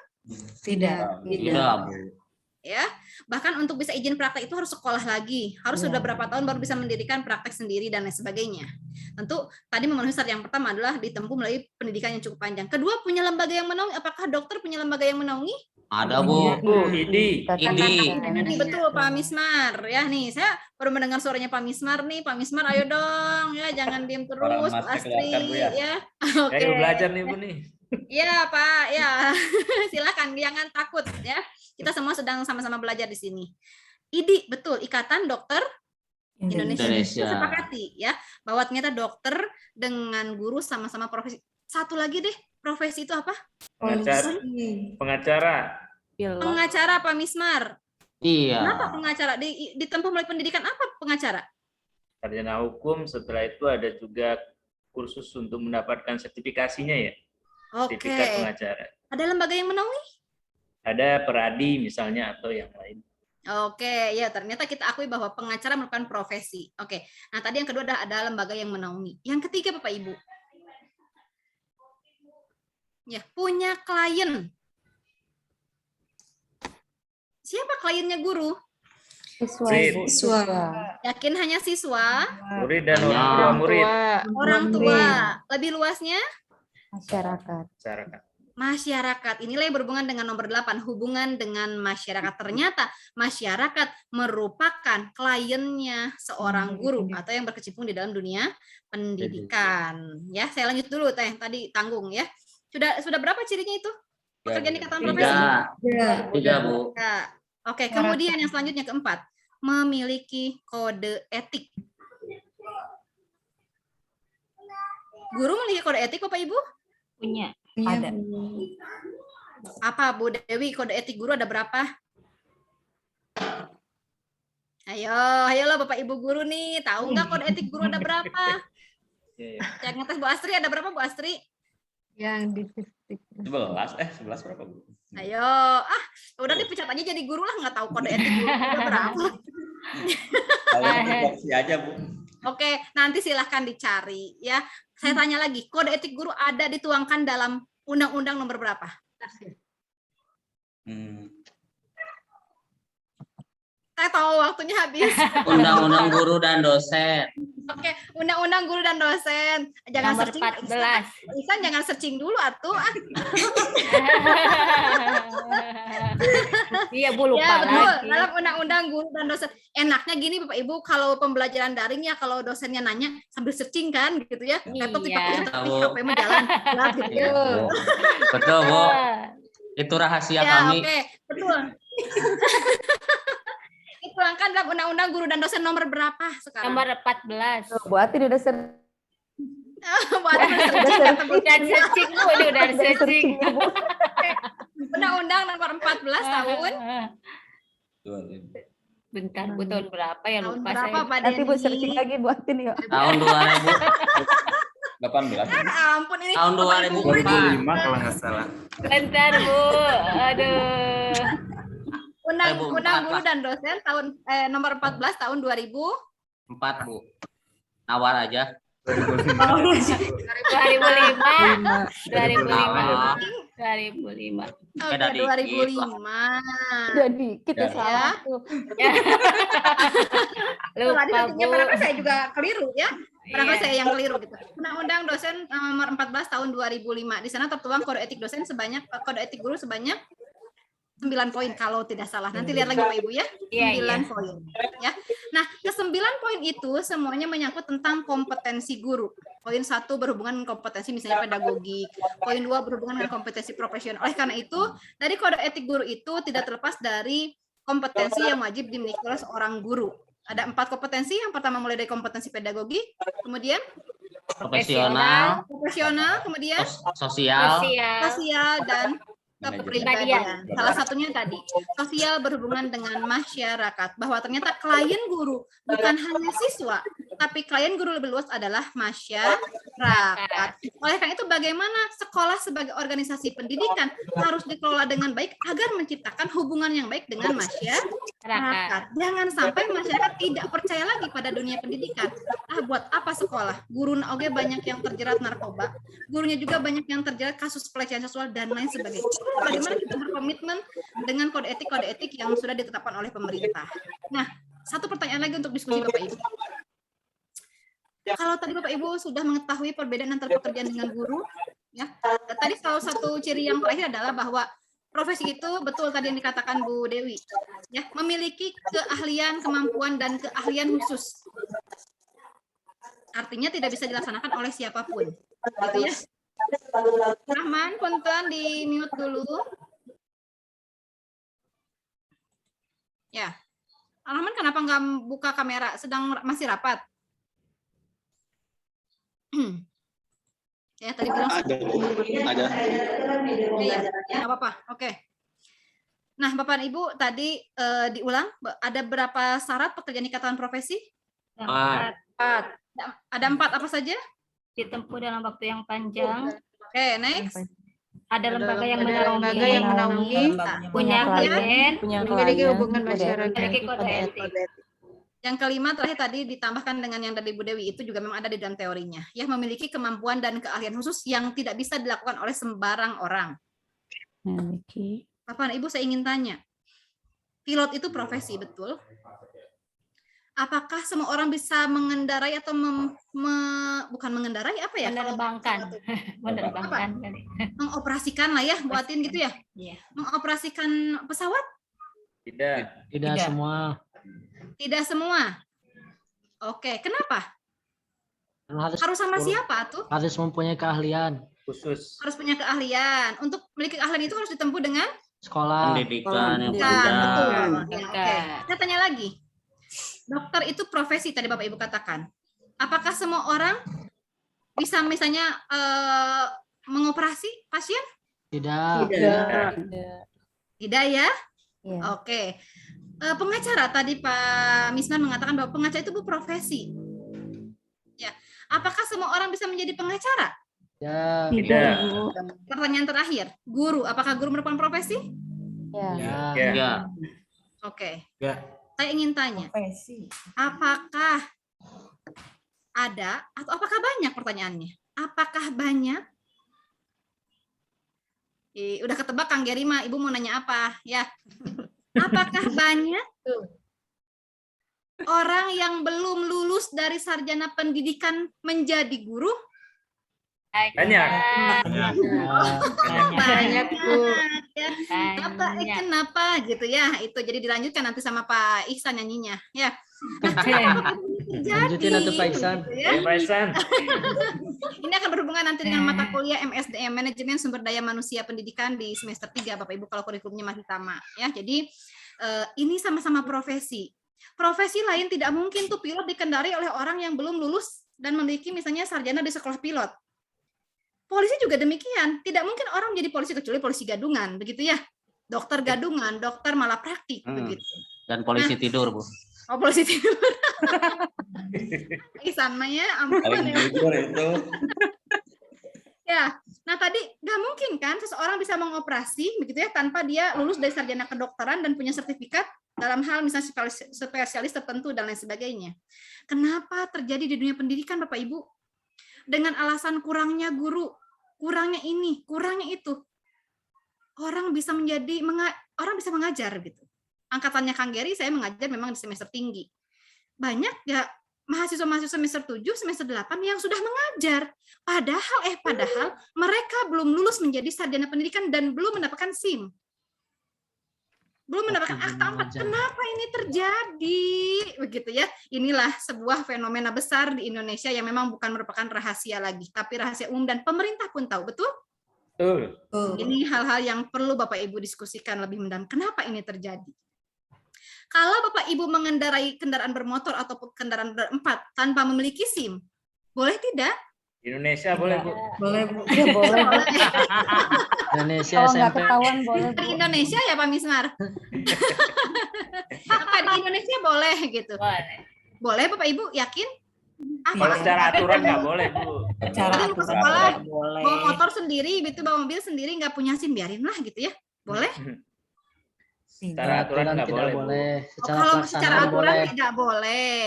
Tidak. Tidak, Bu. Ya, bahkan untuk bisa izin praktek itu harus sekolah lagi, harus sudah berapa tahun baru bisa mendirikan praktek sendiri dan lain sebagainya. Tentu tadi memenuhi syarat yang pertama adalah ditempuh melalui pendidikan yang cukup panjang. Kedua, punya lembaga yang menaungi. Apakah dokter punya lembaga yang menaungi? Ada, Bu. Idi. Betul, Pak Mismar. Ya nih, saya baru mendengar suaranya Pak Mismar nih. Pak Mismar, ayo dong, ya jangan diem terus, Bu Astri, ya. Oke. Ayo belajar nih, Bu nih. Iya, Pak, ya. Silakan, jangan takut, ya. Kita semua sedang sama-sama belajar di sini. IDI, betul, Ikatan Dokter Indonesia. Kita sepakati, ya, bahwa ternyata dokter dengan guru sama-sama profesi. Satu lagi deh, profesi itu apa? Pengacara. Pengacara, Pak Mismar. Iya. Kenapa pengacara? Ditempuh melalui pendidikan apa pengacara? Sarjana hukum, setelah itu ada juga kursus untuk mendapatkan sertifikasinya ya. Oke. Sertifikat pengacara. Ada lembaga yang menaungi? Ada peradi misalnya atau yang lain. Oke, ya ternyata kita akui bahwa pengacara merupakan profesi. Oke, nah tadi yang kedua ada lembaga yang menaungi. Yang ketiga, Bapak Ibu, ya punya klien. Siapa kliennya guru? Siswa. Yakin hanya siswa? Murid dan orang tua murid. Orang tua. Lebih luasnya? Masyarakat. Masyarakat. Inilah yang berhubungan dengan nomor 8, hubungan dengan masyarakat. Ternyata masyarakat merupakan kliennya seorang guru atau yang berkecimpung di dalam dunia pendidikan. Ya, saya lanjut dulu tadi tanggung ya. Sudah berapa cirinya itu? Pekerjaan ikatan profesi? Tiga, Bu. Oke, kemudian yang selanjutnya keempat, memiliki kode etik. Guru memiliki kode etik, Bapak Ibu? Punya. Ada. Apa Bu Dewi, kode etik guru ada berapa? Ayo lo Bapak Ibu guru nih, tahu nggak kode etik guru ada berapa? Yang ngetes Bu Astri ada berapa Bu Astri? Yang di 11 berapa, Bu? Ayo, udah dipecat aja jadi guru lah, nggak tahu kode etik guru ada berapa. Kalau aja, Bu. Oke, nanti silahkan dicari ya. Saya tanya lagi, kode etik guru ada dituangkan dalam undang-undang nomor berapa? Saya tahu waktunya habis. Undang-undang guru dan dosen. Oke, undang-undang guru dan dosen. Jangan Nomor searching. 14. Isan jangan searching dulu atuh. Iya, Bu, lupa Ya, betul. lagi. Dalam undang-undang guru dan dosen. Enaknya gini Bapak Ibu, kalau pembelajaran daring ya kalau dosennya nanya sambil searching kan gitu ya. Laptop dipakai tapi HP mah jalan. Gelap gitu. Iya, Bu. Betul, Bu. Itu rahasia Ya, kami. oke, betul. Dituangkan dalam undang-undang guru dan dosen nomor berapa sekarang? Nomor 14. Bu Atin udah Udah searching, Bu, ini udah searching. Undang-undang nomor 14 tahun. Bentar, Bu, tahun berapa ya, lupa berapa, saya. Pak Nanti Bu Denny? searching lagi Bu Atin yuk. Tahun 2000. 18. Ampun ini. Tahun 2004. 2005 kalau nggak salah. Bentar, Bu. Aduh. Undang guru dan dosen tahun nomor 14 tahun 4, Bu. Nawar aja. 2005. 2005. Oke, Beda dikit. 2005. Jadi kita Ya. salah tuh. Lupa, Tadi nantinya Bu. barangkali saya juga keliru ya. Barangkali Iya. saya yang keliru gitu. Undang-undang dosen nomor 14 tahun 2005. Di sana tertuang kode etik dosen sebanyak kode etik guru sebanyak 9 poin kalau tidak salah. Nanti lihat lagi Bapak Ibu ya. Iya, 9 poin ya. Nah, ke-9 poin itu semuanya menyangkut tentang kompetensi guru. Poin 1 berhubungan dengan kompetensi misalnya pedagogik. Poin 2 berhubungan dengan kompetensi profesional. Oleh karena itu, dari kode etik guru itu tidak terlepas dari kompetensi yang wajib dimiliki oleh seorang guru. Ada 4 kompetensi. Yang pertama mulai dari kompetensi pedagogi, kemudian Profesional, kemudian sosial, sosial dan kepribadian. Salah satunya tadi, sosial berhubungan dengan masyarakat. Bahwa ternyata klien guru bukan hanya siswa, tapi klien guru lebih luas adalah masyarakat. Oleh karena itu bagaimana sekolah sebagai organisasi pendidikan harus dikelola dengan baik agar menciptakan hubungan yang baik dengan masyarakat. Jangan sampai masyarakat tidak percaya lagi pada dunia pendidikan. Buat apa sekolah? Guru oge banyak yang terjerat narkoba, gurunya juga banyak yang terjerat kasus pelecehan seksual dan lain sebagainya. Bagaimana kita berkomitmen dengan kode etik yang sudah ditetapkan oleh pemerintah. Nah, satu pertanyaan lagi untuk diskusi Bapak Ibu. Kalau tadi Bapak Ibu sudah mengetahui perbedaan antara pekerjaan dengan guru, ya. Tadi salah satu ciri yang terakhir adalah bahwa profesi itu betul tadi yang dikatakan Bu Dewi, ya, memiliki keahlian, kemampuan dan keahlian khusus. Artinya tidak bisa dilaksanakan oleh siapapun, gitu ya. Rahman, punten di mute dulu. Ya, Rahman kenapa nggak buka kamera? Masih rapat? Ya, tadi bilang ada. Iya, nggak apa-apa. Oke. Nah, Bapak dan Ibu tadi diulang ada berapa syarat pekerjaan ikatan profesi? 4. Ada 4 apa saja? Ditempuh dalam waktu yang panjang. Oke, next. Ada lembaga yang menaungi, punya klien, memiliki hubungan masyarakat, memiliki kode etik. Yang kelima terakhir tadi ditambahkan dengan yang dari Bu Dewi itu juga memang ada di dalam teorinya. Ya, memiliki kemampuan dan keahlian khusus yang tidak bisa dilakukan oleh sembarang orang. Bapak dan Ibu, saya ingin tanya. Pilot itu profesi, betul? Apakah semua orang bisa mengendarai atau bukan mengendarai apa ya? Menerbangkan. Mengoperasikan lah ya, buatin gitu ya? Iya. Mengoperasikan pesawat? Tidak semua. Tidak semua. Oke, kenapa? Harus sama siapa tuh? Harus mempunyai keahlian khusus. Harus punya keahlian. Untuk memiliki keahlian itu harus ditempuh dengan sekolah. Pendidikan yang betul. panjang. Oke. Saya tanya lagi. Dokter itu profesi tadi Bapak Ibu katakan. Apakah semua orang bisa misalnya mengoperasi pasien? Tidak. Tidak ya? Oke. Pengacara tadi Pak Misman mengatakan bahwa pengacara itu profesi. Ya. Apakah semua orang bisa menjadi pengacara? Ya. Tidak. Pertanyaan terakhir, guru. Apakah guru merupakan profesi? Ya. Oke. Ya. Saya ingin tanya, apakah ada atau apakah banyak pertanyaannya? Apakah banyak? Udah ketebak Kang Gerima, Ibu mau nanya apa? Ya. Apakah banyak orang yang belum lulus dari sarjana pendidikan menjadi guru? Banyak. Banyak, Bu. Kenapa gitu ya? Itu jadi dilanjutkan nanti sama Pak Ihsan nyanyinya, ya. Lanjutin nanti Pak Ihsan. Pak Ihsan. Ini akan berhubungan nanti dengan mata kuliah MSDM, Manajemen Sumber Daya Manusia Pendidikan di semester 3, Bapak Ibu, kalau kurikulumnya masih sama, ya. Jadi ini sama-sama profesi. Profesi lain tidak mungkin tuh pilot dikendari oleh orang yang belum lulus dan memiliki misalnya sarjana di sekolah pilot. Polisi juga demikian. Tidak mungkin orang menjadi polisi kecuali polisi gadungan, begitu ya. Dokter gadungan, dokter malapraktik, begitu. Dan polisi tidur, Bu. Oh, polisi tidur. Sama ya, ampun ya. Itu. Ya, nah tadi nggak mungkin kan seseorang bisa mengoperasi, begitu ya, tanpa dia lulus dari sarjana kedokteran dan punya sertifikat dalam hal misalnya spesialis tertentu dan lain sebagainya. Kenapa terjadi di dunia pendidikan, Bapak Ibu? Dengan alasan kurangnya guru, kurangnya ini, kurangnya itu, orang bisa mengajar gitu. Angkatannya Kang Geri, saya mengajar memang di semester tinggi. Banyak ya mahasiswa-mahasiswa semester 7, semester 8 yang sudah mengajar. Padahal mereka belum lulus menjadi sarjana pendidikan dan belum mendapatkan SIM. Belum mendapatkan akta 4. Kenapa ini terjadi? Begitu ya. Inilah sebuah fenomena besar di Indonesia yang memang bukan merupakan rahasia lagi, tapi rahasia umum dan pemerintah pun tahu, betul? Betul. Ini hal-hal yang perlu Bapak Ibu diskusikan lebih mendalam. Kenapa ini terjadi? Kalau Bapak Ibu mengendarai kendaraan bermotor ataupun kendaraan berempat tanpa memiliki SIM, boleh tidak? Indonesia boleh Bu. Boleh Bu. Ya boleh Bu. Indonesia Kalau nggak SMP. ketahuan boleh Bu. Di Indonesia ya Pak Mismar. Apa di Indonesia boleh gitu? Boleh Bapak Ibu yakin? Kalau secara aturan nggak boleh Bu. Secara Tadi mau ke aturan sekolah boleh. bawa motor sendiri, gitu bawa mobil sendiri nggak punya SIM, biarin lah gitu ya. Boleh? Secara aturan nggak tidak boleh Bu. boleh. Oh, Secara kalau secara pelaksanaan aturan boleh. tidak boleh.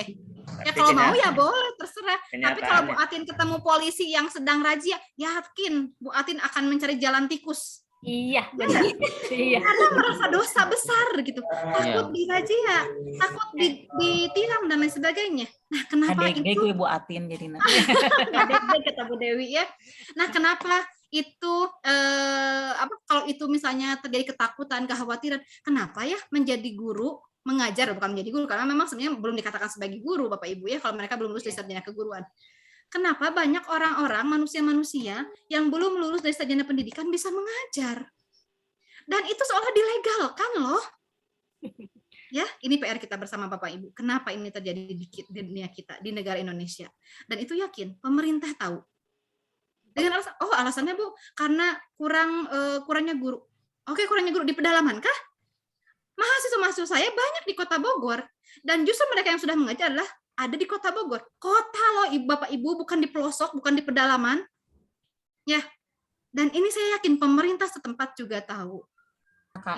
Ya Tapi kalau mau ya kenyataan- boleh, terserah. Tapi kalau Bu kenyataannya. Atin ketemu polisi yang sedang razia, yakin Bu Atin akan mencari jalan tikus. Iya, Benar. iya. Karena merasa dosa besar gitu. Takut Iya. dirazia, takut ditilang dan lain sebagainya. Nah, kenapa ADG itu? gue Ibu Atin jadi nanti. Ada kata Bu Dewi ya. Nah, kenapa itu kalau itu misalnya terjadi ketakutan, kekhawatiran, kenapa ya menjadi guru mengajar, bukan menjadi guru karena memang sebenarnya belum dikatakan sebagai guru Bapak Ibu ya kalau mereka belum lulus dari sarjana keguruan. Kenapa banyak orang-orang manusia-manusia yang belum lulus dari sarjana pendidikan bisa mengajar? Dan itu seolah dilegalkan loh. Ya, ini PR kita bersama Bapak Ibu. Kenapa ini terjadi di dunia kita, di negara Indonesia? Dan itu yakin pemerintah tahu. Dengan alasan, alasannya Bu, karena kurangnya guru. Oke, kurangnya guru di pedalaman kah? Mahasiswa-mahasiswa saya banyak di Kota Bogor dan justru mereka yang sudah mengajar adalah ada di Kota Bogor. Kota loh Bapak Ibu, bukan di pelosok, bukan di pedalaman. Ya. Dan ini saya yakin pemerintah setempat juga tahu.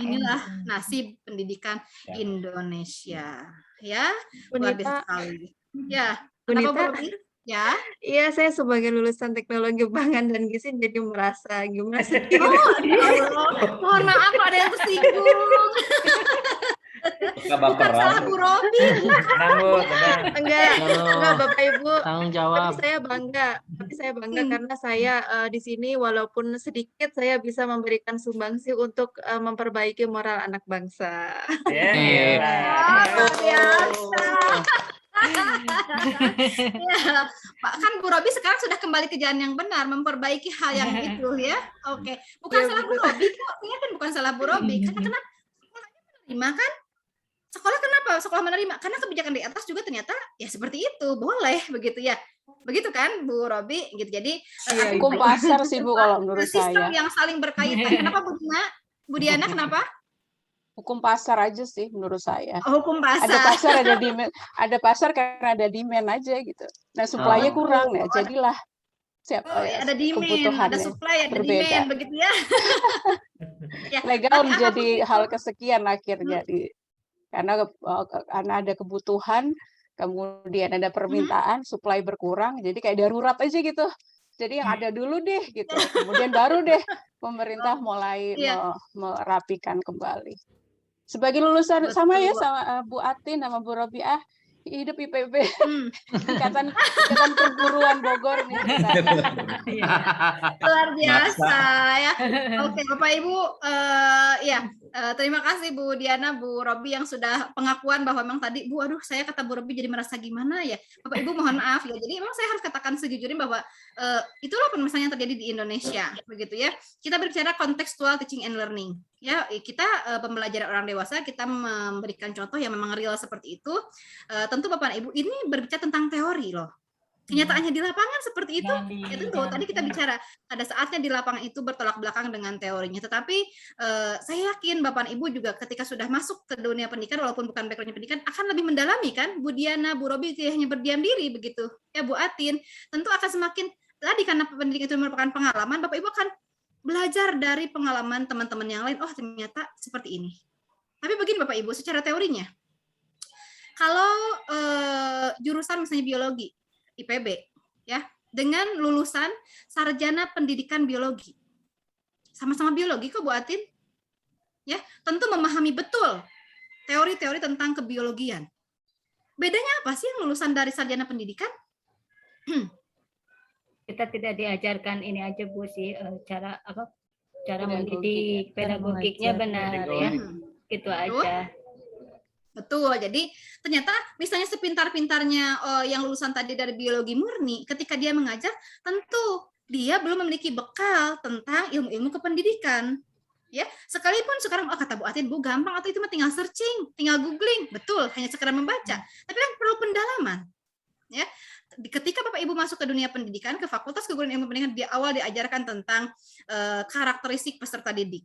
Inilah nasib pendidikan Indonesia. Ya, luar biasa sekali. Ya, kenapa Bu Robi? Ya. Iya, saya sebagai lulusan teknologi pangan dan gizi jadi merasa gimana sih? Mohon maaf kalau ada yang tersinggung. Bukan salah Bu Robi. Tenang Bu, tenang. Enggak, Bapak Ibu. Tanggung jawab. Tapi saya bangga karena saya di sini walaupun sedikit saya bisa memberikan sumbangsi untuk memperbaiki moral anak bangsa. Luar biasa. Ya, Pak, kan Bu Robi sekarang sudah kembali ke jalan yang benar, memperbaiki hal yang itu ya. Oke, bukan salah Bu Robi kok. Ini kan bukan salah Bu Robi. Karena kenapa? Sekolahnya menerima kan? Sekolah kenapa? Sekolah menerima karena kebijakan di atas juga ternyata ya seperti itu, boleh begitu ya. Begitu kan Bu Robi gitu. Jadi hukum pasar sih Bu kalau menurut sistem saya. yang saling berkaitan. Kenapa Bu Diana kenapa? Hukum pasar aja sih menurut saya. Hukum pasar. Ada pasar, ada demand. Ada pasar karena ada demand aja gitu. Nah, supply-nya kurang, nah jadilah ada demand, ada supply, ada berbeda. demand begitu ya. Ya, Legal menjadi hal kesekian akhirnya karena ada kebutuhan, kemudian ada permintaan, supply berkurang, jadi kayak darurat aja gitu. Jadi yang ada dulu deh gitu. Kemudian baru deh pemerintah mulai merapikan kembali. Sebagai lulusan sama ya sama Bu Atin sama Bu Robiah, hidup IPB. Ikatan Perguruan Bogor nih. Luar biasa ya. Oke, Bapak Ibu terima kasih Bu Diana, Bu Robi yang sudah pengakuan bahwa memang tadi Bu, aduh saya kata Bu Robi jadi merasa gimana ya. Bapak Ibu mohon maaf ya. Jadi memang saya harus katakan sejujurnya bahwa itulah permasalahan yang terjadi di Indonesia, begitu ya. Kita berbicara kontekstual teaching and learning. Ya, kita pembelajaran orang dewasa, kita memberikan contoh yang memang real seperti itu. Tentu Bapak Ibu ini berbicara tentang teori loh. Kenyataannya di lapangan seperti itu, ya tentu tadi kita bicara ada saatnya di lapangan itu bertolak belakang dengan teorinya. Tetapi saya yakin Bapak Ibu juga ketika sudah masuk ke dunia pendidikan, walaupun bukan backgroundnya pendidikan, akan lebih mendalami kan. Bu Diana, Bu Robi tidak hanya berdiam diri begitu. Ya Bu Atin, tentu akan semakin tadi karena pendidikan itu merupakan pengalaman, Bapak Ibu akan belajar dari pengalaman teman-teman yang lain. Oh ternyata seperti ini. Tapi begini Bapak Ibu, secara teorinya, kalau jurusan misalnya biologi, IPB, ya, dengan lulusan sarjana pendidikan biologi, sama-sama biologi kok Bu Atin, ya, tentu memahami betul teori-teori tentang kebiologian. Bedanya apa sih yang lulusan dari sarjana pendidikan? Kita tidak diajarkan ini aja Bu sih cara mendidik, pedagogiknya benar ya. Gitu aja. Betul. Jadi ternyata misalnya sepintar-pintarnya yang lulusan tadi dari biologi murni, ketika dia mengajar, tentu dia belum memiliki bekal tentang ilmu-ilmu kependidikan. Ya, sekalipun sekarang kata Bu Atin, Bu gampang atau itu mah tinggal searching, tinggal googling, betul, hanya sekedar membaca. Tapi kan perlu pendalaman. Ya, ketika Bapak Ibu masuk ke dunia pendidikan, ke Fakultas Keguruan Ilmu Pendidikan, di awal diajarkan tentang karakteristik peserta didik.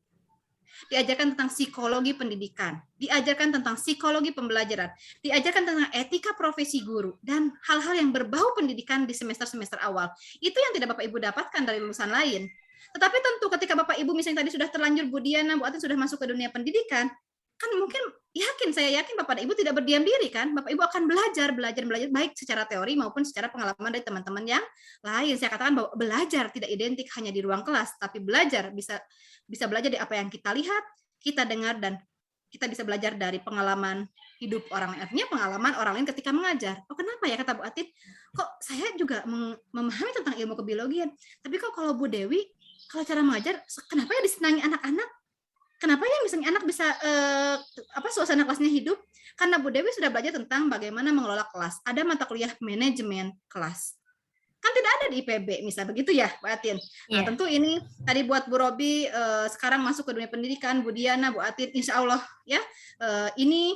Diajarkan tentang psikologi pendidikan, diajarkan tentang psikologi pembelajaran, diajarkan tentang etika profesi guru, dan hal-hal yang berbau pendidikan di semester-semester awal. Itu yang tidak Bapak Ibu dapatkan dari lulusan lain. Tetapi tentu ketika Bapak Ibu misalnya tadi sudah terlanjur Bu Diana, Bu Atin sudah masuk ke dunia pendidikan, kan mungkin saya yakin Bapak dan Ibu tidak berdiam diri kan, Bapak Ibu akan belajar baik secara teori maupun secara pengalaman dari teman-teman yang lain. Saya katakan bahwa belajar tidak identik hanya di ruang kelas, tapi belajar bisa belajar dari apa yang kita lihat, kita dengar, dan kita bisa belajar dari pengalaman hidup orang lain. Artinya pengalaman orang lain ketika mengajar. Oh kenapa ya, kata Bu Atin, kok saya juga memahami tentang ilmu kebiologian, tapi kok kalau Bu Dewi, kalau cara mengajar, kenapa ya disenangi anak-anak? Kenapa ya misalnya anak bisa suasana kelasnya hidup? Karena Bu Dewi sudah belajar tentang bagaimana mengelola kelas. Ada mata kuliah manajemen kelas. Kan tidak ada di IPB, misalnya begitu ya, Bu Atin. Nah, tentu ini tadi buat Bu Robi sekarang masuk ke dunia pendidikan, Bu Diana, Bu Atin, insya Allah ya ini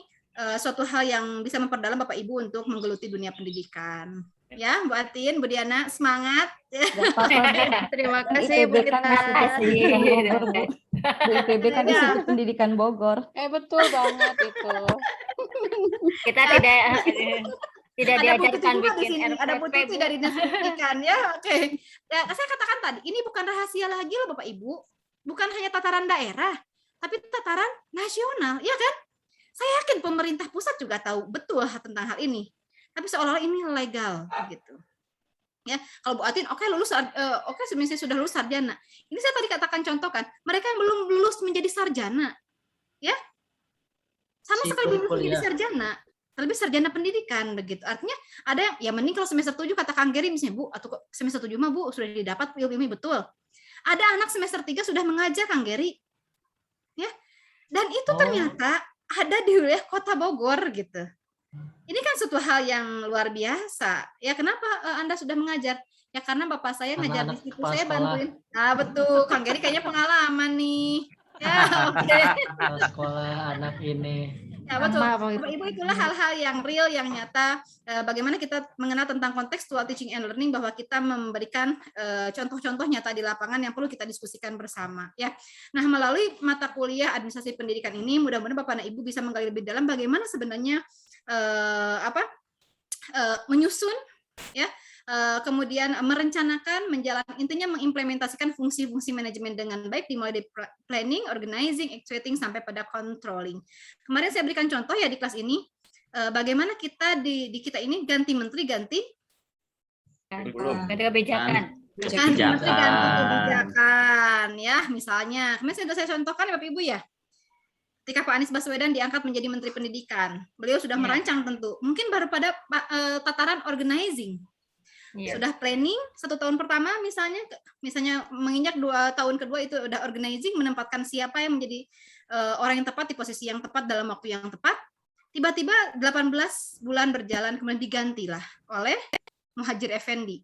suatu hal yang bisa memperdalam Bapak Ibu untuk menggeluti dunia pendidikan. Ya, Bu Atin, Bu Diana, semangat. Terima kasih Bu Dita. Bu IPB kan Institut Pendidikan Bogor. Betul banget itu. Kita tidak diajarkan bikin RPP. Ada Bu Tuti dari Dinas Pendidikan ya. Oke. Ya, saya katakan tadi, ini bukan rahasia lagi loh Bapak Ibu. Bukan hanya tataran daerah, tapi tataran nasional, ya kan? Saya yakin pemerintah pusat juga tahu betul tentang hal ini. Tapi seolah-olah ini legal gitu. Ya, kalau Bu Atin misalnya sudah lulus sarjana. Ini saya tadi katakan contohkan, mereka yang belum lulus menjadi sarjana. Ya. Sama sekali belum menjadi sarjana. Terlebih sarjana pendidikan begitu. Artinya ada yang ya mending kalau semester 7 kata Kang Geri misalnya Bu, atau semester 7 mah Bu sudah didapat ilmu betul. Ada anak semester 3 sudah mengajar Kang Geri. Ya. Dan itu ternyata ada di wilayah Kota Bogor gitu. Ini kan suatu hal yang luar biasa. Ya kenapa Anda sudah mengajar? Ya karena Bapak saya ngajar di situ, saya bantuin. Ah betul, Kang Geri kayaknya pengalaman nih. Ya, oke. Sekolah anak ini. Ya betul. Bapak Ibu, itulah hal-hal yang real, yang nyata. Bagaimana kita mengenal tentang contextual teaching and learning, bahwa kita memberikan contoh-contoh nyata di lapangan yang perlu kita diskusikan bersama. Ya. Nah, melalui mata kuliah administrasi pendidikan ini, mudah-mudahan Bapak dan Ibu bisa menggali lebih dalam bagaimana sebenarnya menyusun, ya. Kemudian merencanakan, intinya mengimplementasikan fungsi-fungsi manajemen dengan baik, dimulai dari planning, organizing, actuating, sampai pada controlling. Kemarin saya berikan contoh ya di kelas ini, bagaimana kita di kita ini ganti menteri, ganti kebijakan. Ganti kebijakan, ya misalnya. Kemarin sudah saya contohkan ya Bapak Ibu ya. Ketika Pak Anies Baswedan diangkat menjadi Menteri Pendidikan, beliau sudah merancang tentu, mungkin baru pada tataran organizing. Sudah planning 1 tahun pertama misalnya menginjak 2 tahun kedua itu udah organizing, menempatkan siapa yang menjadi orang yang tepat di posisi yang tepat dalam waktu yang tepat. Tiba-tiba 18 bulan berjalan kemudian digantilah oleh Muhadjir Effendi.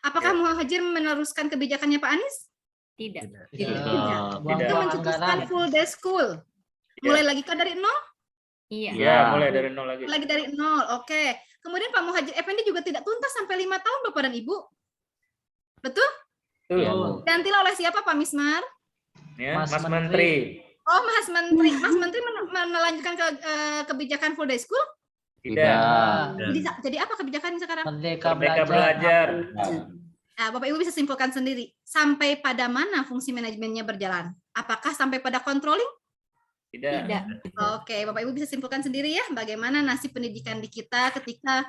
Apakah Muhadjir meneruskan kebijakannya Pak Anies? Tidak. Itu mencetuskan full day school. Mulai lagi kan dari nol? Iya, mulai dari nol lagi. Lagi dari nol, oke. Kemudian Pak Muhadjir Effendi juga tidak tuntas sampai 5 tahun Bapak dan Ibu. Betul? Betul. Gantilah oleh siapa Pak Mismar? Ya, Mas Menteri. Oh, Mas Menteri. Mas Menteri melanjutkan ke kebijakan full day school? Tidak. Jadi apa kebijakannya sekarang? Merdeka Belajar. Nah, Bapak Ibu bisa simpulkan sendiri. Sampai pada mana fungsi manajemennya berjalan? Apakah sampai pada controlling? Tidak. Oke, Bapak Ibu bisa simpulkan sendiri ya bagaimana nasib pendidikan di kita ketika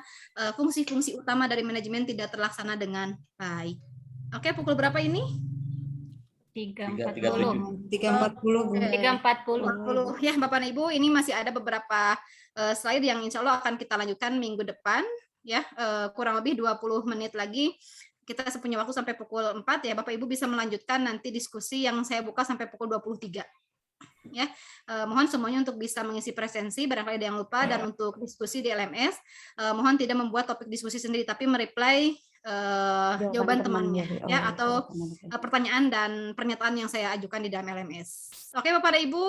fungsi-fungsi utama dari manajemen tidak terlaksana dengan baik. Oke, pukul berapa ini? 3.40. 3.40. Ya, Bapak dan Ibu, ini masih ada beberapa slide yang insya Allah akan kita lanjutkan minggu depan. Ya, kurang lebih 20 menit lagi. Kita punya waktu sampai pukul 4 ya. Bapak Ibu bisa melanjutkan nanti diskusi yang saya buka sampai pukul 23. Ya, mohon semuanya untuk bisa mengisi presensi, barangkali ada yang lupa, dan untuk diskusi di LMS mohon tidak membuat topik diskusi sendiri tapi mereply jawaban temannya ya, atau pertanyaan dan pernyataan yang saya ajukan di dalam LMS. Oke Bapak dan Ibu.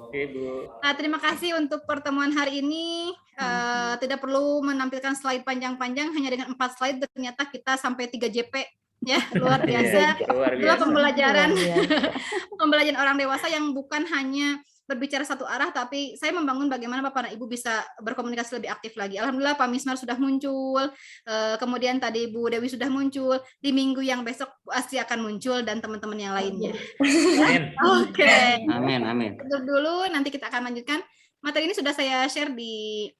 Oke Bu. Terima kasih untuk pertemuan hari ini. Tidak perlu menampilkan slide panjang-panjang, hanya dengan 4 slide ternyata kita sampai 3 JP. Ya, luar biasa. Itulah pembelajaran pembelajaran orang dewasa yang bukan hanya berbicara satu arah, tapi saya membangun bagaimana Bapak dan Ibu bisa berkomunikasi lebih aktif lagi. Alhamdulillah Pak Mismar sudah muncul, kemudian tadi Bu Dewi sudah muncul, di minggu yang besok pasti akan muncul, dan teman-teman yang lainnya. Oke. Amin, amin. Tutup dulu, nanti kita akan lanjutkan. Materi ini sudah saya share di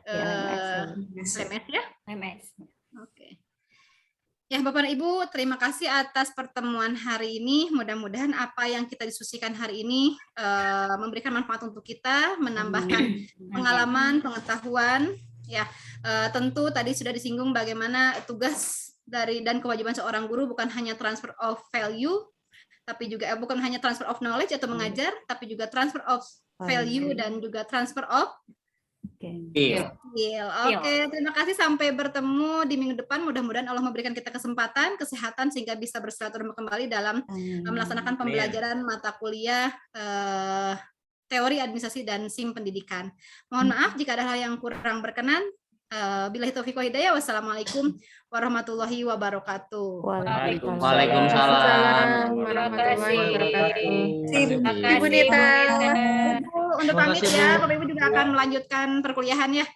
LMS ya? LMS. Oke. Ya, Bapak dan Ibu, terima kasih atas pertemuan hari ini. Mudah-mudahan apa yang kita diskusikan hari ini memberikan manfaat untuk kita, menambahkan pengalaman, pengetahuan. Ya, tentu tadi sudah disinggung bagaimana tugas dari dan kewajiban seorang guru bukan hanya transfer of value, tapi juga bukan hanya transfer of knowledge atau mengajar, tapi juga transfer of value dan juga transfer of Oke, terima kasih. Sampai bertemu di minggu depan. Mudah-mudahan Allah memberikan kita kesempatan, kesehatan, sehingga bisa bersilaturahmi kembali dalam melaksanakan pembelajaran mata kuliah teori administrasi dan SIM pendidikan. Mohon maaf jika ada hal yang kurang berkenan. Billahi taufiq wal hidayah. Wassalamualaikum warahmatullahi wabarakatuh. Waalaikumsalam warahmatullahi wabarakatuh. Terima kasih. Ibu Nita. Untuk pamit ya, Bapak Ibu juga akan melanjutkan perkuliahan ya.